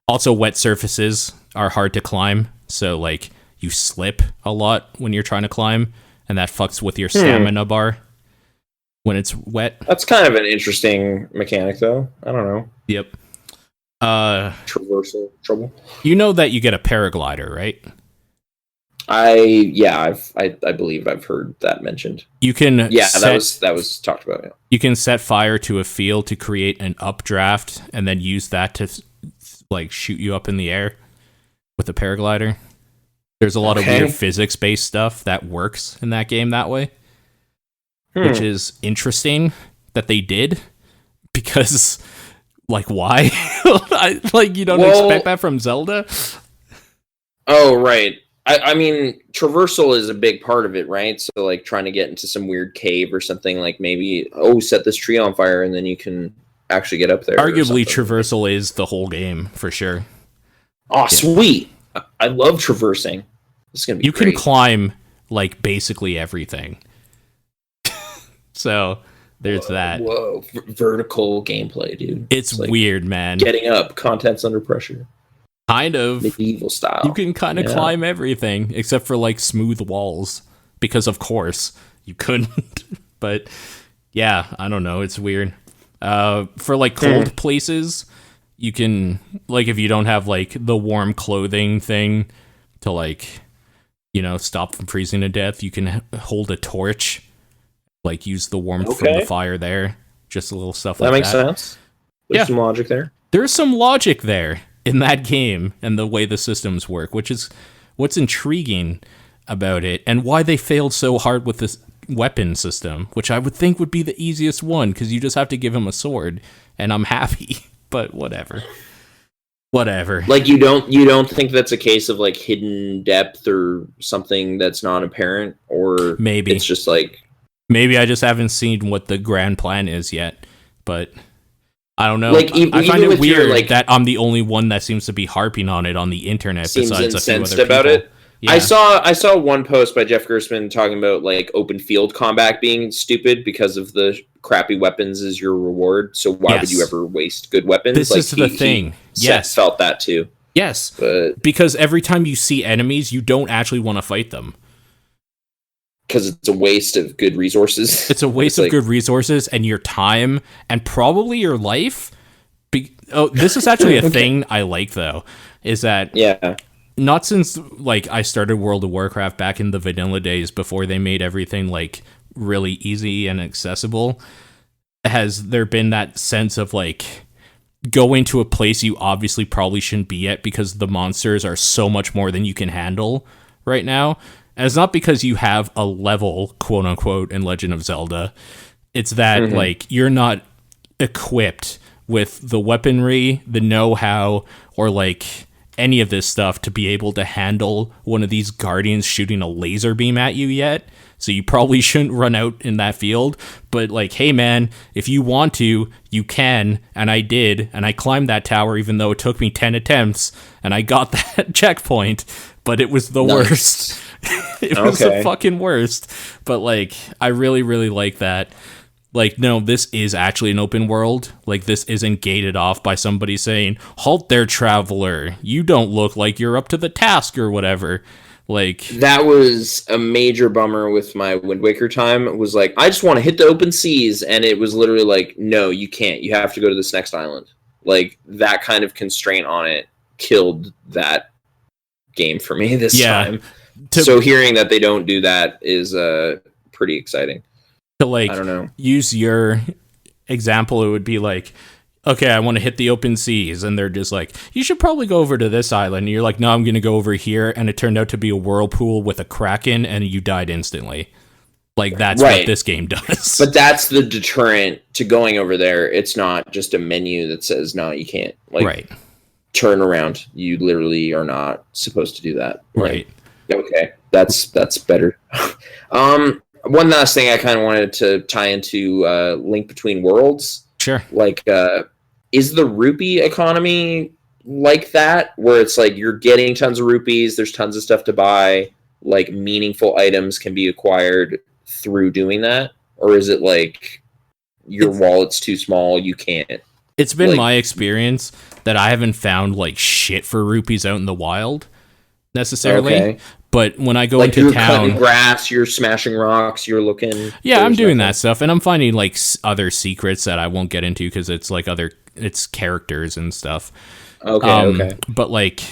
Also wet surfaces are hard to climb. So like you slip a lot when you're trying to climb, and that fucks with your stamina bar when it's wet. That's kind of an interesting mechanic, though. I don't know. Yep. Traversal trouble. You know that you get a paraglider, right? I believe I've heard that mentioned. You can that was talked about. Yeah. You can set fire to a field to create an updraft, and then use that to like shoot you up in the air with a paraglider. There's a lot of weird physics-based stuff that works in that game that way. Which is interesting that they did, because, like, why? You don't expect that from Zelda? Oh, right. I mean, traversal is a big part of it, right? So, like, trying to get into some weird cave or something, like maybe, set this tree on fire, and then you can actually get up there. Arguably, traversal is the whole game, for sure. Oh, yeah. Sweet! I love traversing. This is gonna be great. Can climb, like, basically everything. So there's that. Whoa, vertical gameplay, dude. It's like weird, man. Getting up, contents under pressure. Kind of. Medieval style. You can kind of climb everything, except for like smooth walls, because of course you couldn't. But yeah, I don't know. It's weird. For like cold places, you can, like, if you don't have like the warm clothing thing to like, stop from freezing to death, you can hold a torch. Like, use the warmth from the fire there. Just a little stuff like that. That makes sense. There's some logic there. There's some logic there in that game and the way the systems work, which is what's intriguing about it and why they failed so hard with this weapon system, which I would think would be the easiest one because you just have to give him a sword, and I'm happy. But whatever. Like you don't think that's a case of like hidden depth or something that's not apparent, or maybe it's just like maybe I just haven't seen what the grand plan is yet, but I don't know. Like I find it weird like, that I'm the only one that seems to be harping on it on the internet besides a few other people. About it. Yeah. I saw one post by Jeff Gerstmann talking about like open field combat being stupid because of the crappy weapons as your reward. So why would you ever waste good weapons? This is the thing. Yes, felt that too. Yes, but because every time you see enemies, you don't actually want to fight them. Because it's a waste of good resources. It's a waste of good resources and your time and probably your life. This is actually a thing I like though. Is that not since like I started World of Warcraft back in the vanilla days before they made everything like really easy and accessible, has there been that sense of like going to a place you obviously probably shouldn't be at because the monsters are so much more than you can handle right now. And it's not because you have a level, quote unquote, in Legend of Zelda. It's that like you're not equipped with the weaponry, the know-how, or like any of this stuff to be able to handle one of these guardians shooting a laser beam at you yet. So you probably shouldn't run out in that field. But like, hey man, if you want to, you can. And I did. And I climbed that tower even though it took me 10 attempts. And I got that checkpoint. But it was the worst. It was the fucking worst. But like, I really, really like that. Like, no, this is actually an open world. Like, this isn't gated off by somebody saying, halt there, traveler. You don't look like you're up to the task or whatever. Like, that was a major bummer with my Wind Waker time. It was like, I just want to hit the open seas. And it was literally like, no, you can't. You have to go to this next island. Like, that kind of constraint on it killed that game for me this time. So hearing that they don't do that is pretty exciting. To like, I don't know, use your example, it would be like, okay, I want to hit the open seas, and they're just like, you should probably go over to this island. And you're like, no, I'm going to go over here, and it turned out to be a whirlpool with a kraken, and you died instantly. Like, that's what this game does. But that's the deterrent to going over there. It's not just a menu that says, no, you can't. Like, turn around. You literally are not supposed to do that. Right. Like, okay, that's better. One last thing I kind of wanted to tie into Link Between Worlds. Sure. Like, is the rupee economy like that, where it's like you're getting tons of rupees, there's tons of stuff to buy, like meaningful items can be acquired through doing that? Or is it like your wallet's too small, you can't? It's been my experience that I haven't found like shit for rupees out in the wild necessarily. Okay. But when I go into you're town, cutting grass, you're smashing rocks, you're looking. Yeah, I'm doing that stuff, and I'm finding like other secrets that I won't get into because it's like it's characters and stuff. Okay. But like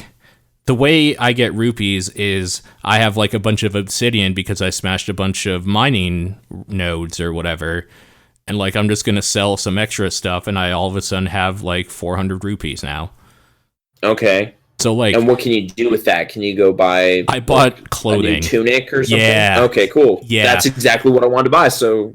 the way I get rupees is I have like a bunch of obsidian because I smashed a bunch of mining nodes or whatever, and like I'm just gonna sell some extra stuff, and I all of a sudden have like 400 rupees now. Okay. So like, and what can you do with that? Can you go buy? I bought clothing, a new tunic or something. Yeah. Okay, cool. Yeah, that's exactly what I wanted to buy. So,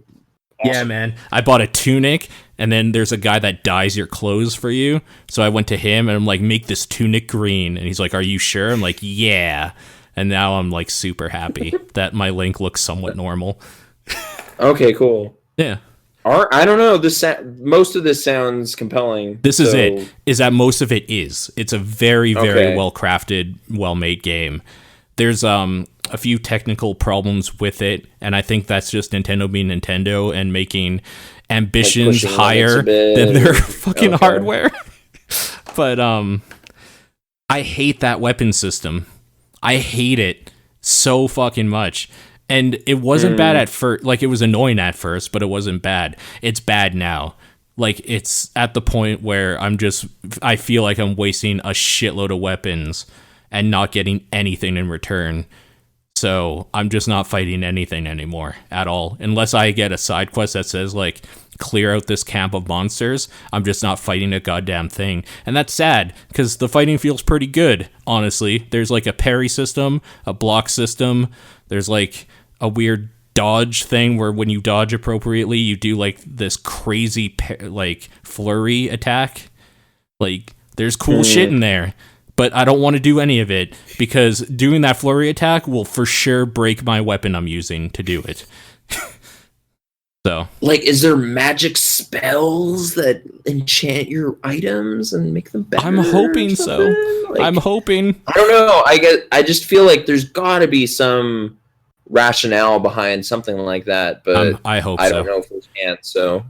awesome. Yeah, man, I bought a tunic, and then there's a guy that dyes your clothes for you. So I went to him, and I'm like, make this tunic green, and he's like, are you sure? I'm like, yeah. And now I'm like super happy that my Link looks somewhat normal. Okay, cool. Yeah. I don't know. Most of this sounds compelling. This is it. Is that most of it is. It's a very, very well crafted, well made game. There's a few technical problems with it, and I think that's just Nintendo being Nintendo and making ambitions higher than their fucking hardware. But I hate that weapon system. I hate it so fucking much. And it wasn't bad at first. Like, it was annoying at first, but it wasn't bad. It's bad now. Like, it's at the point where I feel like I'm wasting a shitload of weapons and not getting anything in return. So I'm just not fighting anything anymore at all. Unless I get a side quest that says, like, clear out this camp of monsters, I'm just not fighting a goddamn thing. And that's sad, because the fighting feels pretty good, honestly. There's, like, a parry system, a block system. There's, like, a weird dodge thing where when you dodge appropriately, you do like this crazy like flurry attack. Like there's cool shit in there, but I don't want to do any of it because doing that flurry attack will for sure break my weapon I'm using to do it. So, like, is there magic spells that enchant your items and make them better? I'm hoping so. Like, I'm hoping. I don't know. I just feel like there's got to be some rationale behind something like that, but I hope I don't know firsthand. So,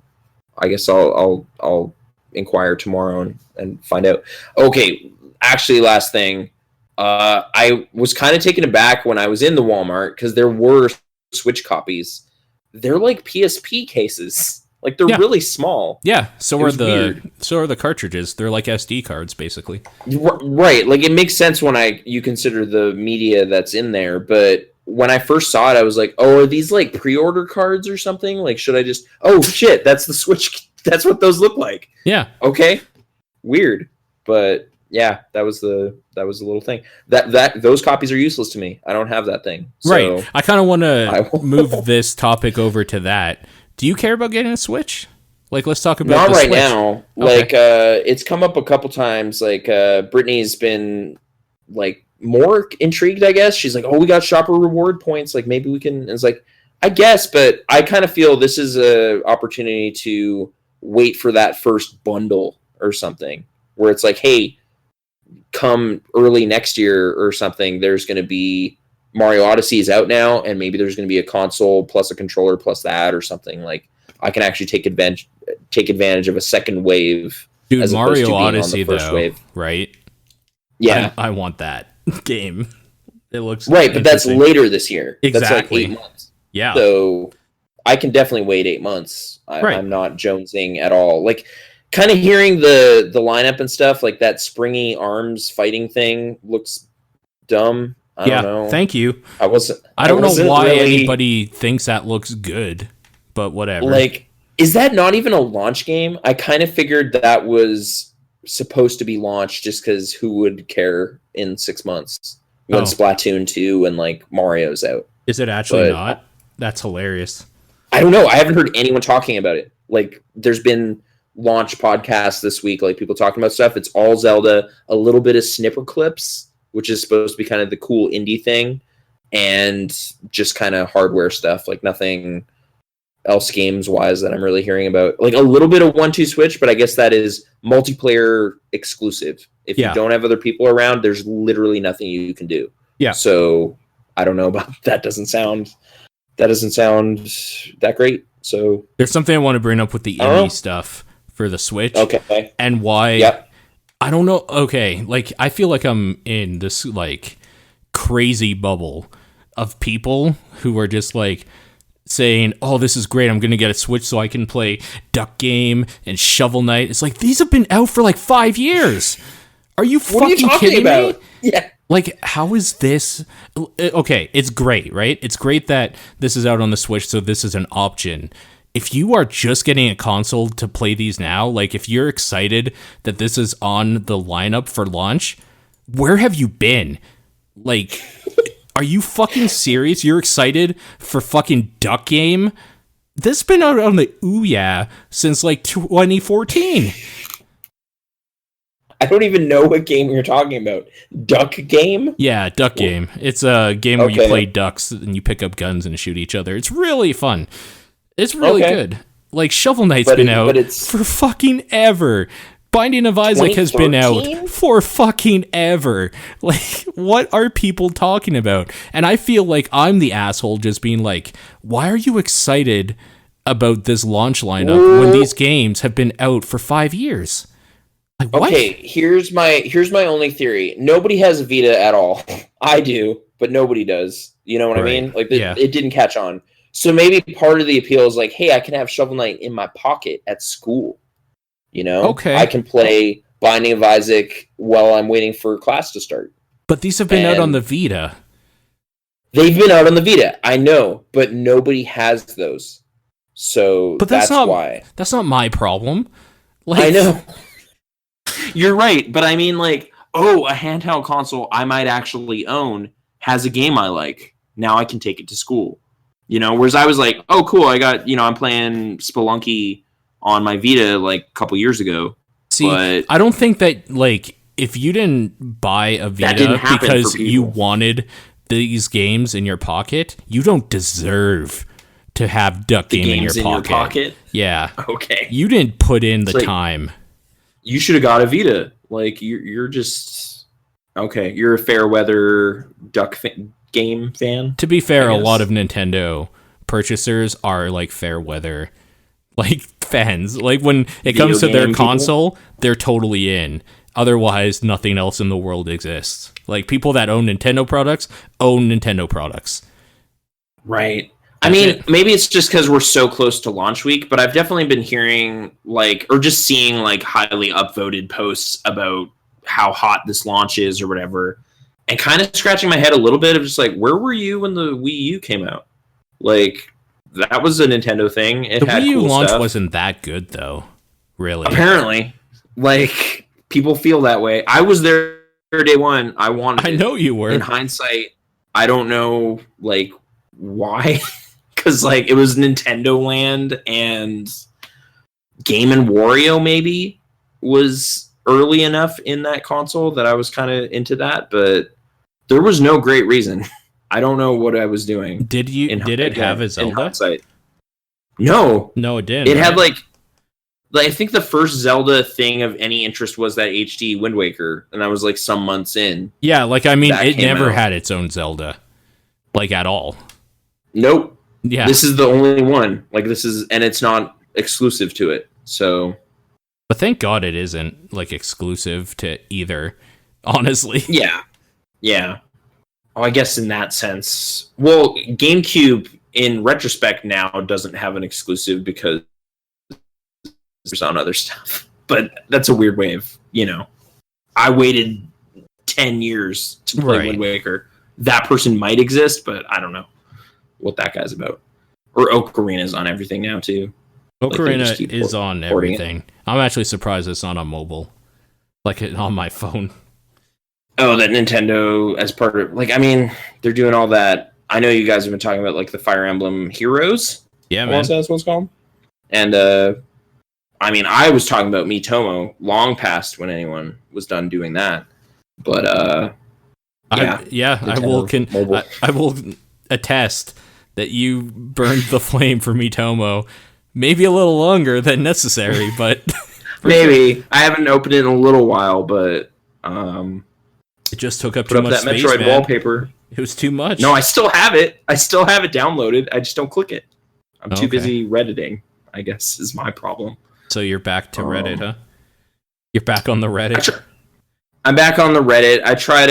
I guess I'll inquire tomorrow and find out. Okay, actually, last thing. I was kind of taken aback when I was in the Walmart because there were Switch copies. They're like PSP cases. Like they're really small. Yeah, so are the cartridges. They're like SD cards basically. Right. Like it makes sense when you consider the media that's in there, but when I first saw it I was like, "Oh, are these like pre-order cards or something? Like should I just Oh shit, that's the Switch. That's what those look like." Yeah. Okay. Weird. But yeah, that was the little thing. That those copies are useless to me. I don't have that thing. So right. I kind of want to move this topic over to that. Do you care about getting a Switch? Like, let's talk about not the right Switch. now. Okay. Like, it's come up a couple times. Like, Brittany's been like more intrigued. I guess she's like, "Oh, we got shopper reward points. Like, maybe we can." And it's like, I guess, but I kind of feel this is a opportunity to wait for that first bundle or something, where it's like, hey, come early next year or something, there's going to be Mario Odyssey is out now, and maybe there's going to be a console plus a controller plus that or something. Like I can actually take advantage of a second wave. Dude, as Mario Odyssey though, wave. Right? Yeah, I want that game. It looks right, but that's later this year. Exactly. That's like 8 months. Yeah. So I can definitely wait 8 months. I'm not jonesing at all. Like, kind of hearing the lineup and stuff, like that springy arms fighting thing looks dumb. I don't know. Thank you. I don't know why anybody thinks that looks good, but whatever. Like, is that not even a launch game? I kind of figured that was supposed to be launched just because who would care in 6 months when Splatoon 2 and like Mario's out? Is it actually not? That's hilarious. I don't know. I haven't heard anyone talking about it. Like, there's been launch podcasts this week, like people talking about stuff. It's all Zelda, a little bit of snipper clips, which is supposed to be kind of the cool indie thing, and just kind of hardware stuff, like nothing else games wise that I'm really hearing about. Like a little bit of 1-2 Switch, but I guess that is multiplayer exclusive. If you don't have other people around, there's literally nothing you can do. Yeah. So I don't know about that. Doesn't sound that great. So there's something I want to bring up with the indie stuff for the Switch. Okay. And why? Yep. I don't know. Okay. Like, I feel like I'm in this, like, crazy bubble of people who are just, like, saying, "Oh, this is great. I'm going to get a Switch so I can play Duck Game and Shovel Knight." It's like, these have been out for, like, 5 years. Are you fucking kidding me? Yeah. Like, how is this? Okay, it's great, right? It's great that this is out on the Switch, so this is an option. If you are just getting a console to play these now, like if you're excited that this is on the lineup for launch, where have you been? Like, are you fucking serious? You're excited for fucking Duck Game? This has been out on the Ouya since like 2014. I don't even know what game you're talking about. Duck Game? Yeah, Duck Game. It's a game where you play ducks and you pick up guns and shoot each other. It's really fun. It's really good. Like, Shovel Knight's been out for fucking ever. Binding of Isaac has been out for fucking ever. Like, what are people talking about? And I feel like I'm the asshole just being like, why are you excited about this launch lineup when these games have been out for 5 years? Like, what? Okay, here's my only theory. Nobody has a Vita at all. I do, but nobody does. You know what I mean? Like, it didn't catch on. So maybe part of the appeal is like, hey, I can have Shovel Knight in my pocket at school. You know? Okay. I can play Binding of Isaac while I'm waiting for class to start. But these have been out on the Vita. They've been out on the Vita, I know, but nobody has those. So that's why. That's not my problem. Like, I know. You're right, but I mean, like, a handheld console I might actually own has a game I like. Now I can take it to school. Whereas I was like, oh, cool, I got, I'm playing Spelunky on my Vita like a couple years ago. See, but I don't think that, like, if you didn't buy a Vita because you wanted these games in your pocket, you don't deserve to have Duck Game in your pocket. Yeah. Okay. You didn't put in the time. You should have got a Vita. Like, you're just... Okay, you're a fair weather Duck Game fan? To be fair, a lot of Nintendo purchasers are, like, fair weather, like, fans. Like, when it comes to their console, they're totally in. Otherwise, nothing else in the world exists. Like, people that own Nintendo products own Nintendo products. Right. I mean, maybe it's just because we're so close to launch week, but I've definitely been hearing, like, or just seeing, like, highly upvoted posts about how hot this launch is or whatever, and kind of scratching my head a little bit of just, like, where were you when the Wii U came out? Like, that was a Nintendo thing. The Wii U launch wasn't that good, though, really. Apparently. Like, people feel that way. I was there day one. I wanted I know you were. In hindsight, I don't know, like, why. Because, like, it was Nintendo Land, and Game & Wario maybe was early enough in that console that I was kind of into that, but there was no great reason. I don't know what I was doing. Did it have a Zelda? In hindsight. No, it didn't. It had like I think the first Zelda thing of any interest was that HD Wind Waker, and I was like some months in. Yeah, like, I mean, it never had its own Zelda, like, at all. Nope. Yeah. This is the only one. Like, and it's not exclusive to it. So, but thank God it isn't, like, exclusive to either, honestly. Yeah. Yeah. Oh, I guess in that sense. Well, GameCube, in retrospect now, doesn't have an exclusive because there's on other stuff. But that's a weird way of, I waited 10 years to play Wind Waker. That person might exist, but I don't know what that guy's about. Or Ocarina's on everything now, too. Ocarina is on everything. I'm actually surprised it's not on mobile. Like, on my phone. Oh, that Nintendo, as part of... Like, I mean, they're doing all that. I know you guys have been talking about, like, the Fire Emblem Heroes. Yeah, man. That's what it's called. And, I mean, I was talking about Miitomo long past when anyone was done doing that. But, I will attest that you burned the flame for Miitomo maybe a little longer than necessary, but maybe sure. I haven't opened it in a little while, but it just took up too much space. Metroid wallpaper. It was too much. No, I still have it. I still have it downloaded. I just don't click it. I'm too busy Redditing, I guess, is my problem. So you're back to Reddit, huh? You're back on the Reddit. I'm back on the Reddit. I try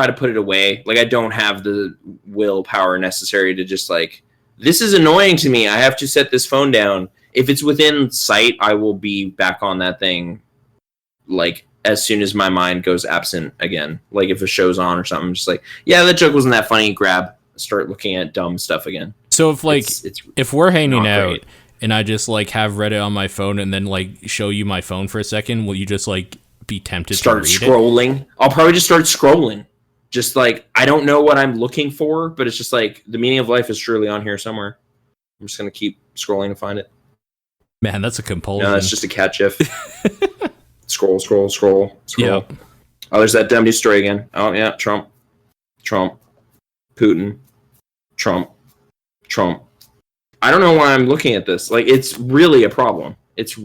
to put it away. Like, I don't have the willpower necessary to just, like, this is annoying to me. I have to set this phone down. If it's within sight, I will be back on that thing, like, as soon as my mind goes absent again. Like, if a show's on or something, I'm just like, yeah, that joke wasn't that funny. Start looking at dumb stuff again. So if, like, if we're hanging out and I just, like, have Reddit on my phone and then, like, show you my phone for a second, will you just, like, be tempted to read scrolling it? I'll probably just start scrolling. Just, like, I don't know what I'm looking for, but it's just like the meaning of life is surely on here somewhere. I'm just gonna keep scrolling to find it. Man, that's a compulsion. No, that's just a cat gif. Scroll. Yep. Oh, there's that dumb news story again. Oh yeah, Trump, Putin, Trump. I don't know why I'm looking at this. Like, it's really a problem. It's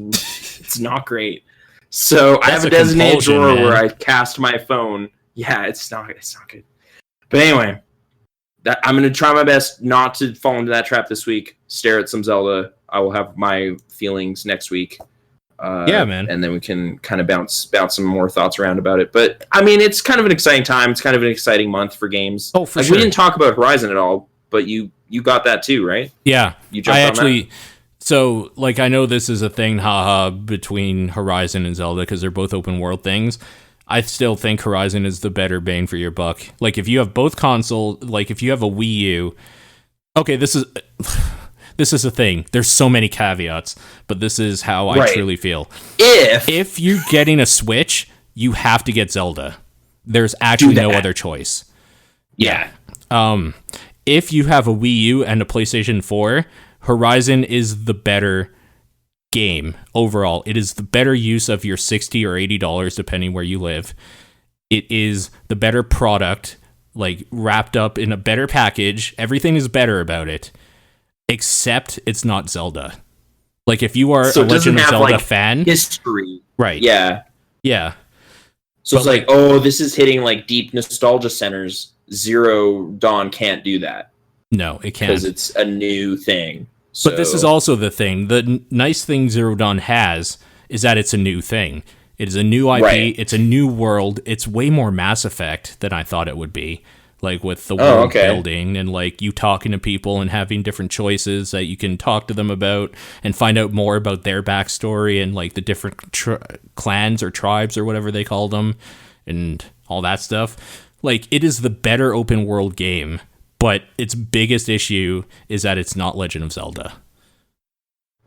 not great. So I have a designated drawer where I cast my phone. Yeah, it's not good. But anyway, I'm going to try my best not to fall into that trap this week. Stare at some Zelda. I will have my feelings next week. Yeah, man. And then we can kind of bounce some more thoughts around about it. But, I mean, it's kind of an exciting time. It's kind of an exciting month for games. Oh, for sure. We didn't talk about Horizon at all, but you got that too, right? Yeah. You jumped on that? So, like, I know this is a thing, between Horizon and Zelda, because they're both open world things. I still think Horizon is the better bang for your buck. Like, if you have both consoles, like, if you have a Wii U... Okay, this is a thing. There's so many caveats, but this is how I truly feel. If you're getting a Switch, you have to get Zelda. There's actually no other choice. Yeah. if you have a Wii U and a PlayStation 4, Horizon is the better game overall. It is the better use of your $60 or $80 depending where you live. It is the better product, like wrapped up in a better package. Everything is better about it, except it's not Zelda. Like if you are a Legend of Zelda fan, history, right? Yeah. So but it's like, oh, this is hitting like deep nostalgia centers. Zero Dawn can't do that. No, it can't, because it's a new thing. So. But this is also the thing. The nice thing Zero Dawn has is that it's a new thing. It is a new IP. Right. It's a new world. It's way more Mass Effect than I thought it would be. Like with the world building and like you talking to people and having different choices that you can talk to them about and find out more about their backstory and like the different clans or tribes or whatever they call them and all that stuff. Like it is the better open world game, but its biggest issue is that it's not Legend of Zelda.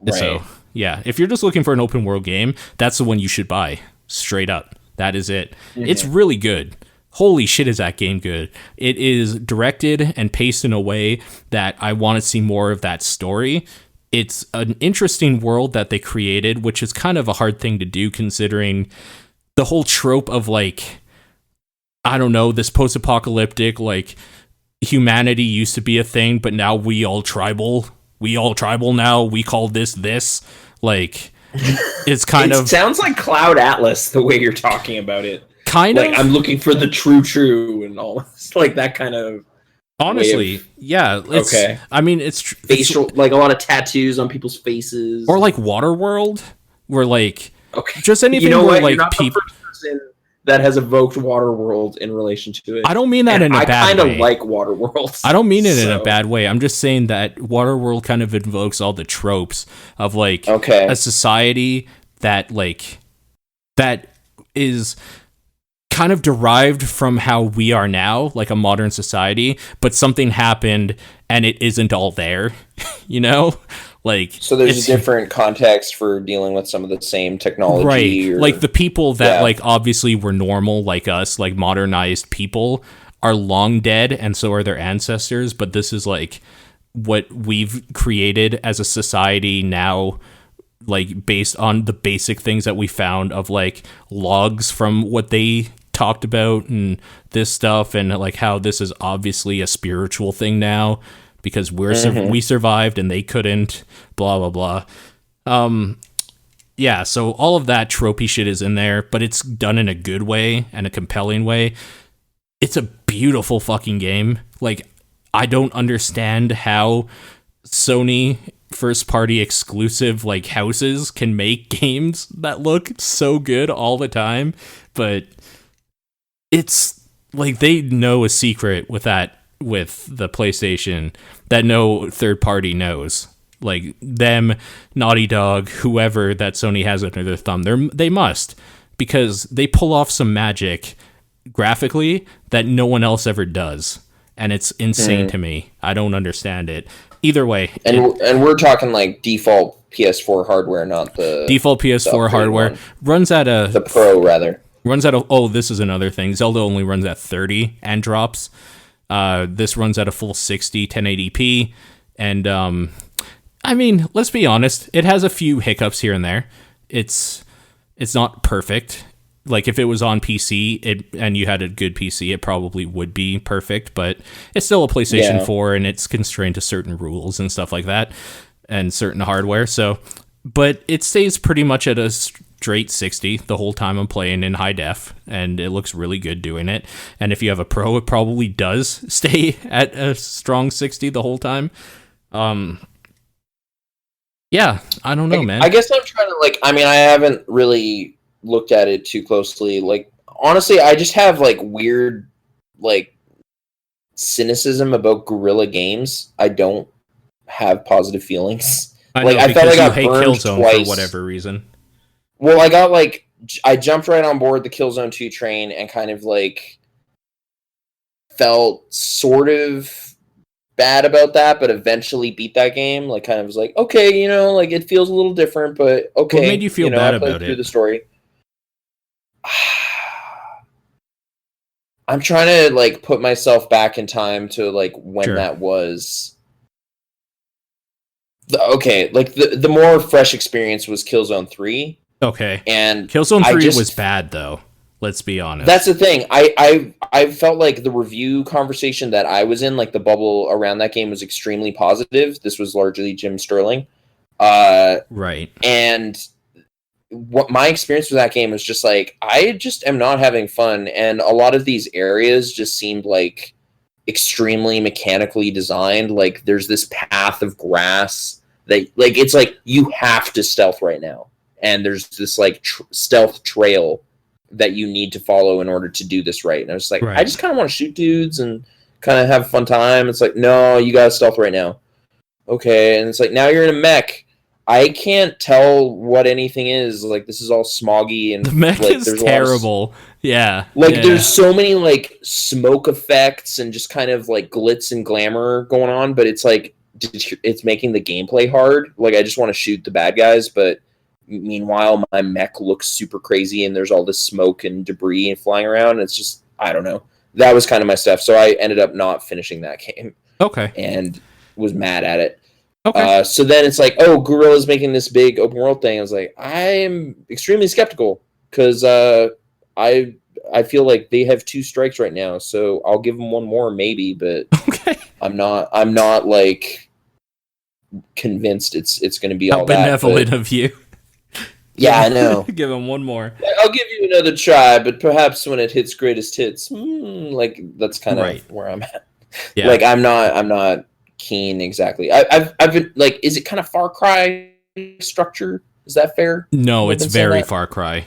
Right. So yeah, if you're just looking for an open world game, that's the one you should buy. Straight up. That is it. Mm-hmm. It's really good. Holy shit, is that game good. It is directed and paced in a way that I want to see more of that story. It's an interesting world that they created, which is kind of a hard thing to do considering the whole trope of like, I don't know, this post-apocalyptic, like humanity used to be a thing, but now we all tribal now. We call this. Like, it's kind of... It sounds like Cloud Atlas, the way you're talking about it. Kind of, I'm looking for the true and all. It's like that kind of. Honestly, yeah. It's, okay. I mean, it's facial, like a lot of tattoos on people's faces, or like Waterworld, where like just anything where like people that has evoked Waterworld in relation to it. I don't mean that in a bad way. I kind of like Waterworld. I don't mean it in a bad way. I'm just saying that Waterworld kind of invokes all the tropes of like a society that like that is kind of derived from how we are now, like a modern society, but something happened and it isn't all there, you know? Like, so there's a different context for dealing with some of the same technology, right? Like the people that like obviously were normal, like us, like modernized people, are long dead, and so are their ancestors. But this is like what we've created as a society now, like based on the basic things that we found of like logs from what they talked about and this stuff, and like how this is obviously a spiritual thing now because we survived and they couldn't, blah blah blah. Yeah, so all of that tropey shit is in there, but it's done in a good way and a compelling way. It's a beautiful fucking game. Like, I don't understand how Sony first party exclusive like houses can make games that look so good all the time, but it's like they know a secret with the PlayStation that no third party knows. Like them, Naughty Dog, whoever that Sony has under their thumb, they must, because they pull off some magic graphically that no one else ever does, and it's insane to me. I don't understand it. Either way, and we're talking like default PS4 hardware, not the default PS4 hardware. Runs at the Pro rather. Runs at this is another thing. Zelda only runs at 30 and drops. This runs at a full 60 1080p, and I mean, let's be honest, it has a few hiccups here and there. It's not perfect. Like if it was on PC and you had a good PC, it probably would be perfect, but it's still a PlayStation 4 and it's constrained to certain rules and stuff like that and certain hardware. So, but it stays pretty much at a straight 60 the whole time I'm playing in high def, and it looks really good doing it. And if you have a Pro, it probably does stay at a strong 60 the whole time. Yeah, I don't know, man. I guess I'm trying to I haven't really looked at it too closely. Like, honestly, I just have weird cynicism about Guerrilla Games. I don't have positive feelings. I know, I felt like I hate Killzone twice for whatever reason. Well, I jumped right on board the Killzone 2 train and kind of felt sort of bad about that, but eventually beat that game. Kind of was okay, it feels a little different, but okay. What made you feel bad about it? Through the story. I'm trying to like put myself back in time to like when that was. The more fresh experience was Killzone 3. Okay. And Killzone 3 was bad though. Let's be honest. That's the thing. I felt like the review conversation that I was in, like the bubble around that game, was extremely positive. This was largely Jim Sterling. Right. And what my experience with that game was just like, I just am not having fun. And a lot of these areas just seemed like extremely mechanically designed. Like there's this path of grass that like, it's like you have to stealth right now. And there's this like stealth trail that you need to follow in order to do this right. And I was like, I just kind of want to shoot dudes and kind of have a fun time. It's like, no, you got to stealth right now. Okay. And it's like, now you're in a mech. I can't tell what anything is. Like, this is all smoggy and the mech like, is terrible. There's so many like smoke effects and just kind of like glitz and glamour going on, but it's like it's making the gameplay hard. Like, I just want to shoot the bad guys, but meanwhile my mech looks super crazy and there's all this smoke and debris flying around. It's just, I don't know. That was kind of my stuff. So I ended up not finishing that game. Okay. And was mad at it. Okay. So then it's like, oh, Guerrilla's making this big open world thing. I was like, I'm extremely skeptical because I feel like they have 2 strikes right now, so I'll give them one more maybe, but okay. I'm not like convinced it's going to be all that. How benevolent of you. Yeah, I know. Give them one more. I'll give you another try, but perhaps when it hits greatest hits, like that's kind of where I'm at. Yeah. Like I'm not keen exactly. I've been like, is it kind of Far Cry structure? Is that fair? No, it's very Far Cry.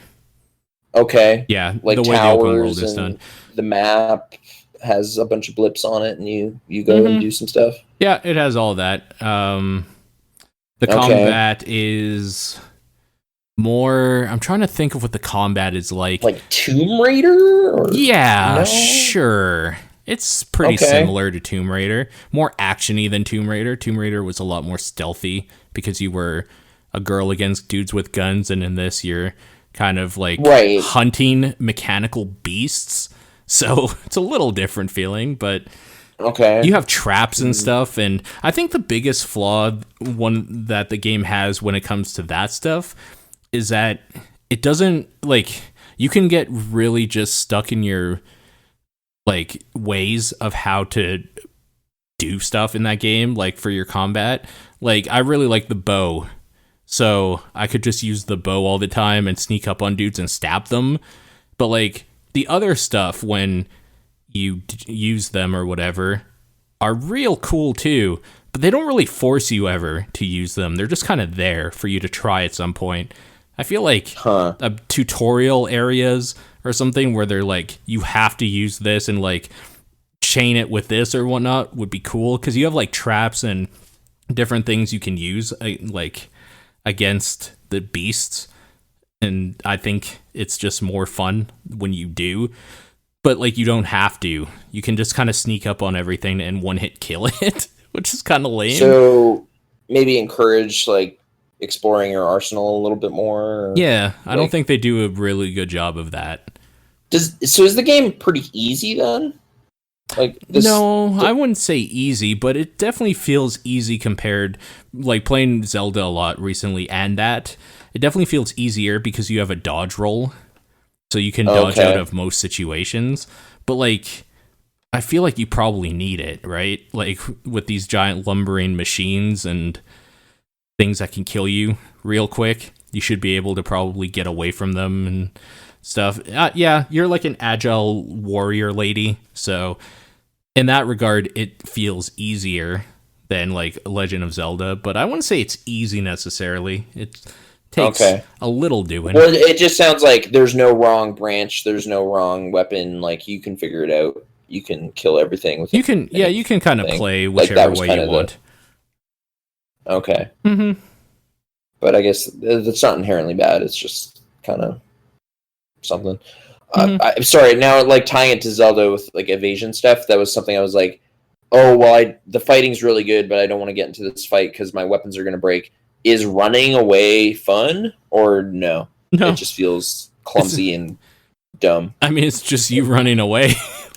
Okay. Yeah, like the way the open world is done. The map has a bunch of blips on it, and you go and do some stuff. Yeah, it has all that. The combat is more. I'm trying to think of what the combat is like. Like Tomb Raider? Yeah, sure. It's pretty similar to Tomb Raider. More actiony than Tomb Raider. Tomb Raider was a lot more stealthy because you were a girl against dudes with guns, and in this you're kind of like hunting mechanical beasts. So it's a little different feeling, but you have traps and stuff. And I think the biggest flaw one that the game has when it comes to that stuff is that it doesn't like, you can get really just stuck in your like ways of how to do stuff in that game, like for your combat. Like I really like the bow, so I could just use the bow all the time and sneak up on dudes and stab them. But like the other stuff, when you use them or whatever, are real cool too, but they don't really force you ever to use them. They're just kind of there for you to try at some point. I feel like tutorial areas or something where they're like, you have to use this and like chain it with this or whatnot would be cool, because you have like traps and different things you can use like against the beasts, and I think it's just more fun when you do. But like, you don't have to. You can just kind of sneak up on everything and one hit kill it, which is kind of lame. So maybe encourage like exploring your arsenal a little bit more. Yeah, I don't think they do a really good job of that. So is the game pretty easy then? Like I wouldn't say easy, but it definitely feels easy compared, like playing Zelda a lot recently, and that it definitely feels easier because you have a dodge roll, so you can dodge out of most situations. But like, I feel like you probably need it, right? Like with these giant lumbering machines and things that can kill you real quick, you should be able to probably get away from them and stuff. Yeah, you're like an agile warrior lady, so in that regard it feels easier than like Legend of Zelda, but I wouldn't say it's easy necessarily. It takes a little doing. Well, it just sounds like there's no wrong branch, there's no wrong weapon, like you can figure it out. You can kill everything with you can kind of play whichever way you want. Okay. Mm-hmm. But I guess it's not inherently bad. It's just kind of something. I'm sorry. Now, like tying it to Zelda with like evasion stuff, that was something I was like, oh well, the fighting's really good, but I don't want to get into this fight because my weapons are going to break. Is running away fun or no? No, it just feels clumsy and dumb. I mean, it's just you running away.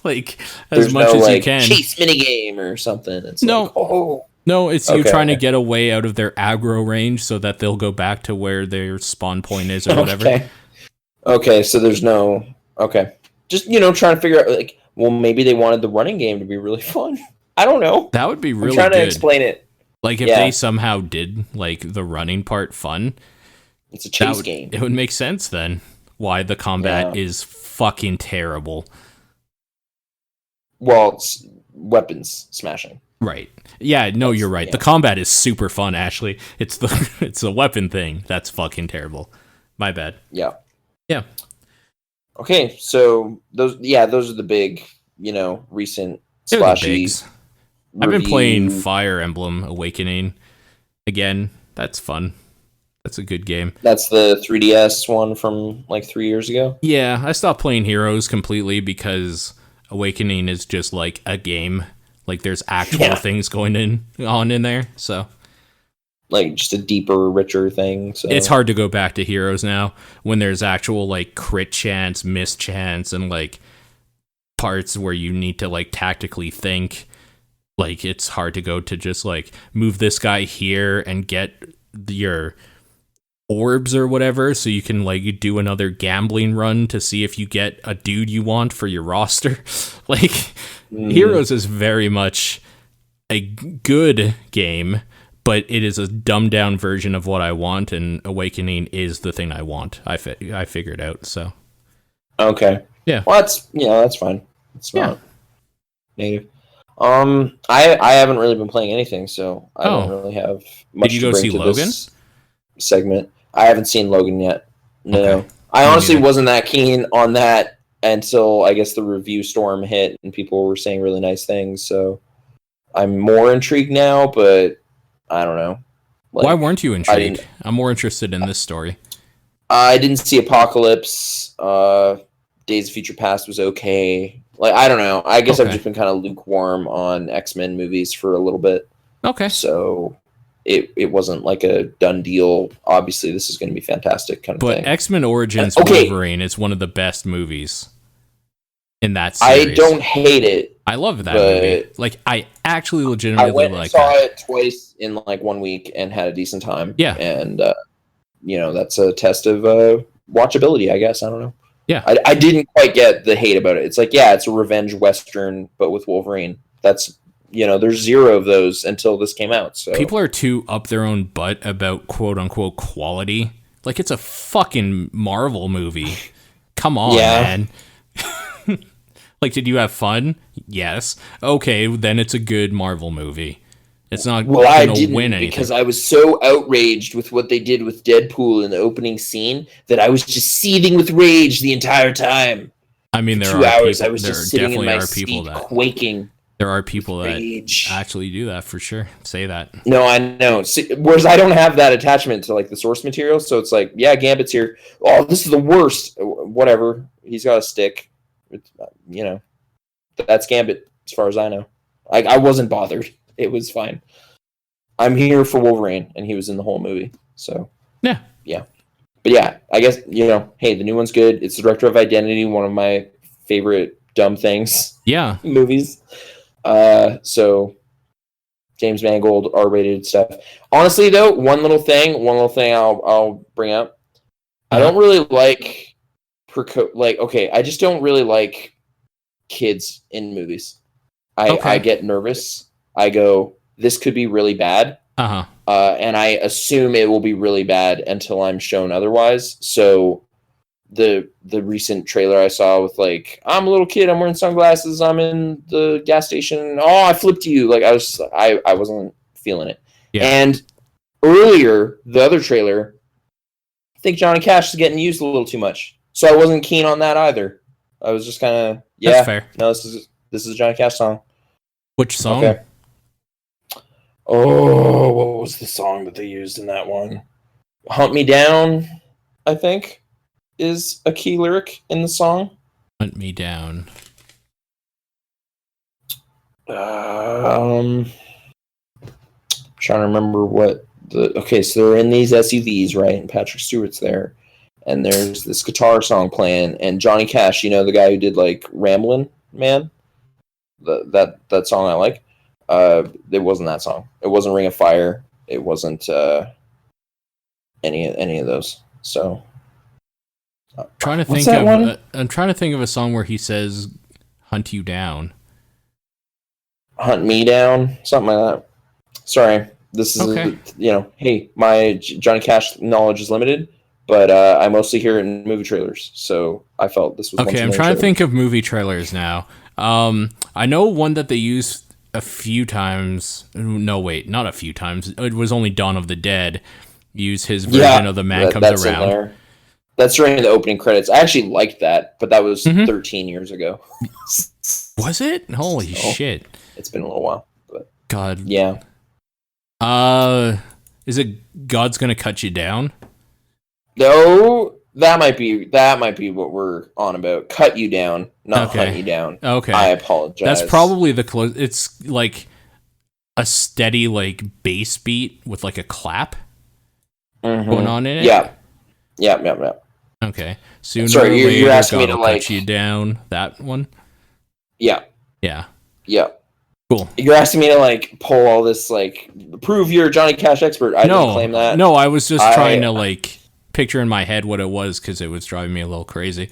like as much as you can. Chase minigame or something. It's no, it's you trying to get away out of their aggro range so that they'll go back to where their spawn point is or whatever. Okay, so there's no just trying to figure out like, well, maybe they wanted the running game to be really fun. I don't know. That would be really I'm trying good. To explain it. Like if they somehow did like the running part fun, it's a chase game. It would make sense then why the combat is fucking terrible. Well, it's weapons smashing. Right. Yeah, no, you're right. Yeah. The combat is super fun, Ashley. It's the weapon thing that's fucking terrible. My bad. Yeah. Yeah. Okay, so those are the big, recent splashy. I've been playing Fire Emblem Awakening again. That's fun. That's a good game. That's the 3DS one from like 3 years ago? Yeah, I stopped playing Heroes completely because Awakening is just like a game. Like there's actual things going on in there, so like just a deeper, richer thing. So it's hard to go back to Heroes now when there's actual like crit chance, miss chance, and like parts where you need to like tactically think. Like it's hard to go to just like move this guy here and get your orbs or whatever so you can like do another gambling run to see if you get a dude you want for your roster. Like Heroes is very much a good game, but it is a dumbed down version of what I want, and Awakening is the thing I want. I figured out, so okay. Yeah. Well, that's fine. It's not native. I haven't really been playing anything, so I don't really have much. Did you go see Logan? Segment. I haven't seen Logan yet. No. Okay. I honestly wasn't that keen on that until I guess the review storm hit and people were saying really nice things. So I'm more intrigued now, but I don't know. Like, why weren't you intrigued? I'm more interested in this story. I didn't see Apocalypse. Days of Future Past was okay. Like, I don't know. I guess I've just been kind of lukewarm on X-Men movies for a little bit. Okay. So it wasn't like a done deal. Obviously, this is going to be fantastic kind of thing. But X-Men Origins Wolverine is one of the best movies in that series. I don't hate it. I love that movie. Like, I actually legitimately like it. I saw it twice in like 1 week and had a decent time. Yeah. And, that's a test of watchability, I guess. I don't know. Yeah. I didn't quite get the hate about it. It's like, it's a revenge Western, but with Wolverine. That's, there's zero of those until this came out. So people are too up their own butt about quote unquote quality. Like it's a fucking Marvel movie. Come on, man. Like, did you have fun? Yes. Okay, then it's a good Marvel movie. It's not going to win anything. Because I was so outraged with what they did with Deadpool in the opening scene that I was just seething with rage the entire time. I mean, there are 2 hours. People, I was just sitting in my seat, quaking. There are people that actually do that for sure. Say that. No, I know. Whereas I don't have that attachment to like the source material, so it's like, Gambit's here. Oh, this is the worst. Whatever. He's got a stick. It's, that's Gambit as far as I know. I wasn't bothered. It was fine. I'm here for Wolverine, and he was in the whole movie. So yeah. But I guess hey, the new one's good. It's the director of Identity, one of my favorite dumb things. Yeah, movies. So James Mangold, R-rated stuff. Honestly, though, one little thing I'll bring up. I don't really like I just don't really like kids in movies. I get nervous. I go, this could be really bad. And I assume it will be really bad until I'm shown otherwise. So the recent trailer I saw with like, I'm a little kid, I'm wearing sunglasses, I'm in the gas station, oh, I flipped you. Like I wasn't feeling it. Yeah. And earlier, the other trailer, I think Johnny Cash is getting used a little too much. So I wasn't keen on that either. I was just kind of, That's fair. No, this is a Johnny Cash song. Which song? Okay. Oh, what was the song that they used in that one? Hunt Me Down, I think, is a key lyric in the song. Hunt Me Down. Trying to remember what okay, so they're in these SUVs, right? And Patrick Stewart's there. And there's this guitar song playing, and Johnny Cash, the guy who did like Ramblin' Man? that song I like. It wasn't that song. It wasn't Ring of Fire. It wasn't any of those. So trying to think of I'm trying to think of a song where he says "hunt you down." Hunt me down, something like that. Sorry, this is okay. Hey, my Johnny Cash knowledge is limited, but I mostly hear it in movie trailers, so I felt this was okay. I'm trying to think of movie trailers now. I know one that they used a few times. No, wait, not a few times. It was only Dawn of the Dead. Use his version of The Man Comes Around. That's during the opening credits. I actually liked that, but that was 13 years ago. Was it? Holy shit! It's been a little while, but God. Yeah. Is it God's Gonna Cut You Down? No, that might be what we're on about. Cut you down, not hunt you down. Okay. I apologize. That's probably the close. It's like a steady like bass beat with like a clap going on in it. Yeah. Okay. Sooner or later, you're asking me to cut you down. That one. Yeah. Yeah. Cool. You're asking me to like pull all this like prove you're a Johnny Cash expert. I didn't claim that. No, I was just trying to like picture in my head what it was because it was driving me a little crazy.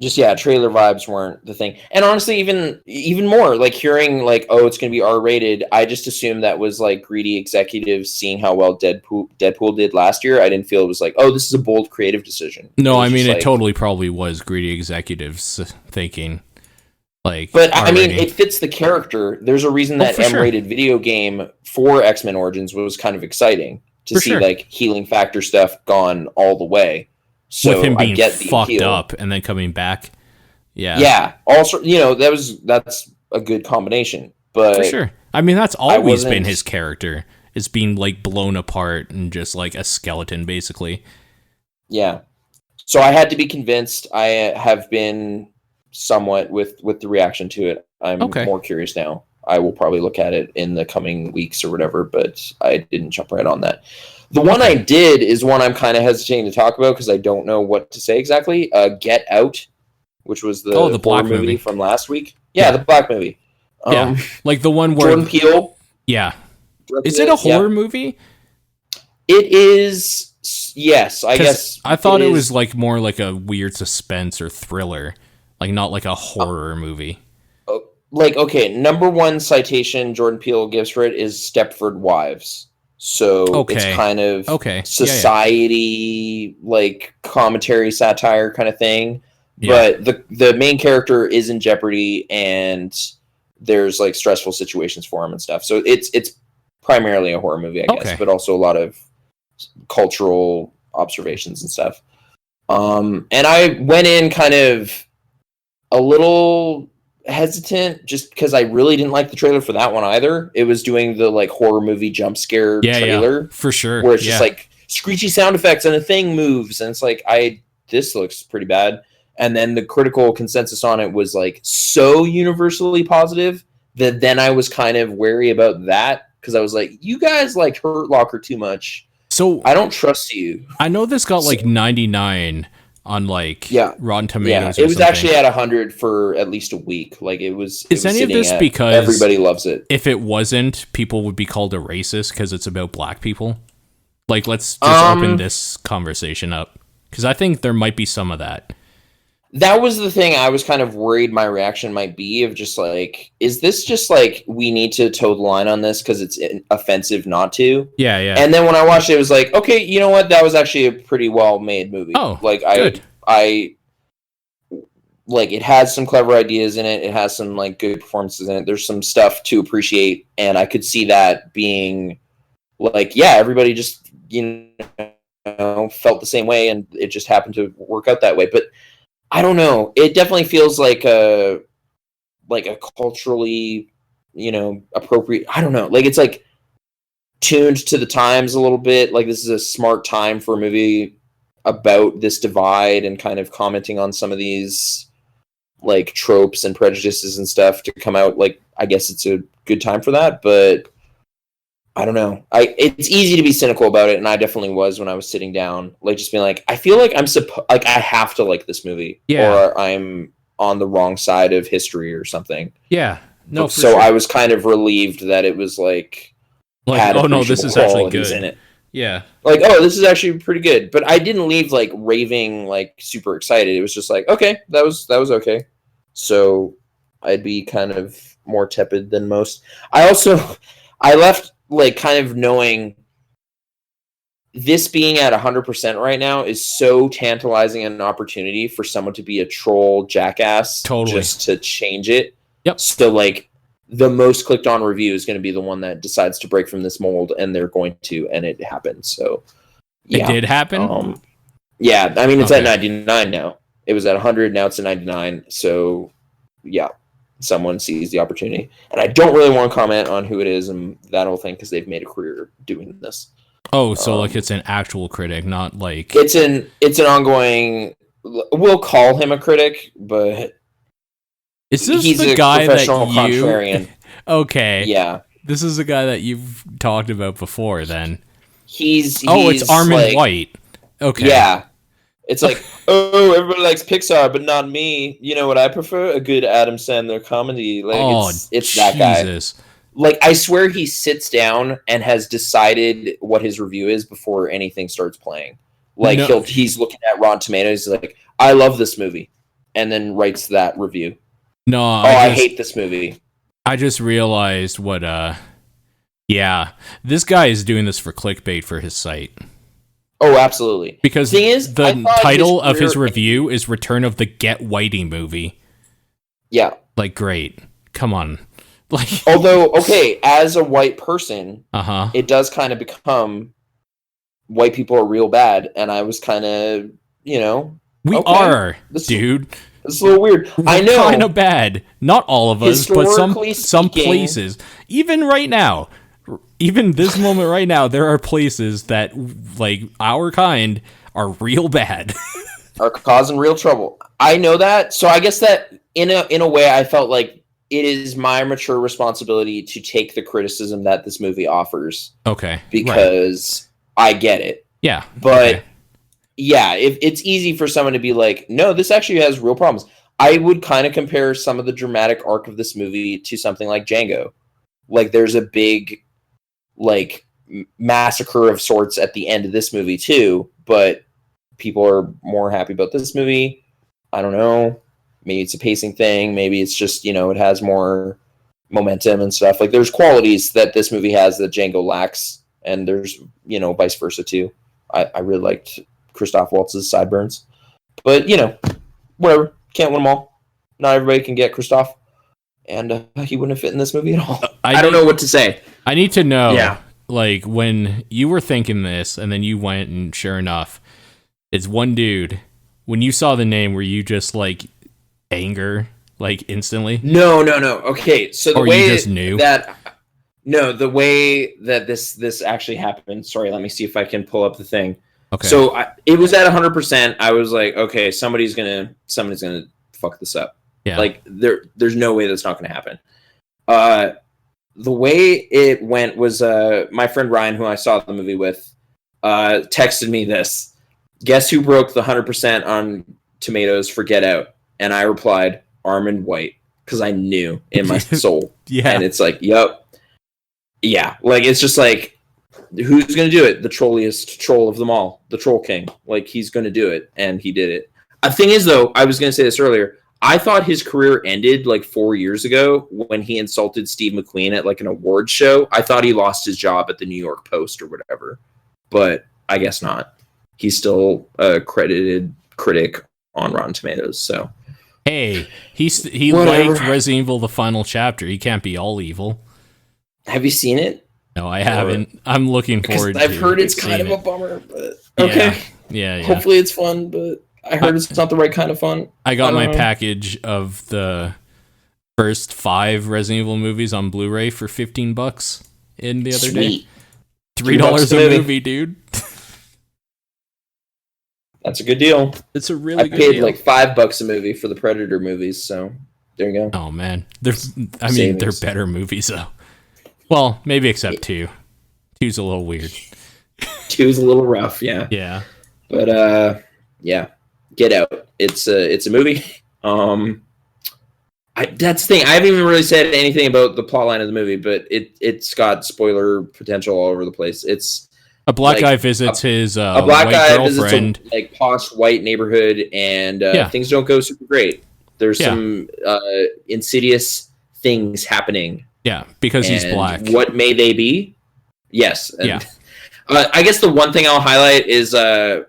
Just trailer vibes weren't the thing, and honestly, even more like hearing like, oh, it's gonna be R-rated. I just assumed that was like greedy executives seeing how well Deadpool did last year. I didn't feel it was like, oh, this is a bold creative decision. No, I mean it totally probably was greedy executives thinking like. But R-rating. I mean, it fits the character. There's a reason that M-rated video game for X-Men Origins was kind of exciting to see like healing factor stuff gone all the way. So with him being fucked up and then coming back. Yeah. Also, that's a good combination. But for sure. I mean, that's always been his character. Is being like blown apart and just like a skeleton, basically. Yeah. So I had to be convinced. I have been somewhat with the reaction to it. I'm more curious now. I will probably look at it in the coming weeks or whatever, but I didn't jump right on that. The one I did is one I'm kind of hesitating to talk about because I don't know what to say exactly. Get Out, which was the Black movie from last week. Yeah, the Black movie. Like the one where Jordan Peele. Yeah. Is it a horror movie? It is. Yes, I guess. I thought it was like more like a weird suspense or thriller, like not like a horror movie. Like, okay, number one citation Jordan Peele gives for it is Stepford Wives. So it's kind of society, like commentary, satire kind of thing. Yeah. But the main character is in jeopardy and there's like stressful situations for him and stuff. So it's primarily a horror movie, I guess, but also a lot of cultural observations and stuff. And I went in kind of a little hesitant just because I really didn't like the trailer for that one either. It was doing the like horror movie jump scare trailer for sure, where it's just like screechy sound effects and a thing moves and it's like this looks pretty bad. And then the critical consensus on it was like so universally positive that then I was kind of wary about that because I was like, you guys like Hurt Locker too much, so I don't trust you. I know this got like 99 on like Rotten Tomatoes. It was actually at 100 for at least a week. Like it was. Is any of this because everybody loves it? If it wasn't, people would be called a racist because it's about black people. Like, let's just open this conversation up because I think there might be some of that. That was the thing I was kind of worried my reaction might be of just like, is this just like we need to toe the line on this because it's offensive not to? Yeah. And then when I watched it, it was like, okay, you know what? That was actually a pretty well made movie. Oh, like good. I like it has some clever ideas in it. It has some like good performances in it. There's some stuff to appreciate, and I could see that being like, everybody just felt the same way, and it just happened to work out that way. But I don't know. It definitely feels like a culturally, appropriate. I don't know. Like it's like tuned to the times a little bit. Like this is a smart time for a movie about this divide and kind of commenting on some of these like tropes and prejudices and stuff to come out. Like I guess it's a good time for that, but I don't know. It's easy to be cynical about it, and I definitely was when I was sitting down, like just being like, I feel like I have to like this movie, or I'm on the wrong side of history or something. Yeah. No, so sure. I was kind of relieved that it was like oh no, this is actually good in it. Yeah. Like, oh, this is actually pretty good. But I didn't leave like raving, like super excited. It was just like, okay, that was okay. So I'd be kind of more tepid than most. I left like kind of knowing this being at 100% right now is so tantalizing an opportunity for someone to be a troll jackass, just to change it. Yep. So like the most clicked on review is going to be the one that decides to break from this mold, and they're going to, and it happened. So yeah. It did happen. Yeah, I mean it's at 99 now. It was at 100, now it's at 99. So yeah, someone sees the opportunity, and I don't really want to comment on who it is and that whole thing because they've made a career doing this. Oh, so like it's an actual critic, not like it's an ongoing. We'll call him a critic, but is this he's the a guy professional that you? Contrarian. Okay, yeah, this is the guy that you've talked about before. Then he's it's Armin like, White. Okay, yeah, it's like oh, everybody likes Pixar, but not me. You know what I prefer? A good Adam Sandler comedy. Like it's that guy. Like, I swear he sits down and has decided what his review is before anything starts playing. Like, he's looking at Rotten Tomatoes, like, I love this movie, and then writes that review. No, I hate this movie. I just realized what, yeah, this guy is doing this for clickbait for his site. Oh, absolutely. Because the title of his review is Return of the Get Whitey movie. Yeah. Like, great. Come on. Like, although, okay, as a white person, it does kind of become white people are real bad, and I was kind of, we are, dude. It's a little weird. I know, kind of bad. Not all of us, but some places. Even right now, even this moment right now, there are places that like our kind are real bad, are causing real trouble. I know that, so I guess that in a way, I felt like it is my mature responsibility to take the criticism that this movie offers. Okay. Because I get it. Yeah. But yeah, if it's easy for someone to be like, no, this actually has real problems. I would kind of compare some of the dramatic arc of this movie to something like Django. Like there's a big like massacre of sorts at the end of this movie too, but people are more happy about this movie. I don't know. Maybe it's a pacing thing. Maybe it's just, it has more momentum and stuff. Like, there's qualities that this movie has that Django lacks, and there's, vice versa, too. I really liked Christoph Waltz's sideburns. But, whatever. Can't win them all. Not everybody can get Christoph. And he wouldn't have fit in this movie at all. I don't know what to say. I need to know, like, when you were thinking this, and then you went, and sure enough, it's one dude. When you saw the name, were you just, like, anger like instantly? No. Okay, so the way you just knew the way that this actually happened. Sorry, let me see if I can pull up the thing. Okay. So it was at 100%. I was like, okay, somebody's gonna fuck this up. Yeah. Like there's no way that's not gonna happen. The way it went was my friend Ryan, who I saw the movie with, texted me this. Guess who broke the 100% on Tomatoes for Get Out? And I replied, Armin White, because I knew in my soul. Yeah. And it's like, yep. Yeah. Like, it's just like, who's going to do it? The trolliest troll of them all. The Troll King. Like, he's going to do it. And he did it. The thing is, though, I was going to say this earlier. I thought his career ended like 4 years ago when he insulted Steve McQueen at like an awards show. I thought he lost his job at the New York Post or whatever. But I guess not. He's still a credited critic on Rotten Tomatoes, so... Hey, he liked Resident Evil: The Final Chapter. He can't be all evil. Have you seen it? No, I haven't. I'm looking forward to it. I've heard it's kind of a bummer, but okay. Yeah. Hopefully it's fun, but I heard it's not the right kind of fun. I got my package of the first 5 Resident Evil movies on Blu-ray for $15 in the other day. $3 a movie, dude. That's a good deal. It's a really good deal. I paid like $5 a movie for the Predator movies, so there you go. Oh man, they're better movies though. Well, maybe except 2. 2's a little weird. 2's a little rough, yeah. Yeah. But yeah, Get Out. It's a movie. That's the thing. I haven't even really said anything about the plot line of the movie, but it's got spoiler potential all over the place. It's a black guy visits his a black white guy girlfriend, visits a like posh white neighborhood, and things don't go super great. There's some insidious things happening. Yeah, because he's black. What may they be? Yes. And, I guess the one thing I'll highlight is I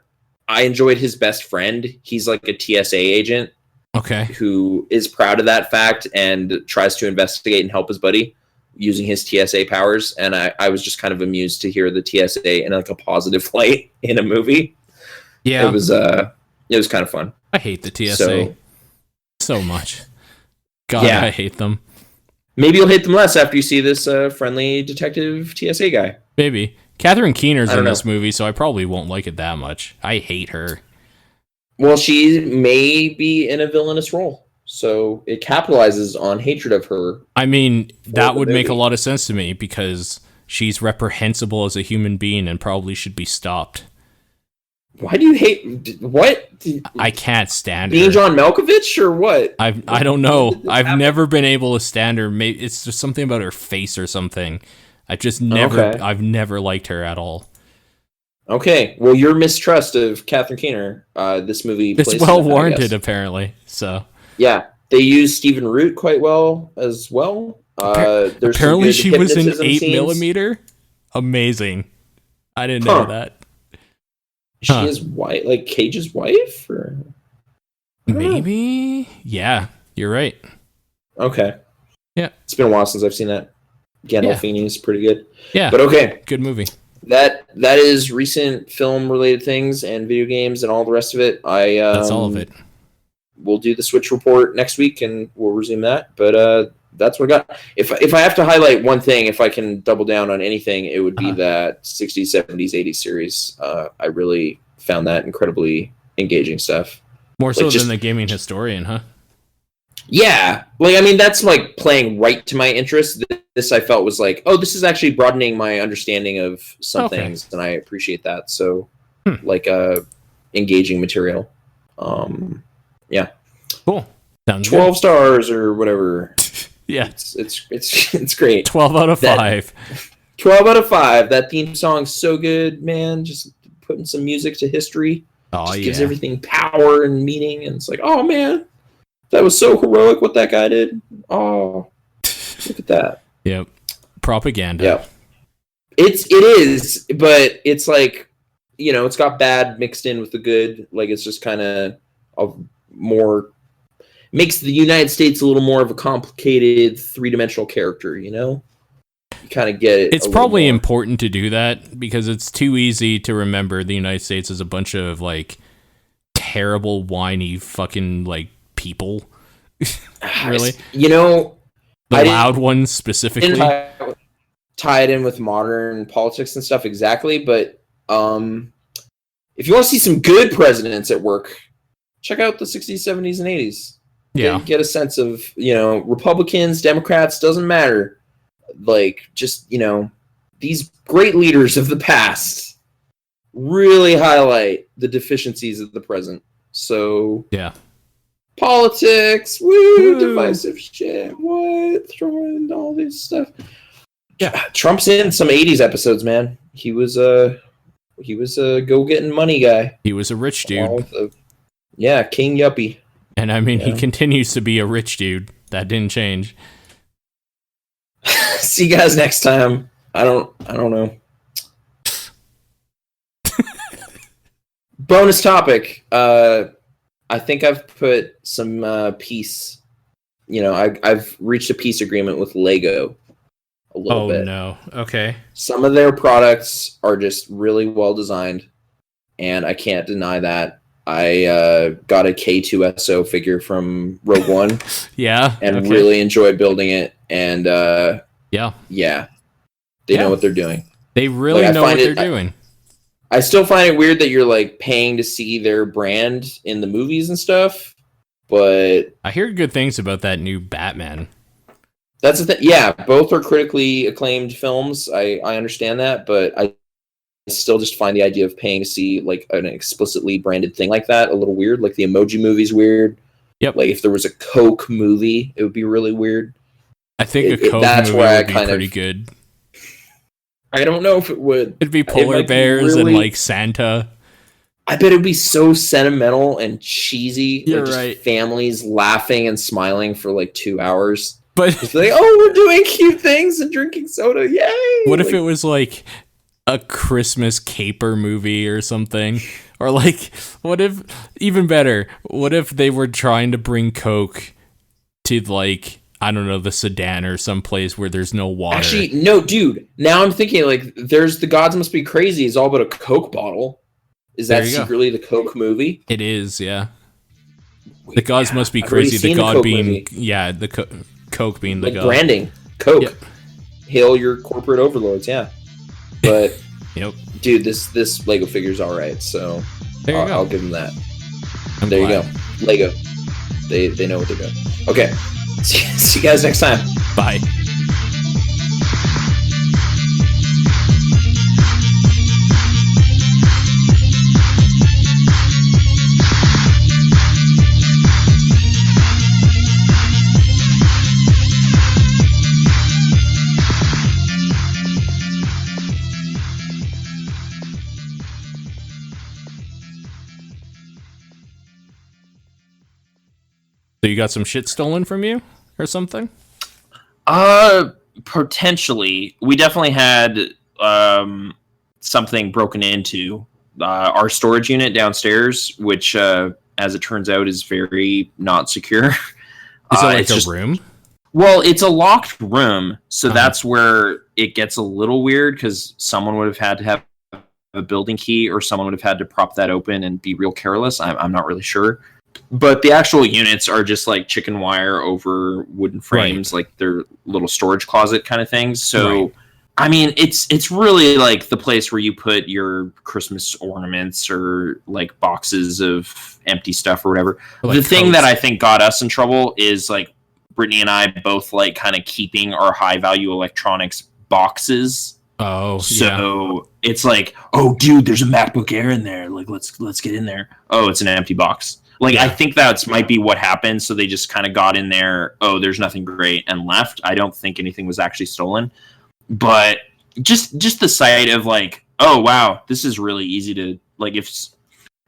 enjoyed his best friend. He's like a TSA agent. Okay. Who is proud of that fact and tries to investigate and help his buddy using his TSA powers. And I was just kind of amused to hear the TSA in like a positive light in a movie. Yeah. It was kind of fun. I hate the TSA so much. God, I hate them. Maybe you'll hate them less after you see this friendly detective TSA guy. Maybe. Catherine Keener's in this movie, so I probably won't like it that much. I hate her. Well, she may be in a villainous role, so it capitalizes on hatred of her. I mean, that would make a lot of sense to me because she's reprehensible as a human being and probably should be stopped. Why do you hate... What? I can't stand being her. John Malkovich or what? I don't know. I've never been able to stand her. Maybe it's just something about her face or something. I've never liked her at all. Okay, well, your mistrust of Catherine Keener, this movie... It's well warranted, apparently, so... Yeah, they use Stephen Root quite well, as well. Apparently she was in 8mm? Amazing. I didn't know that. She is white, like Cage's wife? Or... Maybe? Yeah, you're right. Okay. Yeah. It's been a while since I've seen that. Gandolfini is pretty good. Yeah. But okay. Good movie. That is recent film related things and video games and all the rest of it. That's all of it. We'll do the Switch report next week and we'll resume that. But that's what I got. If I have to highlight one thing, if I can double down on anything, it would be that 60s, 70s, 80s series. I really found that incredibly engaging stuff. More so than the Gaming Historian, huh? Yeah, like I mean that's like playing right to my interest. This I felt was like, oh, this is actually broadening my understanding of some things, and I appreciate that. So, like engaging material. Yeah, cool. Sounds 12 good. stars or whatever. Yeah, it's great. 12 out of 5. 12 out of 5. That theme song's so good, man. Just putting some music to history. Gives everything power and meaning, and it's like, oh man. That was so heroic what that guy did. Oh, look at that. Yep. Propaganda. Yeah. It is, but it's like, you know, it's got bad mixed in with the good. Like it's just kind of more makes the United States a little more of a complicated three-dimensional character, you know? You kind of get it. It's probably important to do that because it's too easy to remember the United States as a bunch of like terrible, whiny fucking like people. Really, you know, the loud ones specifically. Tie it in with modern politics and stuff exactly, but if you want to see some good presidents at work, check out the 60s, 70s, and 80s. Yeah, get a sense of, you know, Republicans, Democrats, doesn't matter. Like, just, you know, these great leaders of the past really highlight the deficiencies of the present. So yeah. Politics, woo, divisive shit, what? Throwing all this stuff. Yeah, Trump's in some 80s episodes, man. He was a go-getting money guy. He was a rich dude. King Yuppie. And I mean, he continues to be a rich dude. That didn't change. See you guys next time. I don't know. Bonus topic. I think I've put some peace. You know, I've reached a peace agreement with Lego a little bit. Oh no! Okay. Some of their products are just really well designed, and I can't deny that. I got a K2SO figure from Rogue One. Yeah. And really enjoyed building it. And yeah, they know what they're doing. They really know what they're doing. I still find it weird that you're like paying to see their brand in the movies and stuff, but I hear good things about that new Batman. That's the thing. Yeah, both are critically acclaimed films. I understand that, but I still just find the idea of paying to see like an explicitly branded thing like that a little weird. Like the Emoji Movie's weird. Yep. Like if there was a Coke movie, it would be really weird. I think a Coke movie would be pretty good. I don't know if it would. It'd be polar bears and like Santa. I bet it'd be so sentimental and cheesy. You're just right. Families laughing and smiling for like 2 hours. But it's like, oh, we're doing cute things and drinking soda. Yay! What if it was like a Christmas caper movie or something? Or like, what if, even better, what if they were trying to bring Coke to like, I don't know, the Sudan or someplace where there's no water? Actually, no, dude. Now I'm thinking like, there's The Gods Must Be Crazy is all about a Coke bottle. Is that secretly the Coke movie? It is, yeah. The Gods Must Be Crazy. The God being, movie. Yeah, the Coke being the like God. Branding, Coke. Yep. Hail your corporate overlords, yeah. But, yep. Dude, this Lego figure's all right, so I'll give them that. There you go. Lego. They know what they're doing. Okay. See you guys next time. Bye. So you got some shit stolen from you or something? Potentially. We definitely had something broken into. Our storage unit downstairs, which, as it turns out, is very not secure. Is it like a room? Well, it's a locked room, so that's where it gets a little weird, because someone would have had to have a building key, or someone would have had to prop that open and be real careless. I'm not really sure. But the actual units are just like chicken wire over wooden frames, right. Like they're little storage closet kind of things. So, right. I mean, it's really like the place where you put your Christmas ornaments or like boxes of empty stuff or whatever. Like the thing that I think got us in trouble is like Brittany and I both like kind of keeping our high value electronics boxes. Oh, so it's like, oh, dude, there's a MacBook Air in there. Like, let's get in there. Oh, it's an empty box. Like, I think that's might be what happened. So they just kind of got in there. Oh, there's nothing great, and left. I don't think anything was actually stolen, but just the sight of like, oh wow, this is really easy to like. If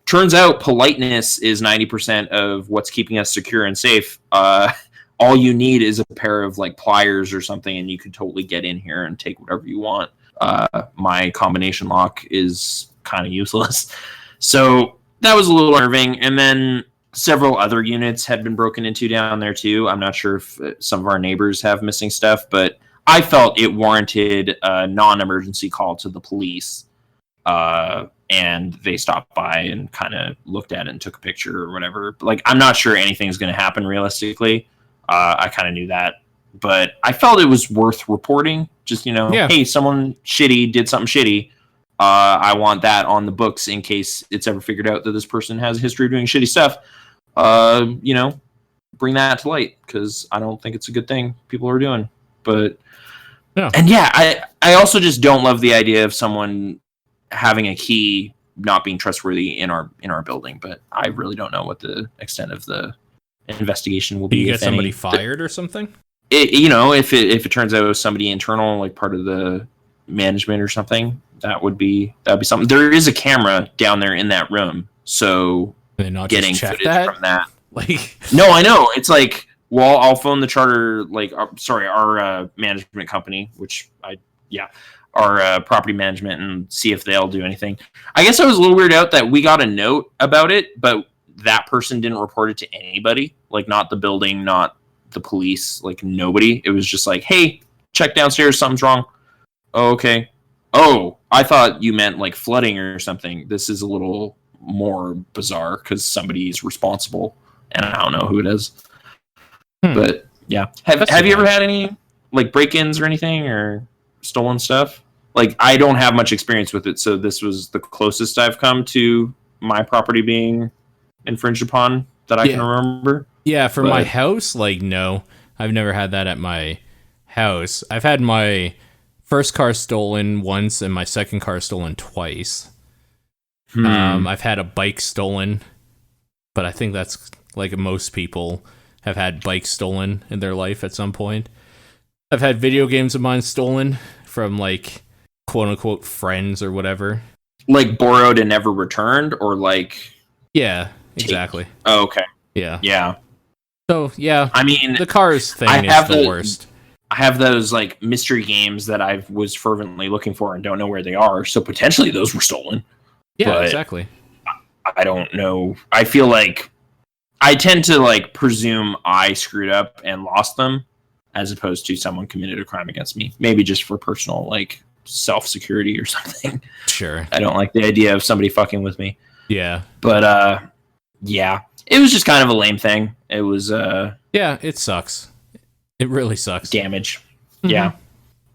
turns out politeness is 90% of what's keeping us secure and safe. All you need is a pair of like pliers or something, and you could totally get in here and take whatever you want. My combination lock is kind of useless, so. That was a little unnerving, and then several other units had been broken into down there too. I'm not sure if some of our neighbors have missing stuff, but I felt it warranted a non-emergency call to the police, and they stopped by and kind of looked at it and took a picture or whatever. But, like, I'm not sure anything's going to happen realistically. I kind of knew that, but I felt it was worth reporting. Just, hey, someone shitty did something shitty. I want that on the books in case it's ever figured out that this person has a history of doing shitty stuff. Bring that to light, because I don't think it's a good thing people are doing. But I also just don't love the idea of someone having a key not being trustworthy in our building. But I really don't know what the extent of the investigation will be. You get somebody fired or something? If it turns out it was somebody internal, like part of the management or something. That would be something. There is a camera down there in that room, so getting footage from that. Like, no, I know. It's like, well, I'll phone the charter, our management company, our property management, and see if they'll do anything. I guess I was a little weirded out that we got a note about it, but that person didn't report it to anybody, like not the building, not the police, like nobody. It was just like, hey, check downstairs, something's wrong. Oh, okay. Oh, I thought you meant like flooding or something. This is a little more bizarre because somebody's responsible, and I don't know who it is. But yeah, have you ever had any like break-ins or anything or stolen stuff? Like, I don't have much experience with it, so this was the closest I've come to my property being infringed upon that I can remember. Yeah, for my house, like, no, I've never had that at my house. I've had my first car stolen once and my second car stolen twice. I've had a bike stolen, but I think that's like most people have had bikes stolen in their life at some point. I've had video games of mine stolen from, like, quote-unquote friends or whatever. Like, borrowed and never returned, or, like... Yeah, exactly. Oh, okay. Yeah. Yeah. So, yeah. I mean... The cars thing is the worst. I have those, like, mystery games that I was fervently looking for and don't know where they are, so potentially those were stolen. Yeah, exactly. I don't know. I feel like... I tend to, like, presume I screwed up and lost them, as opposed to someone committed a crime against me. Maybe just for personal, like, self-security or something. Sure. I don't like the idea of somebody fucking with me. Yeah. But, yeah. It was just kind of a lame thing. It was, Yeah, it sucks. It really sucks. Damage. Mm-hmm. Yeah.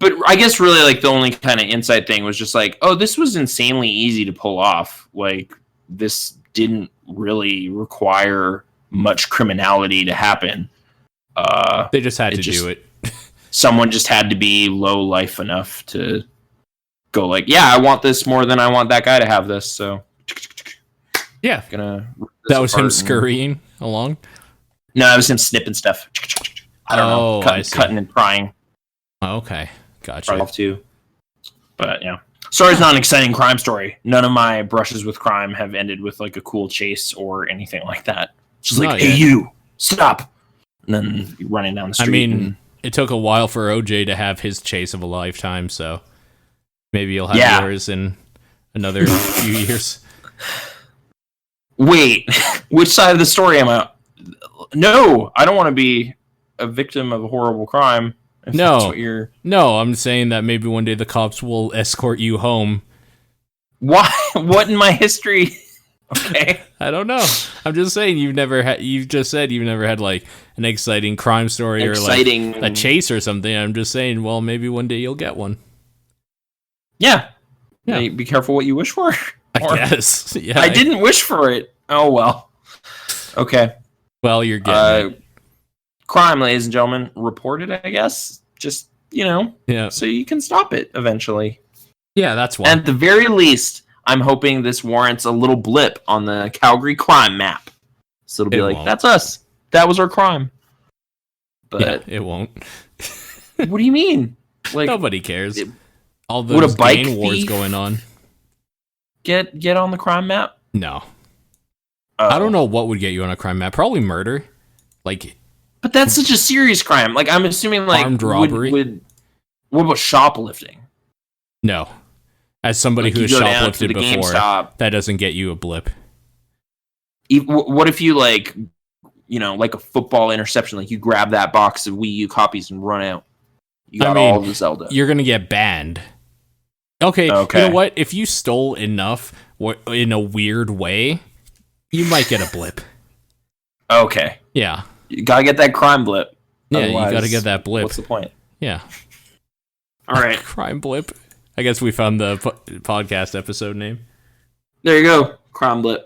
But I guess really, like, the only kind of insight thing was just like, oh, this was insanely easy to pull off. Like, this didn't really require much criminality to happen. They just had to do it. Someone just had to be low life enough to go like, yeah, I want this more than I want that guy to have this. So yeah, that was him scurrying along. No, it was him snipping stuff. I don't know, cutting and prying. Okay, gotcha. Too. But yeah, sorry, it's not an exciting crime story. None of my brushes with crime have ended with like a cool chase or anything like that. Just like, hey, you stop. And then running down the street. I mean, it took a while for OJ to have his chase of a lifetime, so maybe you'll have yours in another few years. Wait, which side of the story am I? No, I don't want to be a victim of a horrible crime. No, I'm saying that maybe one day the cops will escort you home. Why? What in my history? Okay. I don't know. I'm just saying you've just said you've never had like an exciting crime story or like a chase or something. I'm just saying, well, maybe one day you'll get one. Yeah. Be careful what you wish for. I guess. Yeah. I didn't wish for it. Oh well. Okay. Well, you're getting it. Crime, ladies and gentlemen, reported, I guess. Just, so you can stop it eventually. Yeah, that's why. At the very least, I'm hoping this warrants a little blip on the Calgary crime map. So it'll be like, that's us. That was our crime. But it won't. What do you mean? Like, nobody cares. All those gang wars going on. Get on the crime map? No. I don't know what would get you on a crime map. Probably murder. Like, but that's such a serious crime. Like, I'm assuming like armed robbery. What about shoplifting? No. As somebody who has shoplifted before, that doesn't get you a blip. What if you like a football interception, like you grab that box of Wii U copies and run out? You got all of the Zelda. You're going to get banned. Okay, you know what? If you stole enough in a weird way, you might get a blip. Okay. Yeah. You got to get that crime blip. Yeah, otherwise, you got to get that blip. What's the point? Yeah. All right. Crime blip. I guess we found the podcast episode name. There you go. Crime blip.